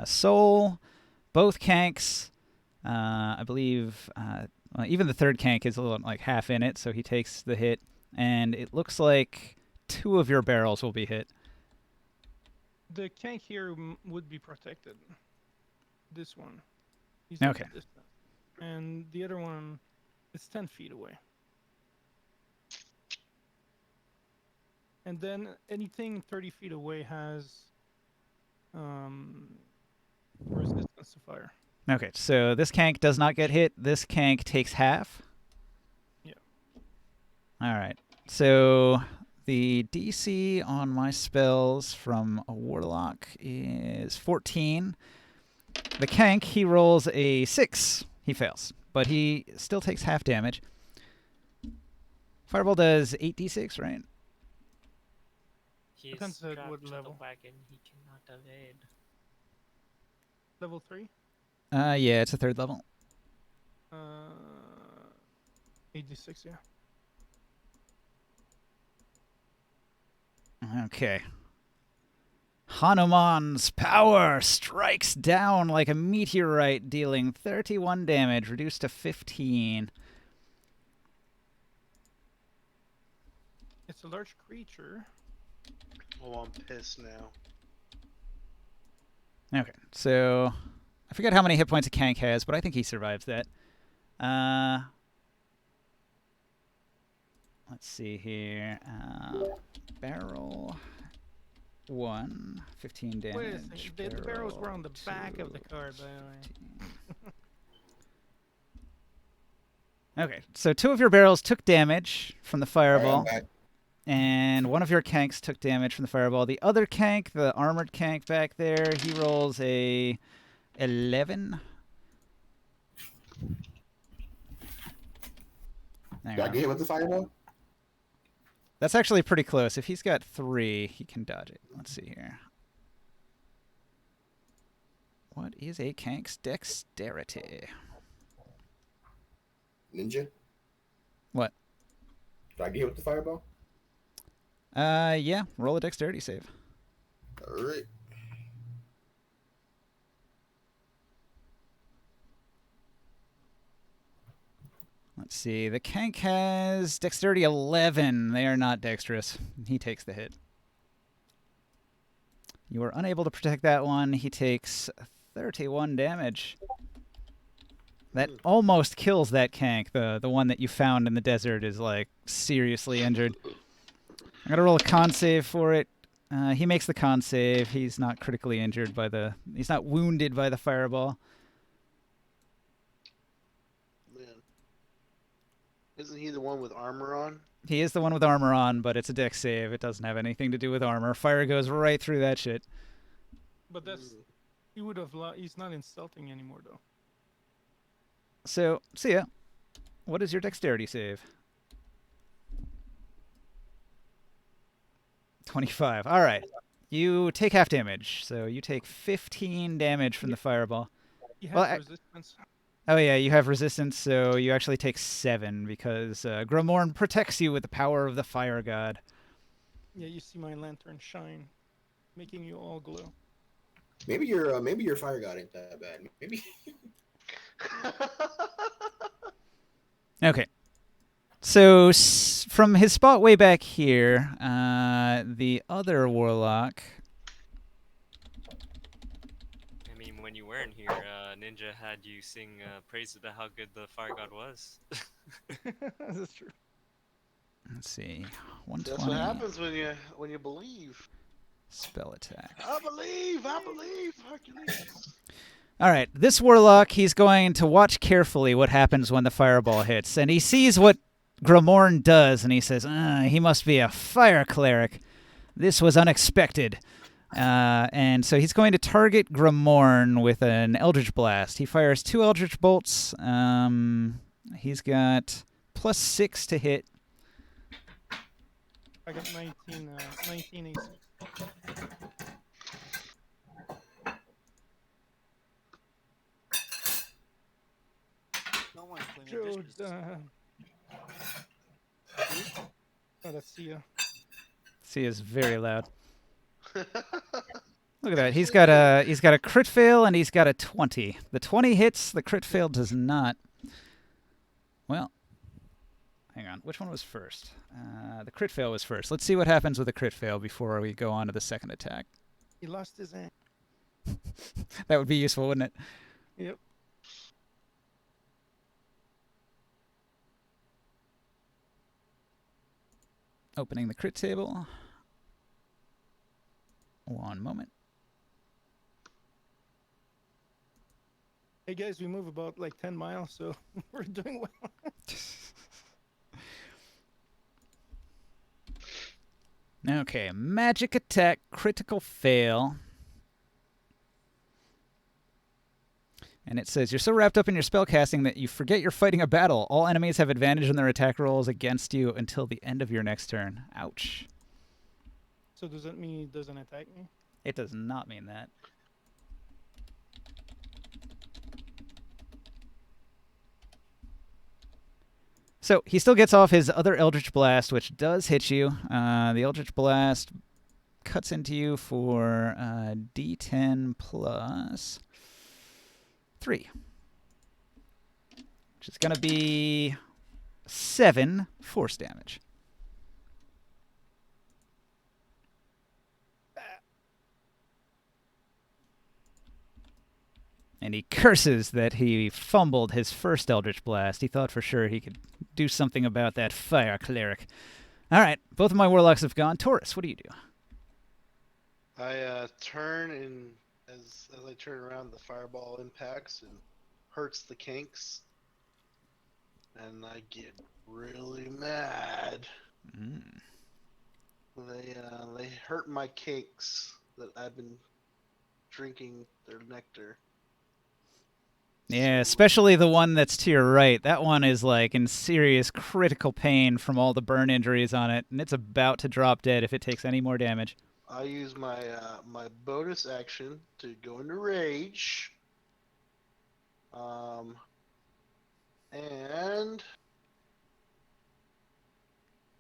Soul, both kanks. I believe well, even the third kank is a little like half in it, so he takes the hit. And it looks like 2 of your barrels will be hit. The kank here would be protected. This one. He's at Okay. a distance. And the other one is 10 feet away. And then anything 30 feet away has resistance to fire. Okay, so this kank does not get hit. This kank takes half. Yeah. All right. So the DC on my spells from a warlock is 14. The kank, he rolls a 6. He fails, but he still takes half damage. Fireball does 8d6, right? He's Depends at strapped what to level. the wagon. He cannot evade. Level 3? Yeah, it's a 3rd level. 86, yeah. Okay. Hanuman's power strikes down like a meteorite, dealing 31 damage, reduced to 15. It's a large creature. Oh, I'm pissed now. Okay, so I forget how many hit points a kank has, but I think he survives that. Let's see here. Barrel 1, 15 damage. Wait a second. The barrels were on the back of the card, by the way. Okay, so 2 of your barrels took damage from the fireball. Alright, I'm back. And 1 of your kanks took damage from the fireball. The other kank, the armored kank back there, he rolls a 11. Hang Do I on. get hit with the fireball? That's actually pretty close. If he's got 3, he can dodge it. Let's see here. What is a kank's dexterity? Ninja? What? Do I get hit with the fireball? Yeah. Roll a dexterity save. Alright. Let's see. The kank has dexterity 11. They are not dexterous. He takes the hit. You are unable to protect that one. He takes 31 damage. That almost kills that kank. The one that you found in the desert is like seriously injured. I gotta roll a con save for it. He makes the con save. He's not critically injured by the. He's not wounded by the fireball. Man. Isn't he the one with armor on? He is the one with armor on, but it's a dex save. It doesn't have anything to do with armor. Fire goes right through that shit. But that's... He would have... He's not insulting anymore, though. So, see ya. What is your dexterity save? 25. All right. You take half damage, so you take 15 damage from the fireball. He has Well, resistance. Oh yeah, you have resistance, so you actually take 7 because Gromorn protects you with the power of the fire god. Yeah, you see my lantern shine, making you all glow. Maybe your fire god ain't that bad. Maybe. Okay. So from his spot way back here, the other warlock. I mean, when you weren't here, Ninja had you sing praise about how good the fire god was. That's true. Let's see, So that's 120 what happens when you believe. spell attack. I believe, Hercules. All right, this warlock, he's going to watch carefully what happens when the fireball hits, and he sees what Grimorn does, and he says, he must be a fire cleric. This was unexpected. And so he's going to target Grimorn with an Eldritch Blast. He fires 2 Eldritch Bolts. He's got +6 to hit. I got 19 AC. No one's cleaning Joe, dishes. oh, that's Sia. See, is very loud. Look at that. He's got a crit fail and he's got a 20. The 20 hits, the crit fail does not. Well, hang on. Which one was first? The crit fail was first. Let's see what happens with the crit fail before we go on to the second attack. He lost his hand. That would be useful, wouldn't it? Yep. Opening the crit table. One moment. Hey guys, we move about like 10 miles, so we're doing well. Okay, magic attack, critical fail. And it says, you're so wrapped up in your spellcasting that you forget you're fighting a battle. All enemies have advantage on their attack rolls against you until the end of your next turn. Ouch. So does that mean he doesn't attack me? It does not mean that. So he still gets off his other Eldritch Blast, which does hit you. The Eldritch Blast cuts into you for D10 plus 3, which is going to be 7 force damage. And he curses that he fumbled his first Eldritch Blast. He thought for sure he could do something about that fire cleric. All right, both of my warlocks have gone. Taurus, what do you do? I turn, and as I turn around, the fireball impacts and hurts the kinks, and I get really mad. They hurt my cakes that I've been drinking their nectar. Yeah, especially the one that's to your right. That one is like in serious critical pain from all the burn injuries on it, and it's about to drop dead if it takes any more damage. I use my my bonus action to go into rage. And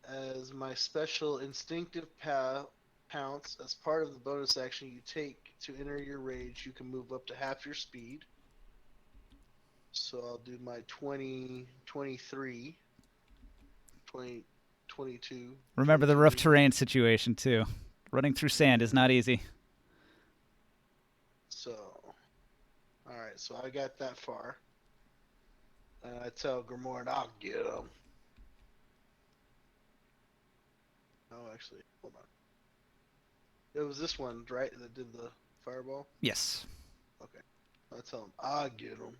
as my special instinctive pounce, as part of the bonus action you take to enter your rage, you can move up to half your speed. So I'll do my 20, 23, 20, 22. Remember the rough 23. terrain situation, too. Running through sand is not easy. So, alright, so I got that far. And I tell Grimorn, I'll get him. Oh, actually, hold on. It was this one, right, that did the fireball? Yes. Okay. I tell him, I'll get him.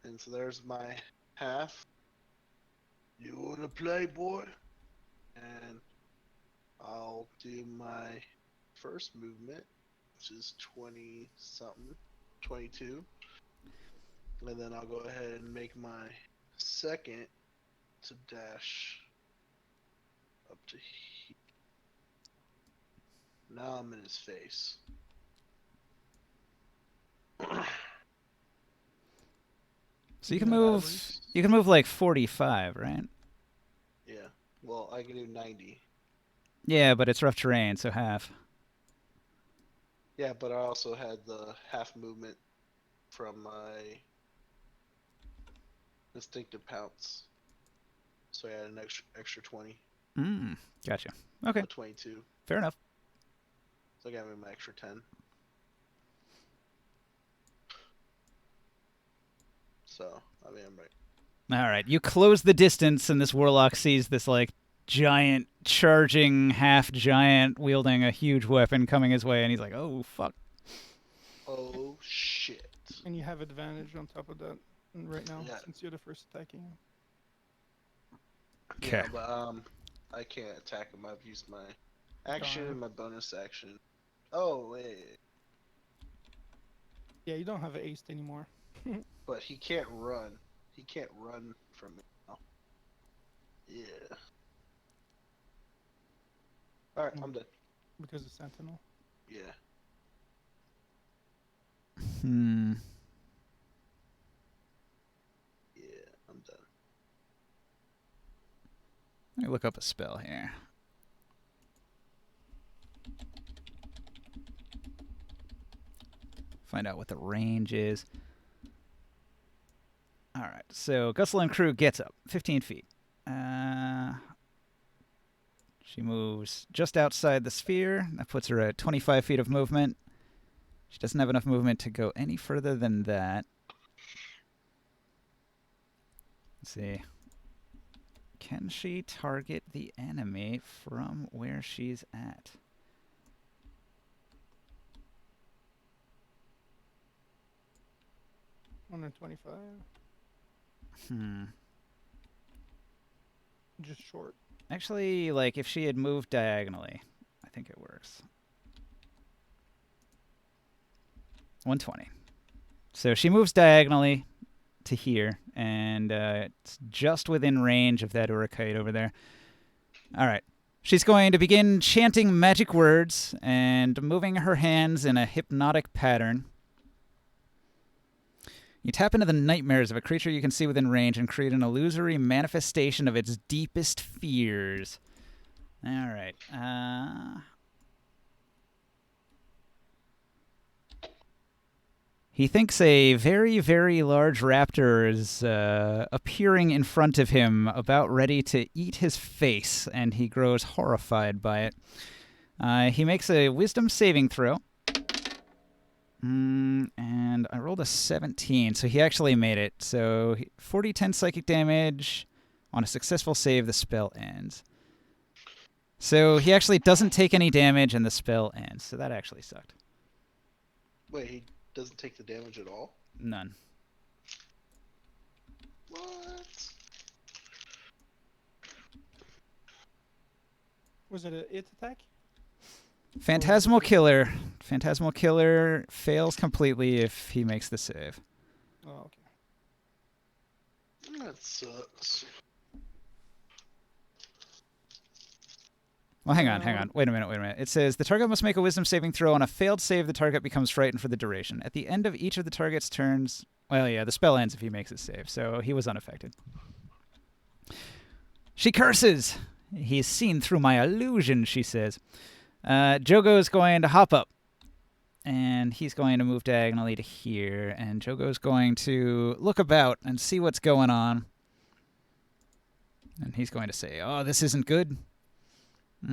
And so there's my half. You wanna play, boy? And I'll do my first movement, which is 20 something, 22. And then I'll go ahead and make my second to dash up to here. Now I'm in his face. So you can move like 45, right? Yeah. Well, I can do 90. Yeah, but it's rough terrain, so half. Yeah, but I also had the half movement from my instinctive pounce. So I had an extra 20. Gotcha. Okay, So 22. fair enough. So I got me my extra 10. So, I mean, I'm right. All right, you close the distance, and this warlock sees this like giant charging half giant wielding a huge weapon coming his way, and he's like, "Oh fuck!" Oh, shit. And you have advantage on top of that right now, Yeah. since you're the first attacking him. Okay. Yeah, but I can't attack him. I've used my action and my bonus action. Oh, wait. Yeah, you don't have an ace anymore. But he can't run. He can't run from me now. Yeah. Alright, I'm done. Because of Sentinel. Yeah. Yeah, I'm done. Let me look up a spell here. Find out what the range is. All right, so Gustle and Crew gets up 15 feet. She moves just outside the sphere. That puts her at 25 feet of movement. She doesn't have enough movement to go any further than that. Let's see. Can she target the enemy from where she's at? 125. Just short. Actually, like, if she had moved diagonally, I think it works. 120. So she moves diagonally to here, and it's just within range of that Urukite over there. All right. She's going to begin chanting magic words and moving her hands in a hypnotic pattern. You tap into the nightmares of a creature you can see within range and create an illusory manifestation of its deepest fears. All right. He thinks a very, very large raptor is appearing in front of him, about ready to eat his face, and he grows horrified by it. He makes a wisdom saving throw. And I rolled a 17, so he actually made it. So 40-10 psychic damage. On a successful save, the spell ends. So he actually doesn't take any damage, and the spell ends. So that actually sucked. Wait, he doesn't take the damage at all? None. What? Was it a it attack? Phantasmal Killer. Phantasmal Killer fails completely if he makes the save. Oh, okay. That sucks. Well, hang on. Wait a minute. It says the target must make a wisdom saving throw. On a failed save, the target becomes frightened for the duration. At the end of each of the target's turns... Well, yeah, the spell ends if he makes a save, so he was unaffected. She curses! He is seen through my illusion, she says. Jogo is going to hop up. And he's going to move diagonally to here. And Jogo's going to look about and see what's going on. And he's going to say, oh, this isn't good. Let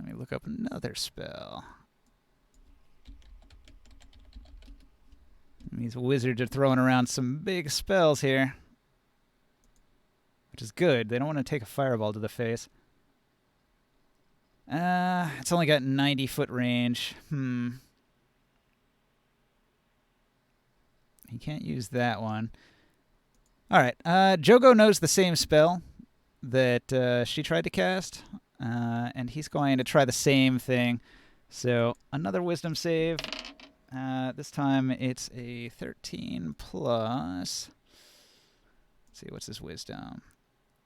me look up another spell. These wizards are throwing around some big spells here. Which is good. They don't want to take a fireball to the face. It's only got 90-foot range. He can't use that one. All right. Jogo knows the same spell that she tried to cast. And he's going to try the same thing. So another wisdom save. This time it's a 13 plus... Let's see, what's his wisdom?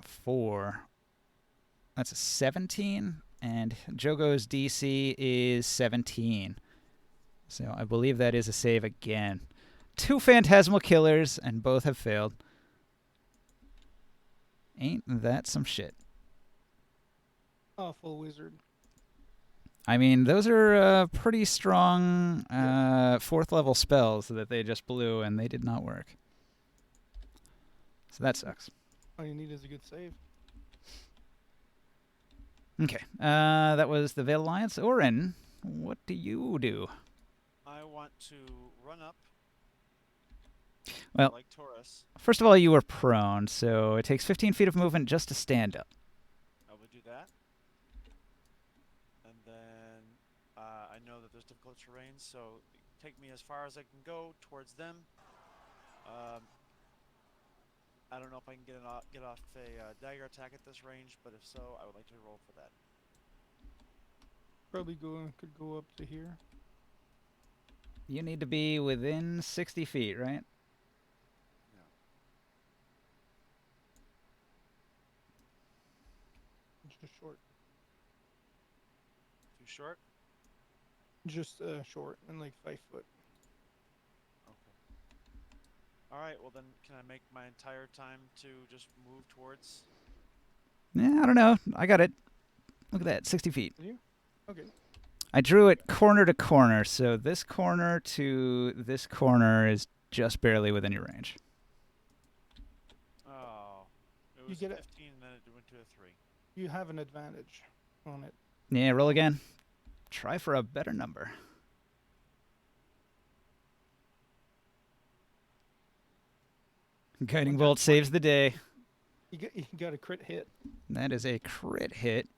4. That's a 17. And Jogo's DC is 17. So I believe that is a save again. 2 phantasmal killers, and both have failed. Ain't that some shit? Oh, full wizard. I mean, those are pretty strong 4th level spells that they just blew, and they did not work. So that sucks. All you need is a good save. Okay, that was the Veil Alliance. Orin, what do you do? I want to run up. Well- like Taurus. First of all, you were prone, so it takes 15 feet of movement just to stand up. I will do that. And then I know that there's difficult terrain, so take me as far as I can go towards them. I don't know if I can get off a dagger attack at this range, but if so, I would like to roll for that. Probably could go up to here. You need to be within 60 feet, right? Yeah. Just short. Too short? Just short and like 5 foot. Okay. Alright, well then, can I make my entire time to just move towards? Yeah, I don't know. I got it. Look at that, 60 feet. Did you? Okay. I drew it corner to corner, so this corner to this corner is just barely within your range. Oh. It You was get 15 and then it went to a 3. You have an advantage on it. Yeah, roll again. Try for a better number. Guiding Bolt saves the day. You got a crit hit. That is a crit hit.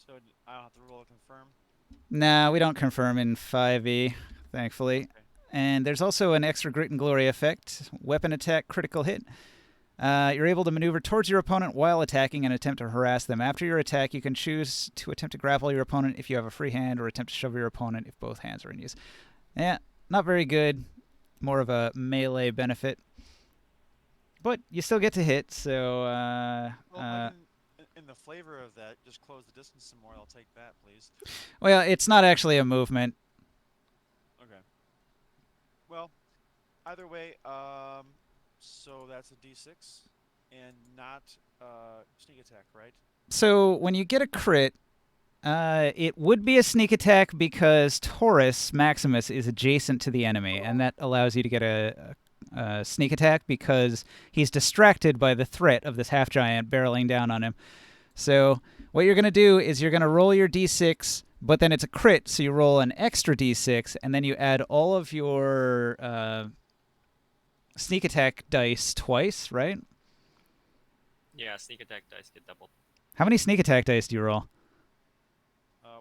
So I don't have to roll a confirm? Nah, we don't confirm in 5e, thankfully. Okay. And there's also an extra Grit and Glory effect. Weapon attack, critical hit. You're able to maneuver towards your opponent while attacking and attempt to harass them. After your attack, you can choose to attempt to grapple your opponent if you have a free hand, or attempt to shove your opponent if both hands are in use. Yeah, not very good. More of a melee benefit. But you still get to hit, so... Well, I can, in the flavor of that, just close the distance some more. I'll take that, please. well, it's not actually a movement. Okay. Well, either way, so that's a d6 and not sneak attack, right? So when you get a crit, it would be a sneak attack because Taurus Maximus is adjacent to the enemy, and that allows you to get a sneak attack because he's distracted by the threat of this half-giant barreling down on him. So what you're going to do is you're going to roll your d6, but then it's a crit, so you roll an extra d6, and then you add all of your sneak attack dice twice, right? Yeah, sneak attack dice get doubled. How many sneak attack dice do you roll?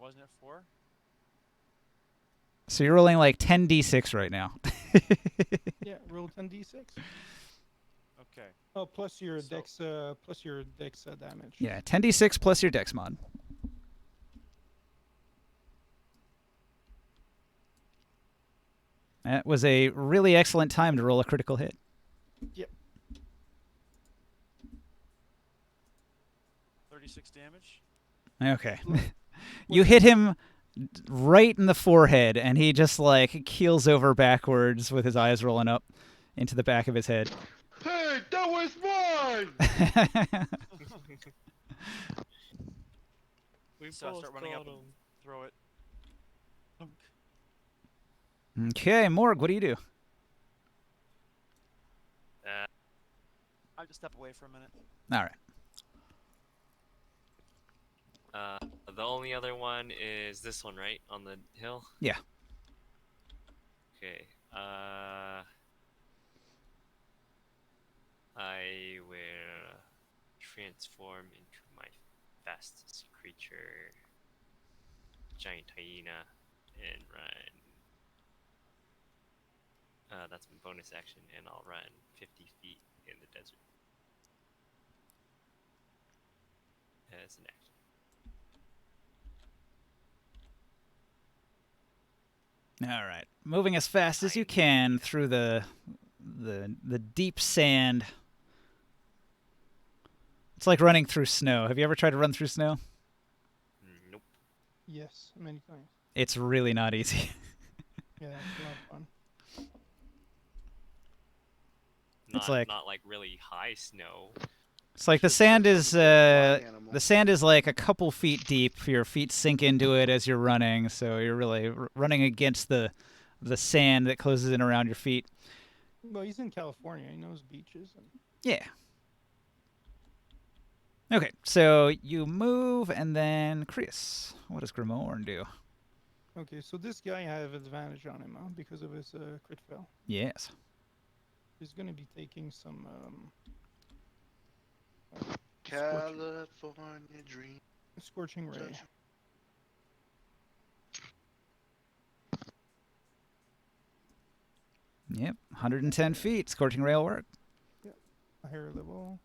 Wasn't it 4? So you're rolling like 10d6 right now. Yeah, roll 10d6. Okay. Oh, plus your So- dex, damage. Yeah, 10d6 plus your dex mod. That was a really excellent time to roll a critical hit. Yep. 36 damage. Okay. You hit him right in the forehead, and he just like keels over backwards with his eyes rolling up into the back of his head. Hey, that was mine! We So I both start running up got and 'em. throw it. Thunk. Okay, Morg, what do you do? I just step away for a minute. All right. The only other one is this one, right? On the hill? Yeah. Okay. I will transform into my fastest creature, giant hyena, and run. That's my bonus action, and I'll run 50 feet in the desert as an action. All right. Moving as fast as you can through the deep sand. It's like running through snow. Have you ever tried to run through snow? Nope. Yes, many times. It's really not easy. Yeah, it's a lot of fun. Not, like- not like really high snow. It's like the Should've sand said is something about flying animal. the sand is like a couple feet deep. Your feet sink into it as you're running, so you're really running against the sand that closes in around your feet. Well, he's in California. He knows beaches. And... Yeah. Okay, so you move, and then Chris. What does Grimorn do? Okay, so this guy I have advantage on him because of his crit fail. Yes. He's gonna be taking some California dream. scorching ray. Judge. Yep. 110 feet. Scorching rail work. A higher level.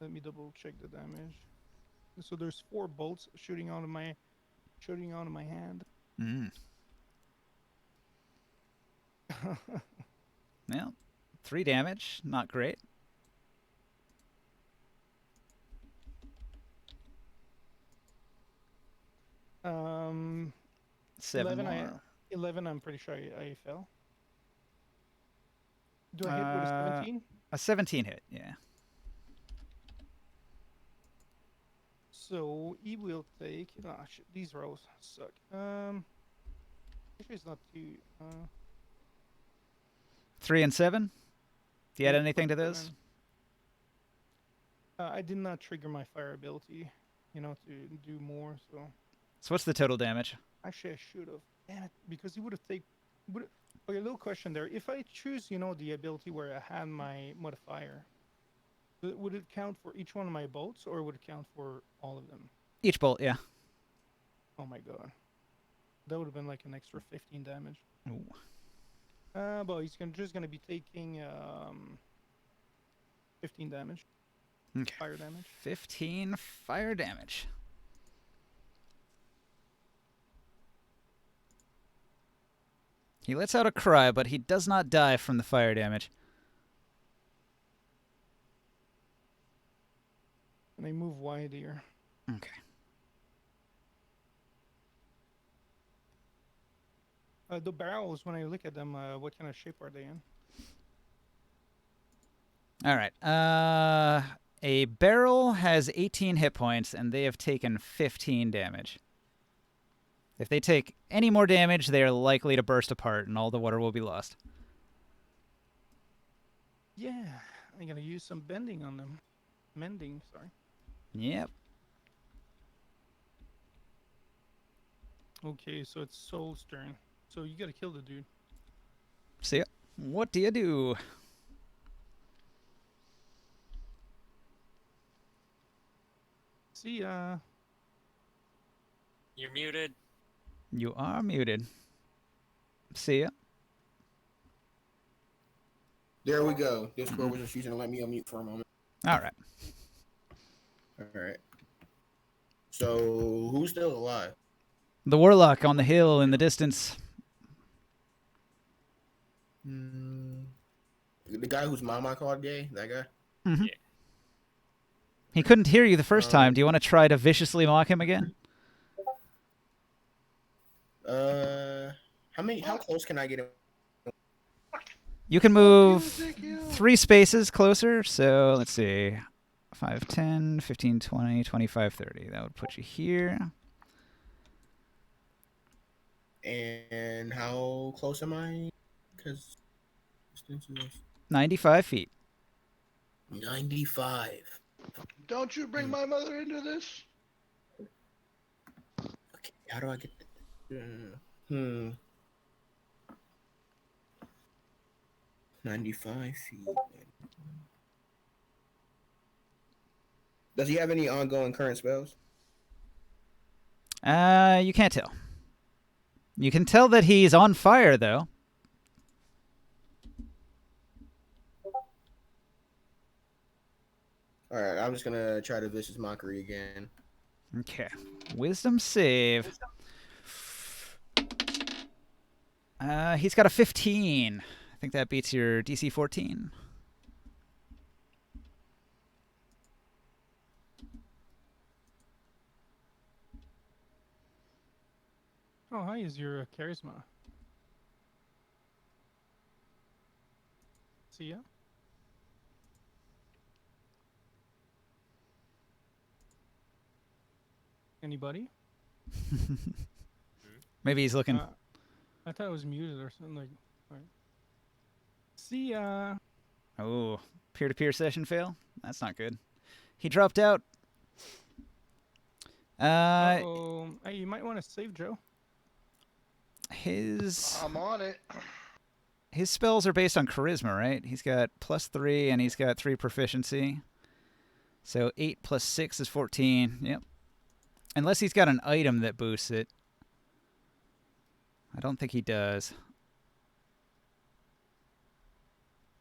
Let me double check the damage. So there's 4 bolts shooting out of my hand. Mm. Well, 3 damage. Not great. Um, 7 11, more. 11. I'm pretty sure I fell. Do I hit with a 17? A 17 hit. Yeah. So he will take. Ah, shit, these rolls suck. Actually, it's not too. 3 and 7. Do you add Yeah, anything to 47. those? I did not trigger my fire ability, to do more. So So what's the total damage? actually, I should have. Damn it, because he would have taken. Okay, little question there. If I choose, the ability where I had my modifier, would it count for each one of my bolts, or would it count for all of them? Each bolt, yeah. Oh my god, that would have been like an extra 15 damage. Ooh. But he's just gonna be taking 15 damage. Okay. Fire damage. 15 fire damage. He lets out a cry, but he does not die from the fire damage. And I move wide here. Okay. The barrels, when I look at them, what kind of shape are they in? All right. A barrel has 18 hit points, and they have taken 15 damage. If they take any more damage, they are likely to burst apart, and all the water will be lost. Yeah, I'm gonna use some bending on them. Mending, sorry. Yep. Okay, so it's Soul's turn. So you gotta kill the dude. See ya. What do you do? See ya. You're muted. You are muted. See ya. There we go. Discord was refusing to let me unmute for a moment. All right. All right. So who's still alive? The warlock on the hill in the distance. The guy whose mom I called gay. That guy. Mm-hmm. Yeah. He couldn't hear you the first time. Do you want to try to viciously mock him again? How close can I get him? You can move 3 spaces closer. So let's see. 5, 10, 15, 20, 25, 30. That would put you here. And how close am I? Because distance is 95 feet. 95. Don't you bring my mother into this? Okay, how do I get? 95 feet. Does he have any ongoing current spells? You can't tell. You can tell that he's on fire, though. All right, I'm just gonna try to vicious mockery again. Okay. Wisdom save. He's got a 15. I think that beats your DC 14. How high is your charisma? See ya. Anybody? Maybe he's looking. I thought it was muted or something. Like, all right. See ya. Oh, peer-to-peer session fail? That's not good. He dropped out. Uh-oh. Hey, you might want to save Joe. His I'm on it. his spells are based on charisma, right? He's got +3 and he's got 3 proficiency. So 8 plus 6 is 14. Yep. Unless he's got an item that boosts it. I don't think he does.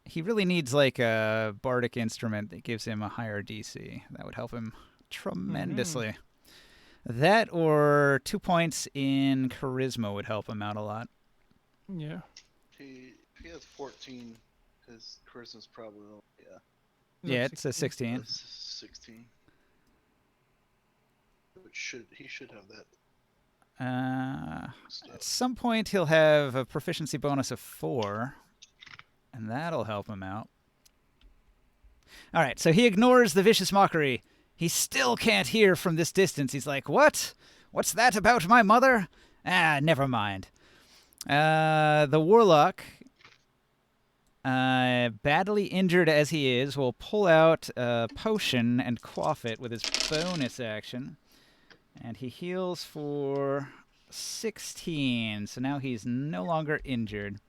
He really needs like a bardic instrument that gives him a higher DC. That would help him tremendously. That or 2 points in charisma would help him out a lot. Yeah. If he has 14, his charisma's probably Yeah, it's a 16. 16. He should have that. At some point, he'll have a proficiency bonus of 4, and that'll help him out. All right, so he ignores the vicious mockery. He still can't hear from this distance. He's like, what? What's that about my mother? Ah, never mind. The warlock, badly injured as he is, will pull out a potion and quaff it with his bonus action. And he heals for 16, so now he's no longer injured.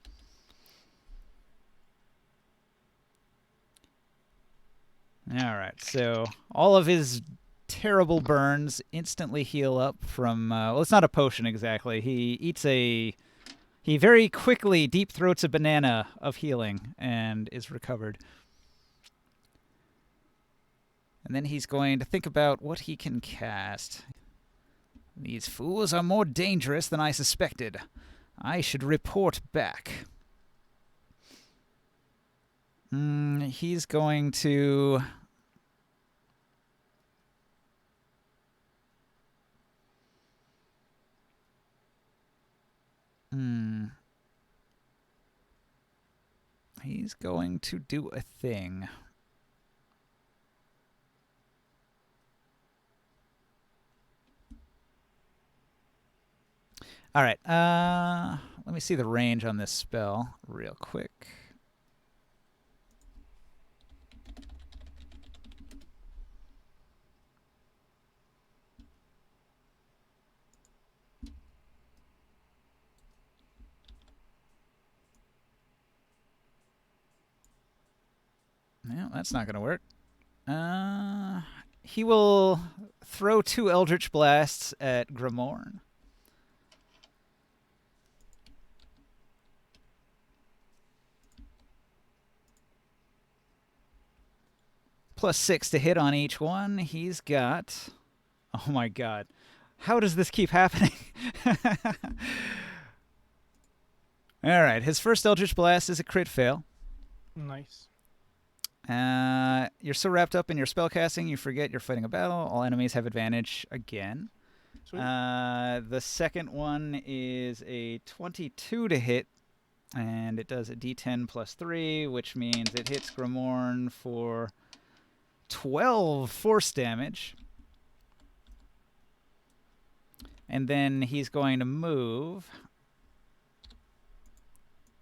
Alright, so all of his terrible burns instantly heal up from... well, it's not a potion exactly. He very quickly deep throats a banana of healing and is recovered. And then he's going to think about what he can cast. These fools are more dangerous than I suspected. I should report back. He's going to... He's going to do a thing. All right. Let me see the range on this spell real quick. No, that's not going to work. He will throw 2 Eldritch Blasts at Grimorn. +6 to hit on each one. He's got... Oh my god. How does this keep happening? Alright, his first Eldritch Blast is a crit fail. Nice. You're so wrapped up in your spellcasting, you forget you're fighting a battle. All enemies have advantage again. Sweet. The second one is a 22 to hit, and it does a d10 plus 3, which means it hits Grimorn for 12 force damage. And then he's going to move.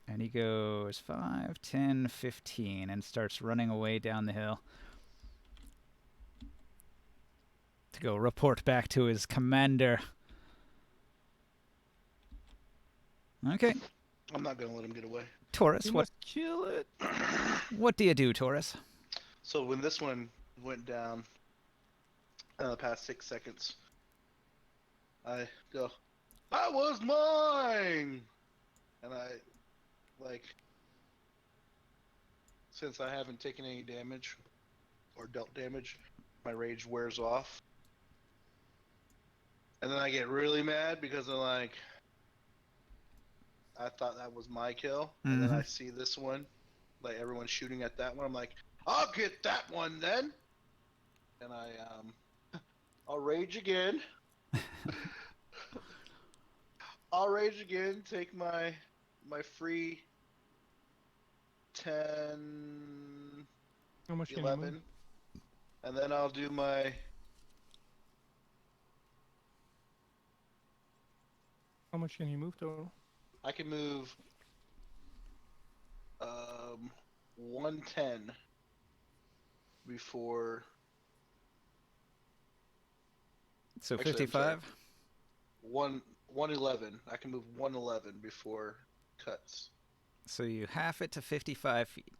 And he goes 5, 10, 15, and starts running away down the hill to go report back to his commander. Okay. I'm not going to let him get away. Taurus, You what must kill it. what do you do, Taurus? So when this one went down, past 6 seconds, I go, "That was mine!" And I, since I haven't taken any damage or dealt damage, my rage wears off. And then I get really mad because I'm like, I thought that was my kill. And then I see this one, like everyone's shooting at that one. I'm like, I'll get that one then. And I'll rage again. I'll rage again, take my free 10, How much can you 11. move? And then I'll do my. How much can you move total? I can move 110 before. So Actually, I'm sorry. 55. 111. I can move 111 before cuts. So you half it to 55 feet.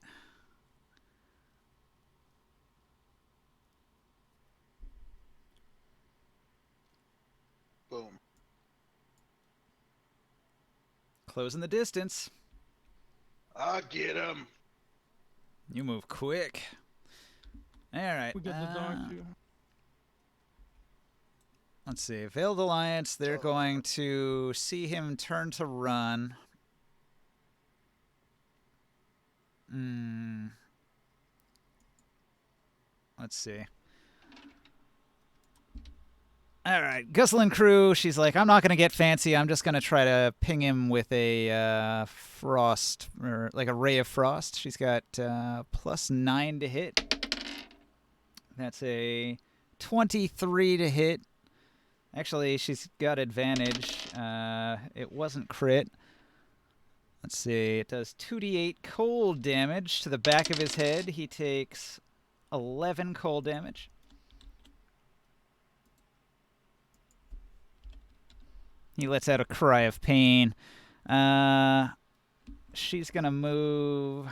Boom. Closing the distance. I'll get him. You move quick. All right. We got the dog too. Let's see. Veiled Alliance, they're Oh. going to see him turn to run. Let's see. All right. Gusselin crew, she's like, I'm not going to get fancy. I'm just going to try to ping him with a frost, or like a ray of frost. She's got +9 to hit. That's a 23 to hit. Actually, she's got advantage. It wasn't crit. Let's see. It does 2d8 cold damage to the back of his head. He takes 11 cold damage. He lets out a cry of pain. She's going to move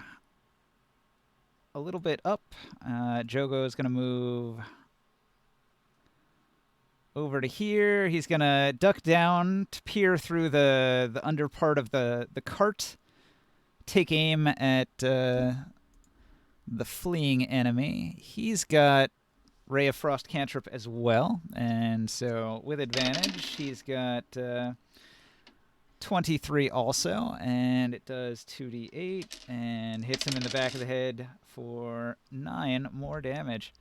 a little bit up. Jogo is going to move over to here. He's going to duck down to peer through the under part of the cart. Take aim at the fleeing enemy. He's got Ray of Frost cantrip as well. And so with advantage, he's got 23 also. And it does 2d8 and hits him in the back of the head for 9 more damage.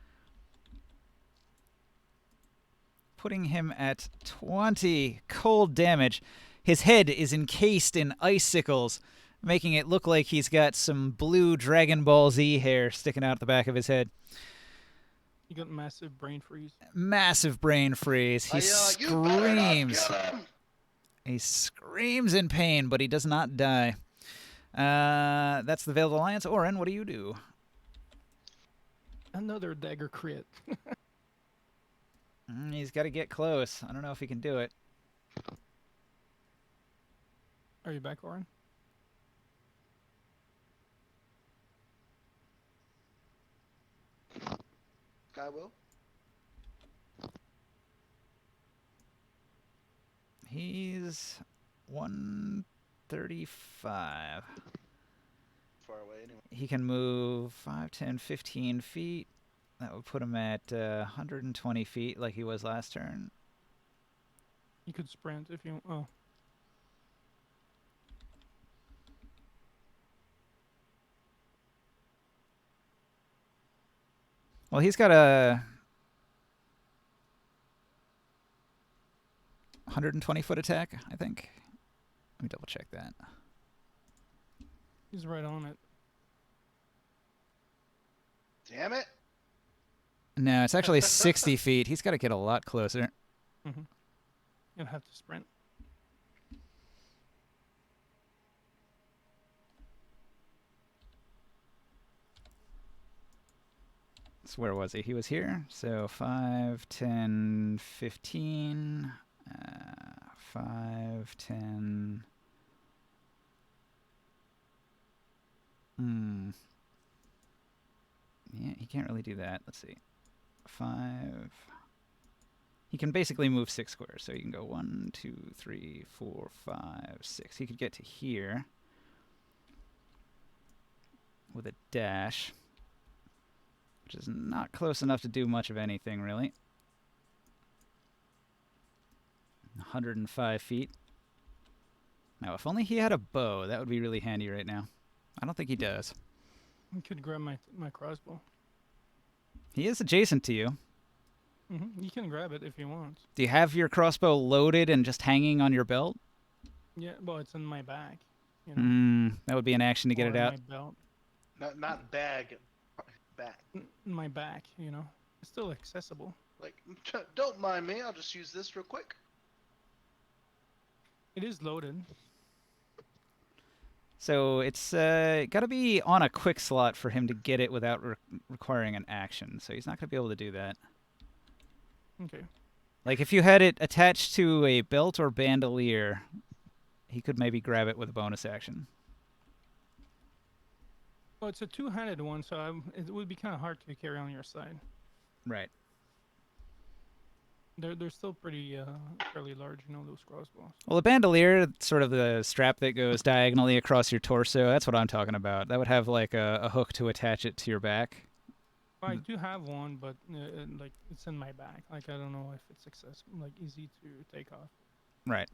Putting him at 20 cold damage. His head is encased in icicles, making it look like he's got some blue Dragon Ball Z hair sticking out the back of his head. You got massive brain freeze. Massive brain freeze. He You better not screams. kill him. He screams in pain, but he does not die. That's the Veiled Alliance. Oren, what do you do? Another dagger crit. He's got to get close. I don't know if he can do it. Are you back, Oren? I will. He's 135. Far away anyway. He can move 5, 10, 15 feet. That would put him at 120 feet like he was last turn. You could sprint if you. Oh, Well, he's got a 120-foot attack, I think. Let me double check that. he's right on it. Damn it. No, it's actually 60 feet. He's got to get a lot closer. Mm-hmm. You'll have to sprint. So where was he? He was here. So 5, 10, 15. 5, 10. Yeah, he can't really do that. Let's see. 5. He can basically move 6 squares. So you can go 1, 2, 3, 4, 5, 6. He could get to here with a dash, which is not close enough to do much of anything, really. 105 feet. Now, if only he had a bow, that would be really handy right now. I don't think he does. You could grab my crossbow. He is adjacent to you. Mm-hmm. You can grab it if you want. Do you have your crossbow loaded and just hanging on your belt? Yeah, well, it's in my bag. You know, That would be an action to get or it in out. My belt. Not bag, back. My back, you know. It's still accessible. Like, don't mind me. I'll just use this real quick. It is loaded. So it's got to be on a quick slot for him to get it without requiring an action. So he's not going to be able to do that. Okay. Like if you had it attached to a belt or bandolier, he could maybe grab it with a bonus action. Well, it's a two-handed one, so it would be kind of hard to carry on your side. Right. They're still pretty fairly large, you know, those crossbows. Well, the bandolier, sort of the strap that goes diagonally across your torso, that's what I'm talking about. That would have like a hook to attach it to your back. I do have one, but like it's in my back. Like I don't know if it's like easy to take off. Right.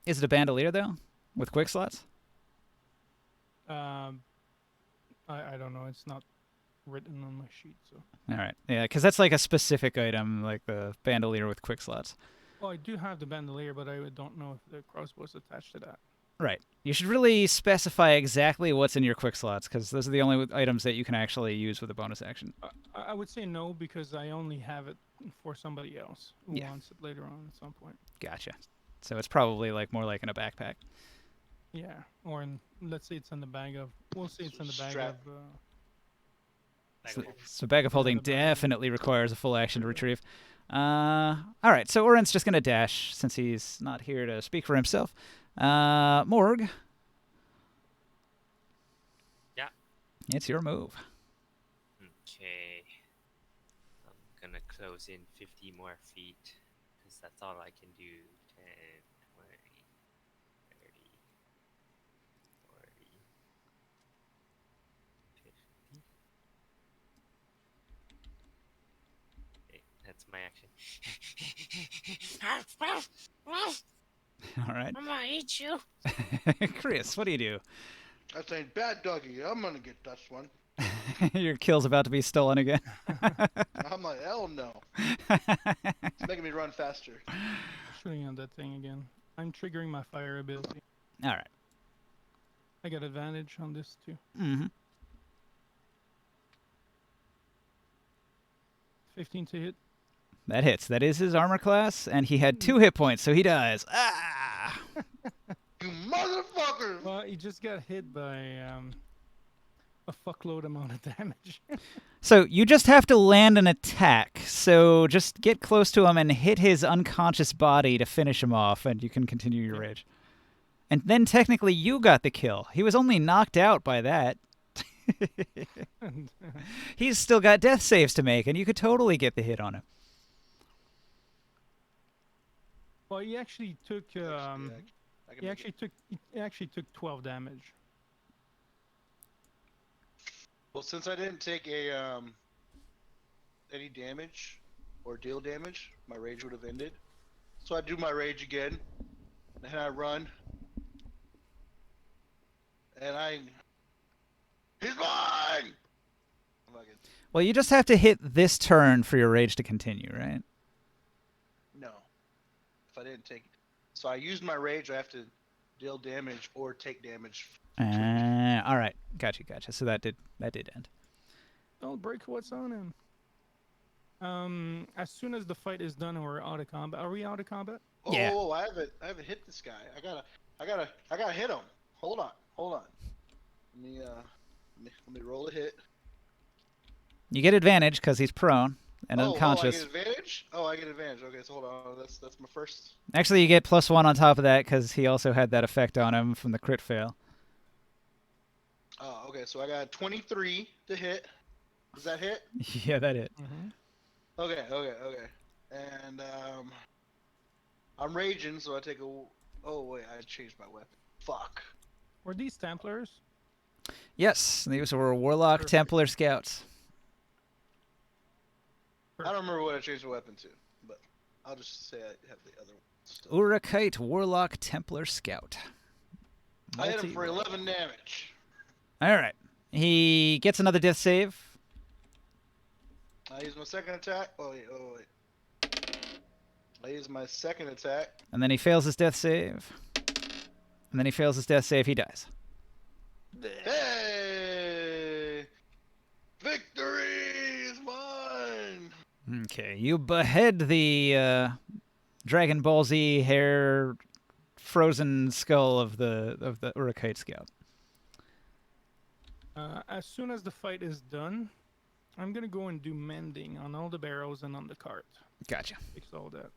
Is it a bandolier though, with quick slots? I don't know. It's not written on my sheet, so. All right. Yeah, because that's like a specific item, like the bandolier with quick slots. Well, I do have the bandolier, but I don't know if the crossbow is attached to that. Right. You should really specify exactly what's in your quick slots, because those are the only items that you can actually use with a bonus action. I would say no, because I only have it for somebody else who Yeah. wants it later on at some point. Gotcha. So it's probably like more like in a backpack. Yeah, or let's say it's in the bag of. We'll say it's in the bag Strap. of. So bag of holding the bag. definitely requires a full action to retrieve. All right, so Oren's just going to dash since he's not here to speak for himself. Morg. Yeah. It's your move. Okay. I'm gonna close in 50 more feet, because that's all I can do. 10, 20, 30, 40, 50. Okay, that's my action. All right. I'm gonna eat you. Chris, what do you do? I think bad doggy. I'm gonna get that one. Your kill's about to be stolen again. I'm like, hell no. It's making me run faster. Shooting on that thing again. I'm triggering my fire ability. All right. I got advantage on this too. Mm-hmm. 15 to hit. That hits. That is his armor class, and he had 2 hit points, so he dies. Ah! You motherfucker! Well, he just got hit by a fuckload amount of damage. So you just have to land an attack. So just get close to him and hit his unconscious body to finish him off, and you can continue your rage. And then technically you got the kill. He was only knocked out by that. He's still got death saves to make, and you could totally get the hit on him. Well, he actually took I can he make it. actually took 12 damage. Well, since I didn't take a any damage or deal damage, my rage would have ended. So I do my rage again, and I run, and he's mine. Fucking Well, you just have to hit this turn for your rage to continue, right? no. If I didn't take, so I used my rage. I have to deal damage or take damage. All right. Gotcha. So that did end. Don't break what's on him. As soon as the fight is done and we're out of combat. Are we out of combat? Oh, Yeah. I haven't hit this guy. I gotta hit him. Hold on. Let me roll a hit. You get advantage because he's prone and Oh, unconscious. I get advantage? Oh, I get advantage. Okay, so hold on. That's my first. Actually, you get +1 on top of that because he also had that effect on him from the crit fail. Oh, okay. So I got 23 to hit. Does that hit? Yeah, that hit. Mm-hmm. Okay. And I'm raging, so I take a. Oh wait, I changed my weapon. Fuck. Were these Templars? Yes, these were Warlock Perfect. Templar Scouts. I don't remember what I changed the weapon to, but I'll just say I have the other one. Still. Urakite Warlock Templar Scout. I hit him for Multi-roll. 11 damage. All right. He gets another death save. I use my second attack. Oh wait. I use my second attack. And then he fails his death save. And then he fails his death save. He dies. Hey! Okay, you behead the Dragon Ball Z hair frozen skull of the Urukite scout. As soon as the fight is done, I'm gonna go and do mending on all the barrels and on the cart. Gotcha. Fix all that.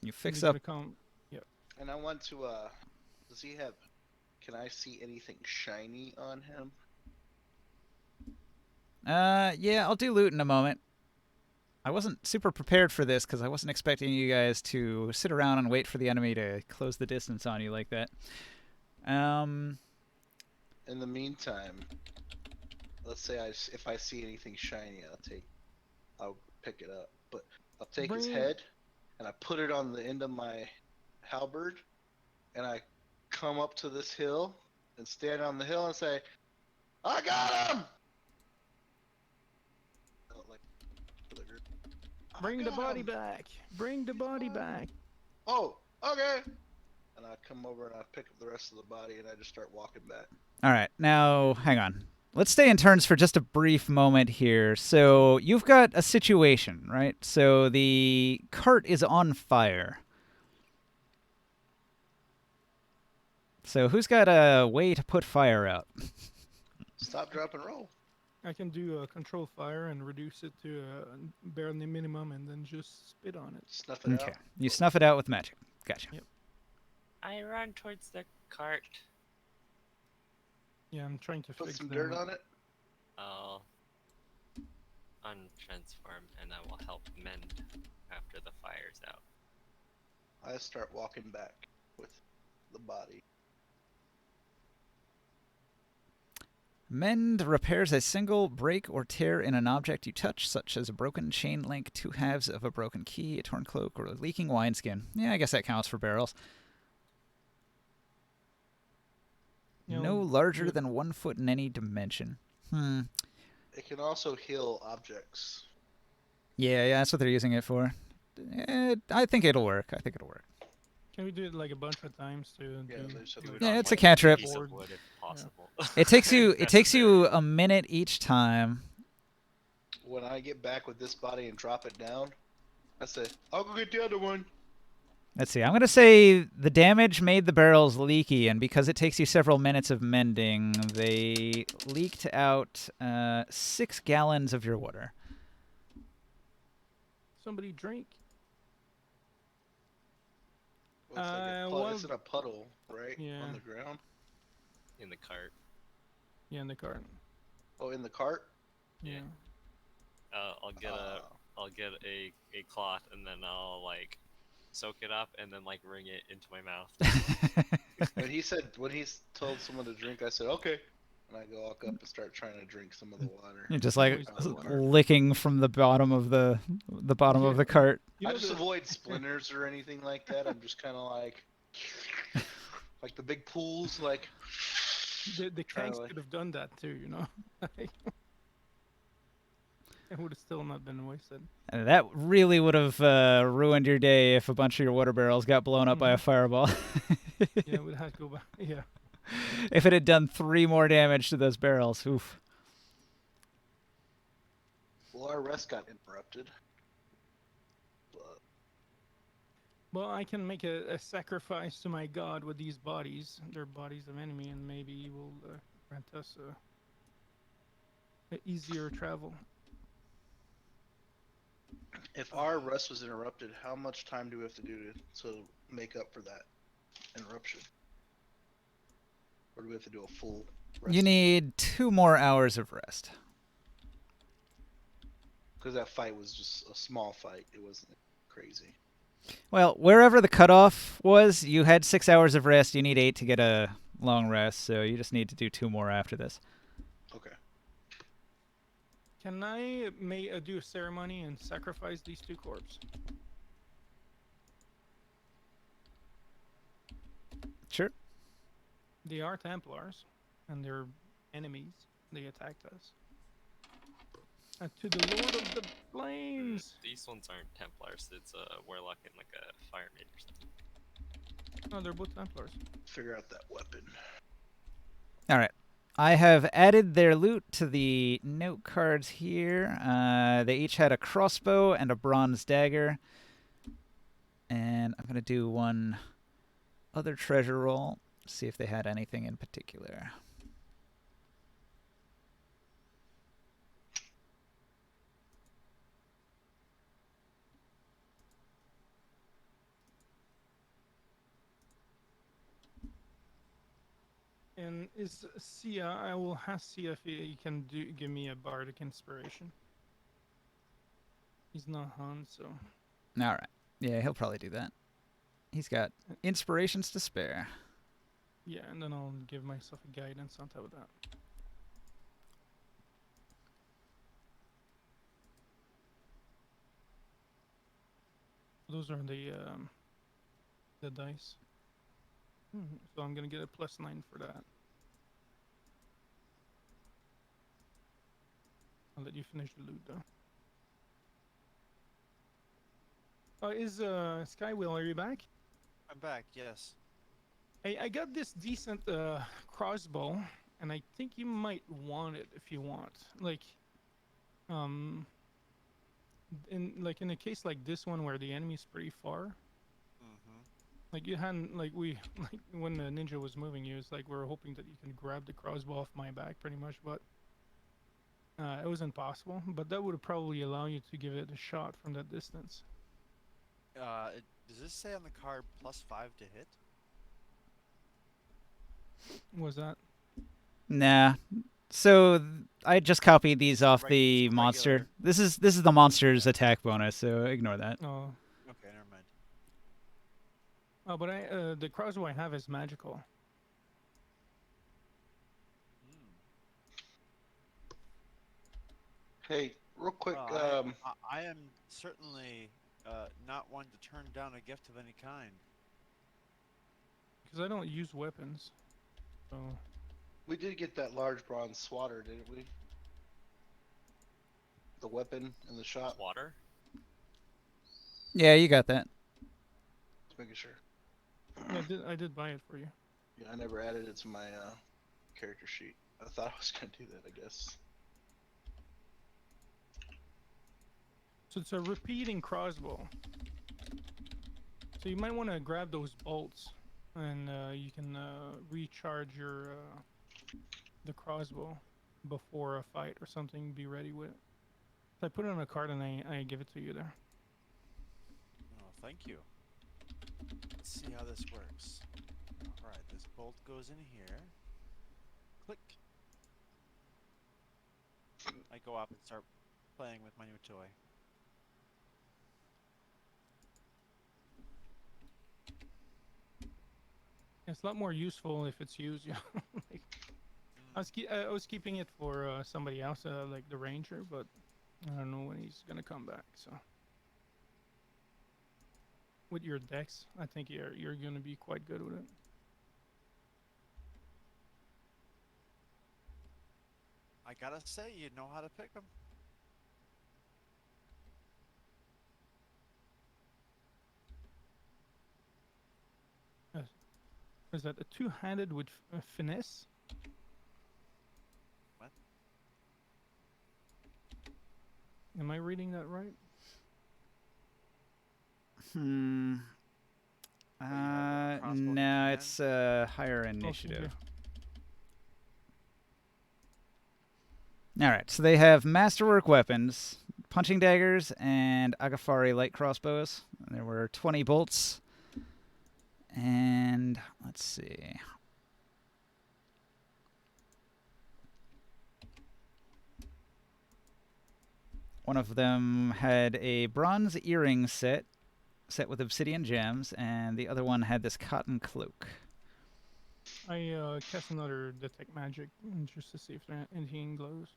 You And fix he's up. gonna come. And I want to. Does he have? Can I see anything shiny on him? Yeah, I'll do loot in a moment. I wasn't super prepared for this because I wasn't expecting you guys to sit around and wait for the enemy to close the distance on you like that. In the meantime, let's say if I see anything shiny, I'll pick it up. But I'll take his Bring- head and I put it on the end of my halberd, and I come up to this hill and stand on the hill and say, "I got him!" Like, "I Bring the got body him!" back. Bring the body back. Oh, okay. And I come over and I pick up the rest of the body and I just start walking back. All right, now hang on. Let's stay in turns for just a brief moment here. So you've got a situation, right? So the cart is on fire. So who's got a way to put fire out? Stop, drop, and roll. I can do a control fire and reduce it to a bare minimum, and then just spit on it. Snuff it Okay, out. you snuff it out with magic. Gotcha. I run towards the cart. Yeah, I'm trying to Put fix some them. dirt on it. I'll untransform and I will help mend after the fire's out. I start walking back with the body. Mend repairs a single break or tear in an object you touch, such as a broken chain link, two halves of a broken key, a torn cloak, or a leaking wineskin. Yeah, I guess that counts for barrels. You know, No larger you- than 1 foot in any dimension. It can also heal objects. Yeah, that's what they're using it for. I think it'll work. Can we do it like a bunch of times to Yeah, do? they just have to like, do it Yeah, on it's a one cantrip. Piece board? of wood if possible. It takes you. If It takes you necessary. a minute each time. When I get back with this body and drop it down, I say, "I'll go get the other one." Let's see. I'm gonna say the damage made the barrels leaky, and because it takes you several minutes of mending, they leaked out 6 gallons of your water. Somebody drink. Well, it's, like a well- it's in a puddle, right? Yeah. On the ground. In the cart. Yeah, in the cart. Oh, in the cart. Yeah. Yeah. I'll get a cloth and then I'll like soak it up and then like wring it into my mouth. When he told someone to drink, I said, "Okay," and I go walk up and start trying to drink some of the water. You're just like Always the water. licking from the bottom of the bottom of the cart. You I know just the- avoid splinters or anything like that. I'm just kind of like the big pools, like. The Kinda Kanks like- could have done that too, you know. It would have still not been wasted. And that really would have ruined your day if a bunch of your water barrels got blown up by a Mhm. fireball. Yeah, we'd have to go back. Yeah. If it had done 3 more damage to those barrels, oof. Well, our rest got interrupted. But Well, I can make a sacrifice to my god with these bodies. They're bodies of enemy, and maybe he will grant us a easier travel. if our rest was interrupted, how much time do we have to do to make up for that interruption? Or do we have to do a full rest? You need 2 more hours of rest. Because that fight was just a small fight. It wasn't crazy. Well, wherever the cutoff was, you had 6 hours of rest. You need 8 to get a long rest, so you just need to do 2 more after this. Okay. Can I do a ceremony and sacrifice these 2 corpses? Sure. They are Templars, and they're enemies. They attacked us. And to the Lord of the Flames! These ones aren't Templars. It's a warlock and like a fire mage or something. No, they're both Templars. Figure out that weapon. All right. I have added their loot to the note cards here. They each had a crossbow and a bronze dagger. And I'm going to do one other treasure roll, see if they had anything in particular. And is Sia? I will ask Sia if he can give me a bardic inspiration. He's not Han, so All right. Yeah, he'll probably do that. He's got inspirations to spare. yeah, and then I'll give myself a guidance on top of that. Those are the dice. So I'm gonna get a +9 for that. I'll let you finish the loot though. Is Skywheel, are you back? I'm back. Yes. Hey, I got this decent crossbow, and I think you might want it if you want. Like, in a case like this one where the enemy's pretty far, Mm-hmm. like you hadn't like when the ninja was moving you, it's like we're hoping that you can grab the crossbow off my back pretty much, but it was impossible. But that would probably allow you to give it a shot from that distance. Does this say on the card +5 to hit? Was that? Nah. So I just copied these Just off reg- the just monster. regular. This is the monster's attack bonus, so ignore that. Oh, Okay, never mind. but the crossbow I have is magical. Hmm. Hey, real quick, Well, I am certainly not one to turn down a gift of any kind. Because I don't use weapons, so we did get that large bronze swatter, didn't we? The weapon in the shop. Water? Yeah, you got that. Just making sure. yeah, I did buy it for you. Yeah, I never added it to my character sheet. I thought I was gonna do that, I guess. So it's a repeating crossbow. So you might want to grab those bolts, and you can recharge your the crossbow before a fight or something. Be ready with it. So I put it on a card and I give it to you there. Oh, thank you. Let's see how this works. Alright, this bolt goes in here. Click. I go up and start playing with my new toy. It's a lot more useful if it's used. Yeah. Like, I was keeping it for somebody else, like the ranger, but I don't know when he's gonna come back. So with your dex, I think you're gonna be quite good with it. I gotta say, you know how to pick them. Is that a two-handed with finesse? What? Am I reading that right? Hmm. you have a crossbow in No, hand? it's higher Oh, thank initiative. you. All right, so they have masterwork weapons, punching daggers, and Agafari light crossbows. There were 20 bolts. And let's see. One of them had a bronze earring set with obsidian gems, and the other one had this cotton cloak. I cast another detect magic just to see if there anything glows.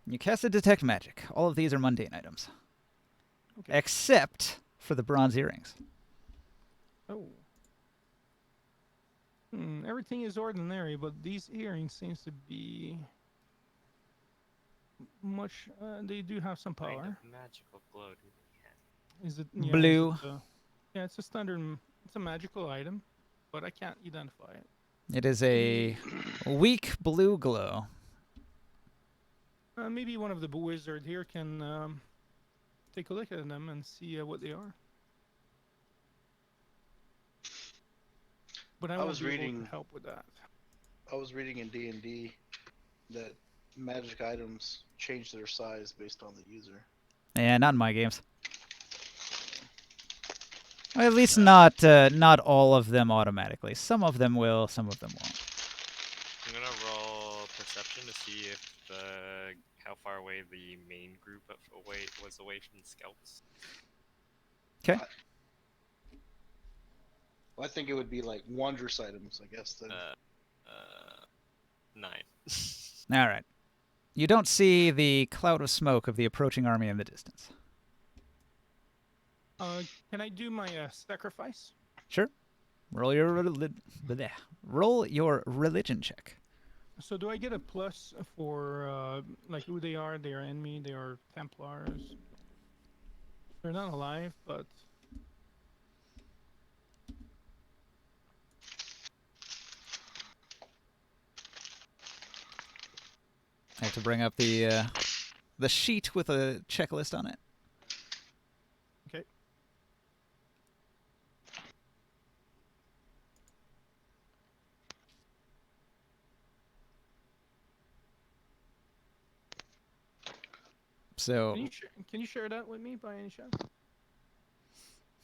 You casted detect magic. All of these are mundane items, Okay. except for the bronze earrings. Oh. Everything is ordinary, but these earrings seems to be much. They do have some Kind power. of magical glow do they have? Is it Blue. yeah, it's a standard. It's a magical item, but I can't identify it. It is a weak blue glow. Maybe one of the wizard here can take a look at them and see what they are. But I won't was be able reading- to help with that. I was reading in D&D that magic items change their size based on the user. Yeah, not in my games. Well, at least not all of them automatically. Some of them will, some of them won't. I'm gonna roll perception to see if how far away the main group was away from the scouts. Okay. Well, I think it would be like wondrous items, I guess. Then. 9. All right. You don't see the cloud of smoke of the approaching army in the distance. Can I do my sacrifice? Sure. Roll your religion check. So do I get a plus for like who they are? They are enemy. They are Templars. They're not alive, but I have to bring up the sheet with a checklist on it. okay. So, Can you share that with me by any chance?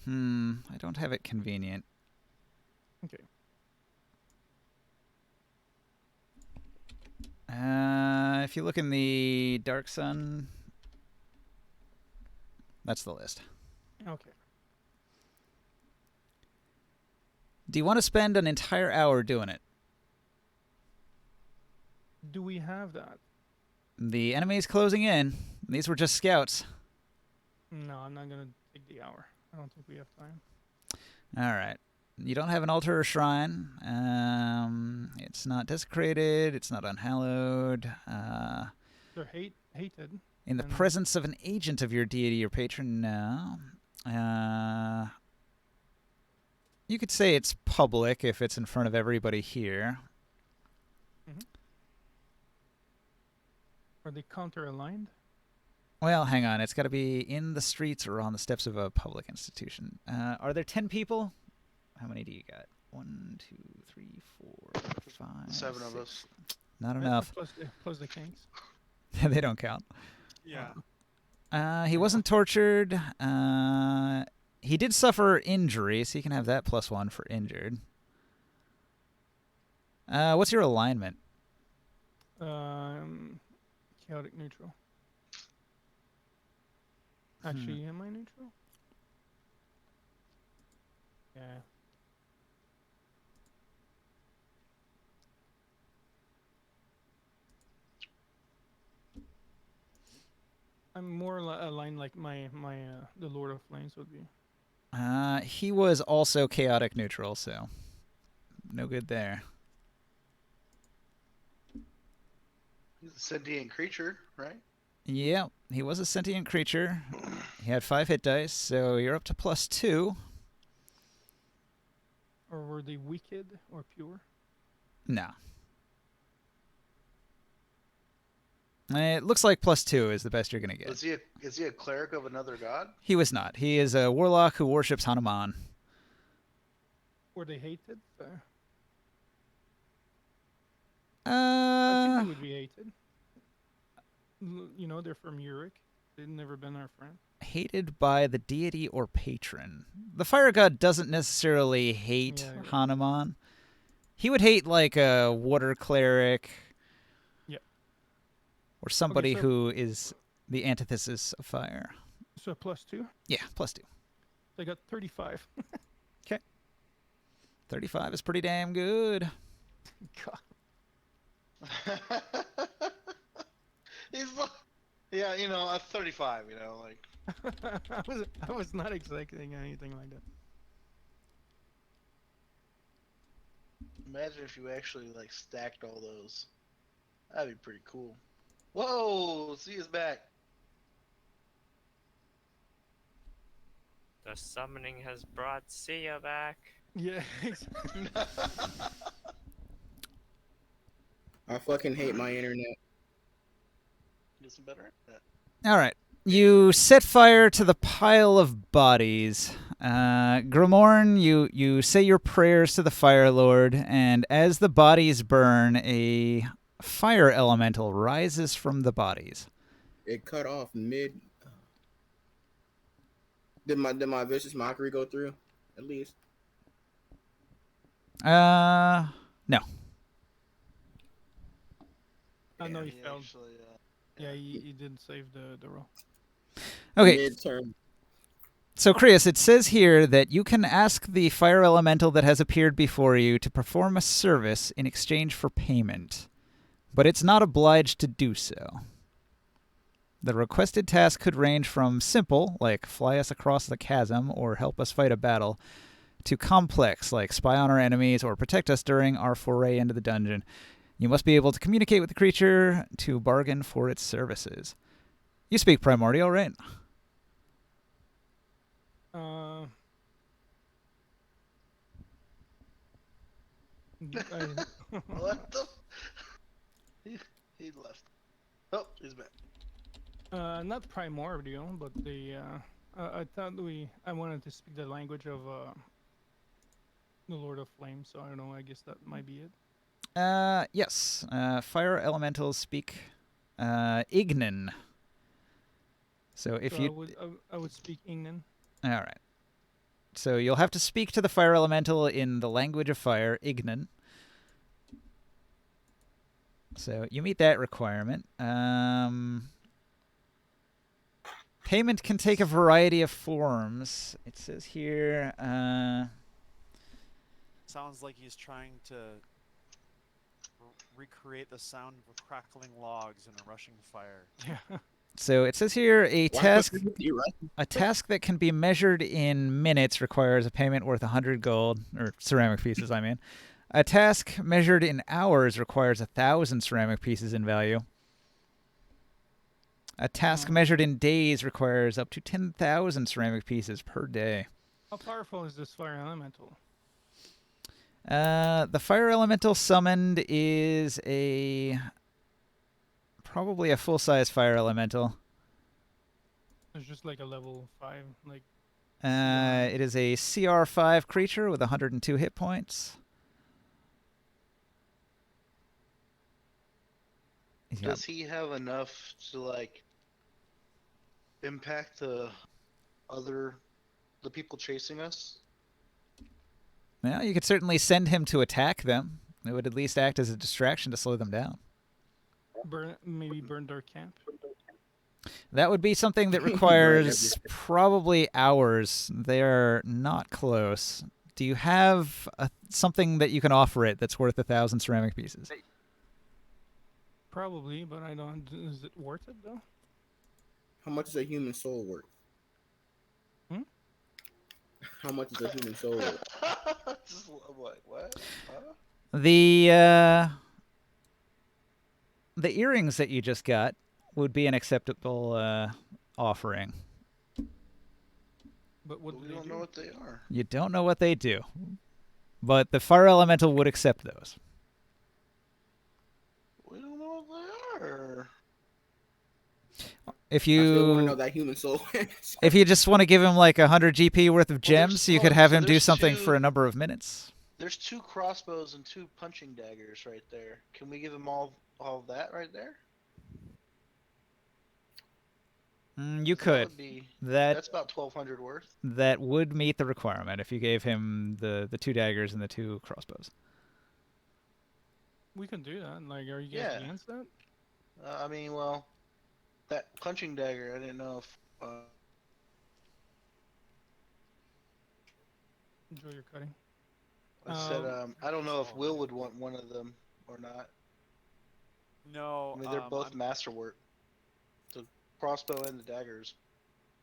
I don't have it convenient. Okay. If you look in the Dark Sun, that's the list. Okay. Do you want to spend an entire hour doing it? Do we have that? The enemy's closing in. These were just scouts. No, I'm not gonna take the hour. I don't think we have time. All right. You don't have an altar or shrine. It's not desecrated. It's not unhallowed. They're hated. In the And- presence of an agent of your deity or patron, no. You could say it's public if it's in front of everybody here. Are they counter-aligned? Well, hang on. It's got to be in the streets or on the steps of a public institution. Are there 10 people? How many do you got? 1, 2, 3, 4, 5, 7 of 6. us. Not enough. Plus the kinks. They don't count. Yeah. He wasn't tortured. He did suffer injury, so you can have that +1 for injured. What's your alignment? Chaotic neutral. Actually, am I neutral? Yeah. I'm more aligned like my the Lord of Flames would be. He was also chaotic neutral, so no good there. He's a sentient creature, right? Yeah, he was a sentient creature. He had 5 hit dice, so you're up to +2. Or were they wicked or pure? No. It looks like +2 is the best you're gonna get. Is he a cleric of another god? He was not. He is a warlock who worships Hanuman. Were they hated? I think they would be hated. You know, they're from Uruk. They've never been our friend. Hated by the deity or patron. The fire god doesn't necessarily hate Yeah. Hanuman. He would hate like a water cleric. Yep. Or somebody so- who is the antithesis of fire. So +2. Yeah, +2. They got 35. 35 is pretty damn good. God. He's like, yeah, you know, at 35, you know, like. I was not expecting anything like that. Imagine if you actually like stacked all those. That'd be pretty cool. Whoa, see us back. The summoning has brought Sia back. Yeah. I fucking hate my internet. Get some better at All right. You set fire to the pile of bodies. Grimorn, you say your prayers to the Fire Lord, and as the bodies burn, a fire elemental rises from the bodies. It cut off mid. Did my vicious mockery go through? At least. No. I know that. you He failed. actually, Yeah, you didn't save the roll. Okay. Mid-turn. So, Krios, it says here that you can ask the fire elemental that has appeared before you to perform a service in exchange for payment, but it's not obliged to do so. The requested task could range from simple, like fly us across the chasm or help us fight a battle, to complex, like spy on our enemies or protect us during our foray into the dungeon. You must be able to communicate with the creature to bargain for its services. You speak Primordial, right? what the? He left. Oh, he's back. Not primordial, but I thought I wanted to speak the language of the Lord of Flame, so I don't know. I guess that might be it. Yes. Fire elementals speak Ignan. So if So you... I would speak Ignan. All right. So you'll have to speak to the fire elemental in the language of fire, Ignan. So you meet that requirement. Payment can take a variety of forms. It says here... Sounds like he's trying to recreate the sound of crackling logs in a rushing fire. Yeah. So it says here a task You're right. a task that can be measured in minutes requires a payment worth 100 gold, or ceramic pieces, I mean. A task measured in hours requires 1,000 ceramic pieces in value. A task measured in days requires up to 10,000 ceramic pieces per day. How powerful is this fire elemental? The fire elemental summoned is probably a full-size fire elemental. It's just like a level 5, like. It is a CR5 creature with 102 hit points. Does he have enough to like impact the people chasing us? Well, you could certainly send him to attack them. It would at least act as a distraction to slow them down. Maybe burn their camp. That would be something that requires probably hours. They're not close. Do you have something that you can offer it that's worth 1,000 ceramic pieces? Probably, but I don't. Is it worth it though? How much is a human soul worth? How much is a human soul worth? What? Huh? The earrings that you just got would be an acceptable offering. But what We do don't they know do? what they are. You don't know what they do, but the fire elemental would accept those. We don't know what they are. If I still want to you know that human soul. if you just want to give him like 100 GP worth of gems, you could have so him do there's something two- for a number of minutes. There's 2 crossbows and 2 punching daggers right there. Can we give him all of that right there? You could. That's about 1,200 worth. That would meet the requirement if you gave him the 2 daggers and the 2 crossbows. We can do that. Like, are you guys against that? I mean, well, that punching dagger, I didn't know if. Enjoy your cutting. I said, I don't know if Will would want one of them or not. No, I mean, they're both I'm- masterwork. The crossbow and the daggers,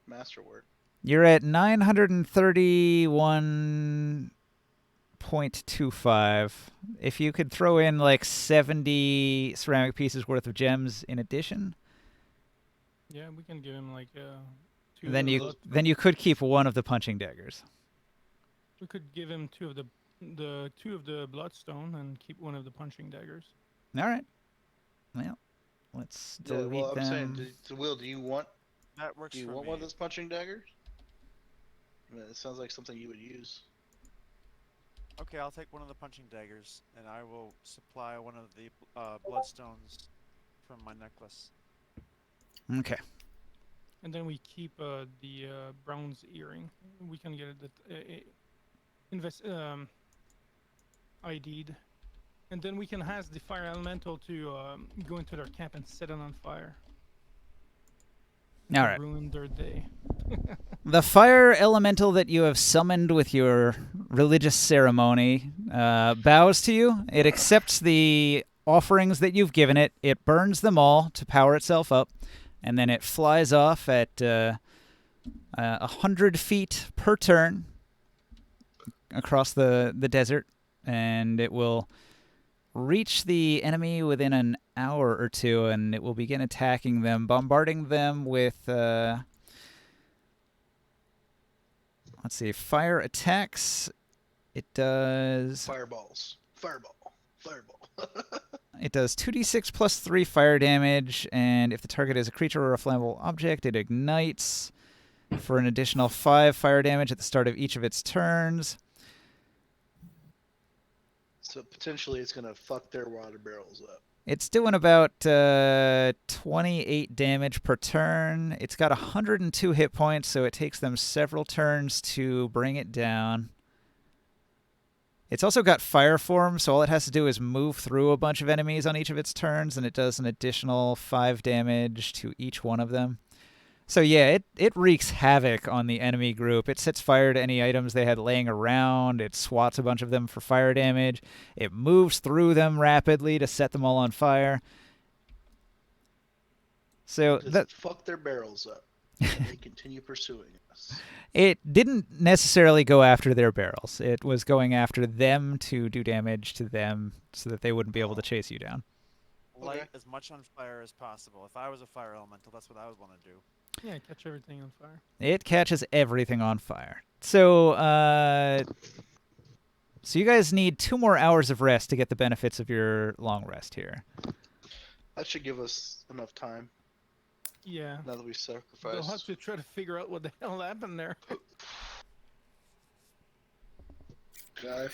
masterwork. You're at 931.25. If you could throw in like 70 ceramic pieces worth of gems in addition, Yeah, we can give him like 2. then of you the- then you could keep one of the punching daggers. We could give him 2 of the 2 of the bloodstone and keep one of the punching daggers. All right. Well, let's Yeah, delete well, I'm saying, them. Will, do you want That works for one me. of those punching daggers? I mean, it sounds like something you would use. Okay, I'll take one of the punching daggers, and I will supply one of the bloodstones from my necklace. Okay. And then we keep the bronze earring. We can get it ID'd. And then we can ask the fire elemental to go into their camp and set it on fire. All To right. ruin their day. The fire elemental that you have summoned with your religious ceremony bows to you. It accepts the offerings that you've given it. It burns them all to power itself up, and then it flies off at 100 feet per turn across the desert, and it will reach the enemy within an hour or two, and it will begin attacking them, bombarding them with let's see, fire attacks. It does Fireballs. Fireball. Fireball. it does 2d6 plus 3 fire damage, and if the target is a creature or a flammable object, it ignites for an additional 5 fire damage at the start of each of its turns. So potentially it's gonna fuck their water barrels up. It's doing about 28 damage per turn. It's got 102 hit points, so it takes them several turns to bring it down. It's also got fire form, so all it has to do is move through a bunch of enemies on each of its turns, and it does an additional 5 damage to each one of them. So yeah, it wreaks havoc on the enemy group. It sets fire to any items they had laying around. It swats a bunch of them for fire damage. It moves through them rapidly to set them all on fire. So Just fuck their barrels up. And they continue pursuing us. it didn't necessarily go after their barrels. It was going after them to do damage to them so that they wouldn't be able to chase you down. Light Okay. as much on fire as possible. If I was a fire elemental, that's what I would want to do. Yeah, catch everything on fire. It catches everything on fire. So you guys need 2 more hours of rest to get the benefits of your long rest here. That should give us enough time Yeah. now that we They'll have sacrificed. to try to figure out what the hell happened there. Guys,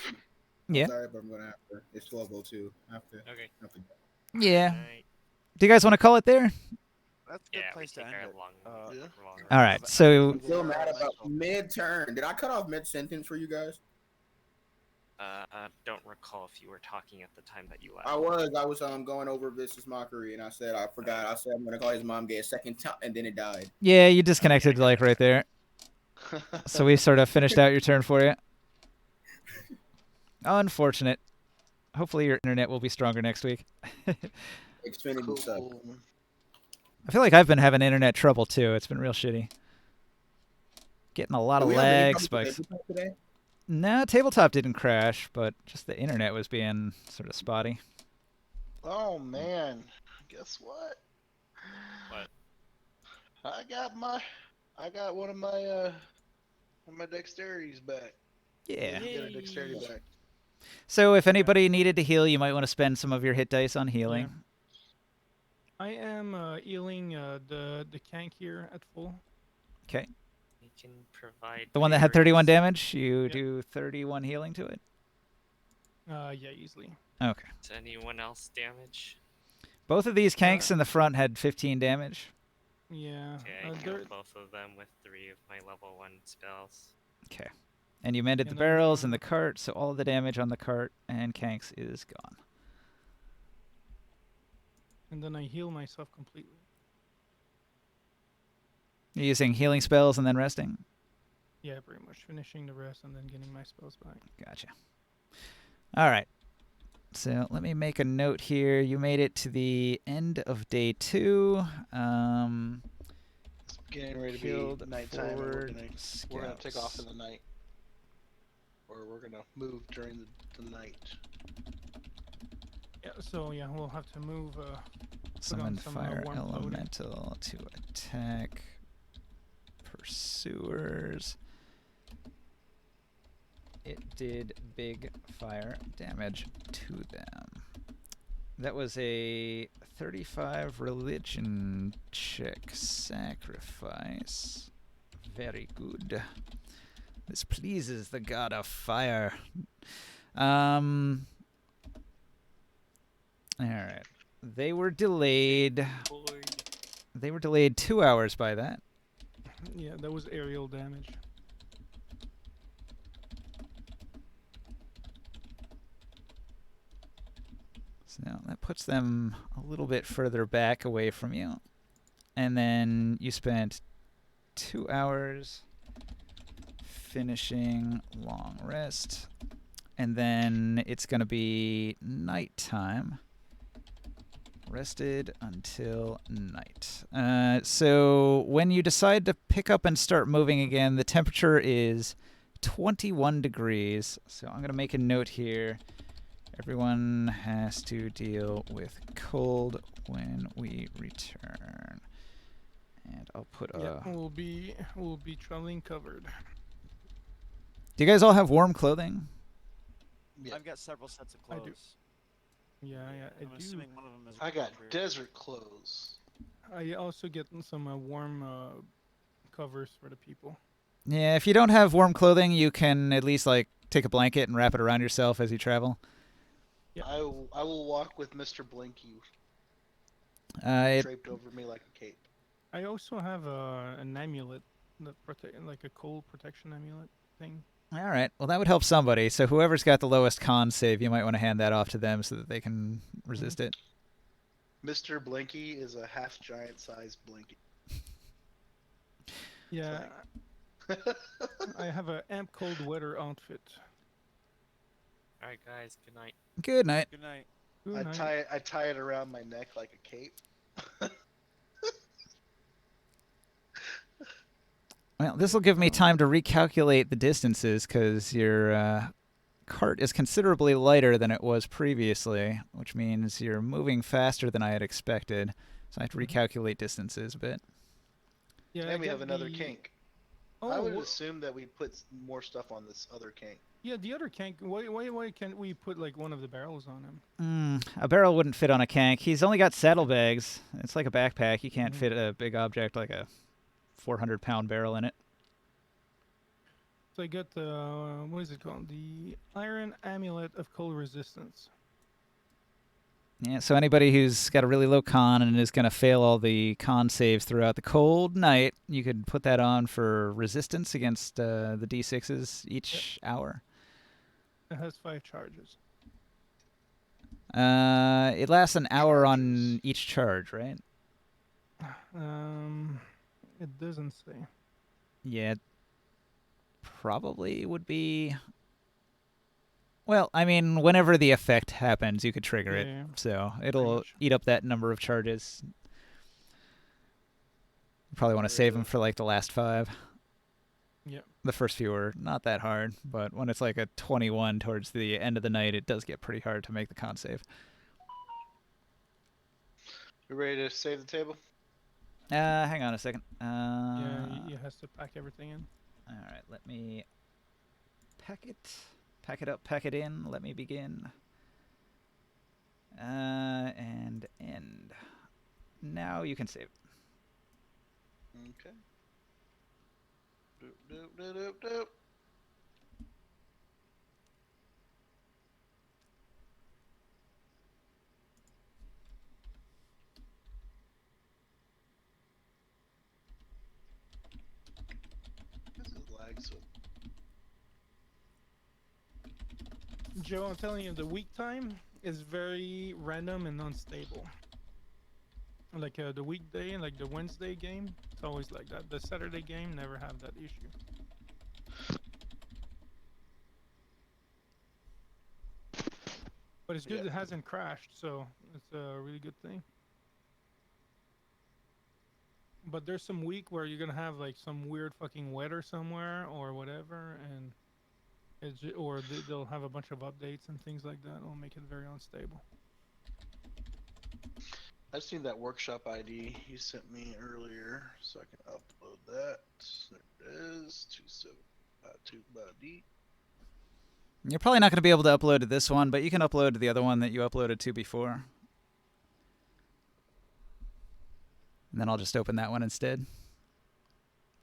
Yeah. sorry, but I'm gonna have to. It's 12:02. I have to. Okay. Yeah. Night. Do you guys want to call it there? That's a good Yeah, we place to take end our it. long, Yeah. long All right. So I'm still mad about mid-turn. Did I cut off mid-sentence for you guys? I don't recall if you were talking at the time that you left. I was going over Vicious Mockery, and I said I forgot. I said I'm gonna call his mom gay a second time, and then it died. yeah, you disconnected like right there. So we sort of finished out your turn for you. Unfortunate. Hopefully your internet will be stronger next week. Xfinity suck. Cool. I feel like I've been having internet trouble too. It's been real shitty. Getting a lot Do of we have any lag problems with spikes. Tabletop today? No, tabletop didn't crash, but just the internet was being sort of spotty. Oh man, guess what? What? I got one of my dexterities back. Yeah. Get a dexterity back. So if anybody needed to heal, you might want to spend some of your hit dice on healing. I am healing the Kank here at full. Okay. You can provide. The one that had 31 berries. damage, you Yep. do 31 healing to it? Yeah, easily. Okay. Does anyone else damage? Both of these kanks in the front had 15 damage. Yeah. Okay, I killed both of them with 3 of my level 1 spells. Okay. And you mended the And then, barrels and the cart, so all of the damage on the cart and kanks is gone. And then I heal myself completely. You're using healing spells and then resting? Yeah, pretty much finishing the rest and then getting my spells back. Gotcha. All right. So let me make a note here. You made it to the end of day 2. It's getting ready to Killed be nighttime, and forward we're gonna take off scouts. in the night, or we're gonna move during the night. Yeah, so yeah, we'll have to move. Summon some, fire warm clothing. elemental to attack pursuers. It did big fire damage to them. That was a 35 religion check. Sacrifice. Very good. This pleases the god of fire. Alright. They were delayed. They were delayed 2 hours by that. Yeah, that was aerial damage. So that puts them a little bit further back away from you. And then you spent 2 hours finishing long rest. And then it's going to be nighttime. Rested until night. So when you decide to pick up and start moving again, the temperature is 21 degrees. So I'm going to make a note here. Everyone has to deal with cold when we return. And I'll put a... Yeah, we'll be traveling covered. Do you guys all have warm clothing? Yeah. I've got several sets of I do. clothes. Yeah, I I'm do. assuming one of them is I got appropriate. desert clothes. I also get some warm covers for the people. Yeah, if you don't have warm clothing, you can at least like take a blanket and wrap it around yourself as you travel. Yeah. I will walk with Mr. Blinky It draped over me like a cape. I also have an amulet that protect, like a cold protection amulet thing. All right. Well, that would help somebody. So whoever's got the lowest con save, you might want to hand that off to them so that they can resist it. Mr. Blinky is a half giant sized Blinky. Yeah, I have a amp cold weather outfit. Alright, guys, good night. Good night. Good night. Good night. I tie it around my neck like a cape. Well, this will give me time to recalculate the distances because your cart is considerably lighter than it was previously, which means you're moving faster than I had expected. So I have to recalculate distances a bit. Yeah, And I we got have another the- kink. Oh, I would wha- assume that we'd put more stuff on this other kink. yeah, the other can't. Why can't we put like one of the barrels on him? A barrel wouldn't fit on a kank. He's only got saddlebags. It's like a backpack. You can't fit a big object like a 400-pound barrel in it. So I got the what is it called? The Iron Amulet of Cold Resistance. Yeah, so anybody who's got a really low con and is going to fail all the con saves throughout the cold night, you could put that on for resistance against the D6s each hour. It has 5 charges. It lasts an hour Charges. on each charge, right? It doesn't say. Yeah, it probably would be... Well, I mean, whenever the effect happens, you could trigger it. Yeah. So it'll much. eat up that number of charges. You probably want to save them for like the last 5. Yeah. The first few are not that hard, but when it's like a 21 towards the end of the night, it does get pretty hard to make the con save. We ready to save the table? Hang on a second. Yeah, he has to pack everything in. All right, let me pack it up, pack it in. Let me begin. And end. Now you can save. Okay. Doop, doop, doop, doop, doop. This is lag, so Joe, I'm telling you, the week time is very random and unstable. Like the weekday and like the Wednesday game, it's always like that. The Saturday game never have that issue. But it's good Yeah. it hasn't crashed, so it's a really good thing. But there's some week where you're gonna have like some weird fucking weather somewhere or whatever, and they'll have a bunch of updates and things like that. It'll make it very unstable. I've seen that workshop ID you sent me earlier, so I can upload that. There it is, 2752 body. You're probably not going to be able to upload to this one, but you can upload to the other one that you uploaded to before. And then I'll just open that one instead.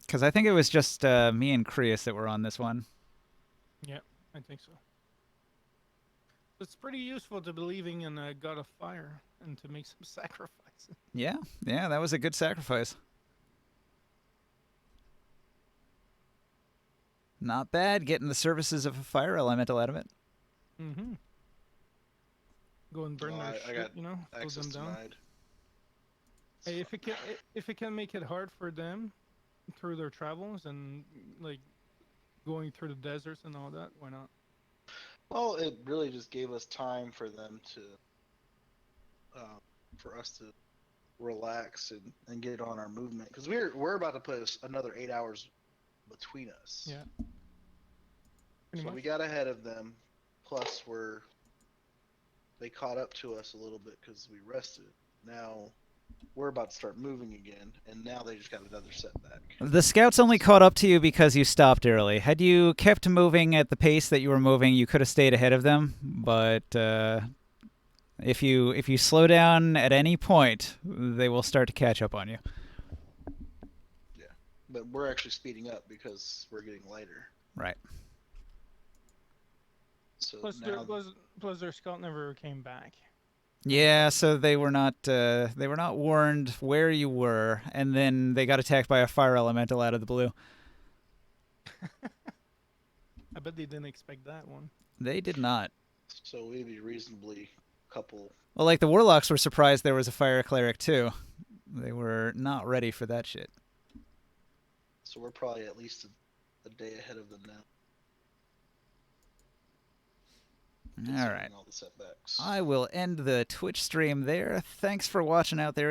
Because I think it was just me and Krius that were on this one. Yeah, I think so. It's pretty useful to believing in a god of fire and to make some sacrifices. Yeah, that was a good sacrifice. Not bad, getting the services of a fire elemental out of it. Mm-hmm. Go and burn Oh, their I shit, got you know, slow access them down. denied. It's Hey, fine. if it can make it hard for them through their travels and like going through the deserts and all that, why not? Well, it really just gave us time for them to, for us to relax and get on our movement because we're about to put another 8 hours between us. Yeah. Pretty So much. we got ahead of them. Plus, they caught up to us a little bit because we rested. Now we're about to start moving again, and now they just got another setback. The scouts only caught up to you because you stopped early. Had you kept moving at the pace that you were moving, you could have stayed ahead of them. But if you slow down at any point, they will start to catch up on you. Yeah, but we're actually speeding up because we're getting lighter. Right. So Plus, now, plus their scout never came back. Yeah, so they were not warned where you were, and then they got attacked by a fire elemental out of the blue. I bet they didn't expect that one. They did not. so we'd be reasonably couple. Well, like the warlocks were surprised there was a fire cleric too. They were not ready for that shit. So we're probably at least a day ahead of them now. All right. All the setbacks. I will end the Twitch stream there. Thanks for watching out there.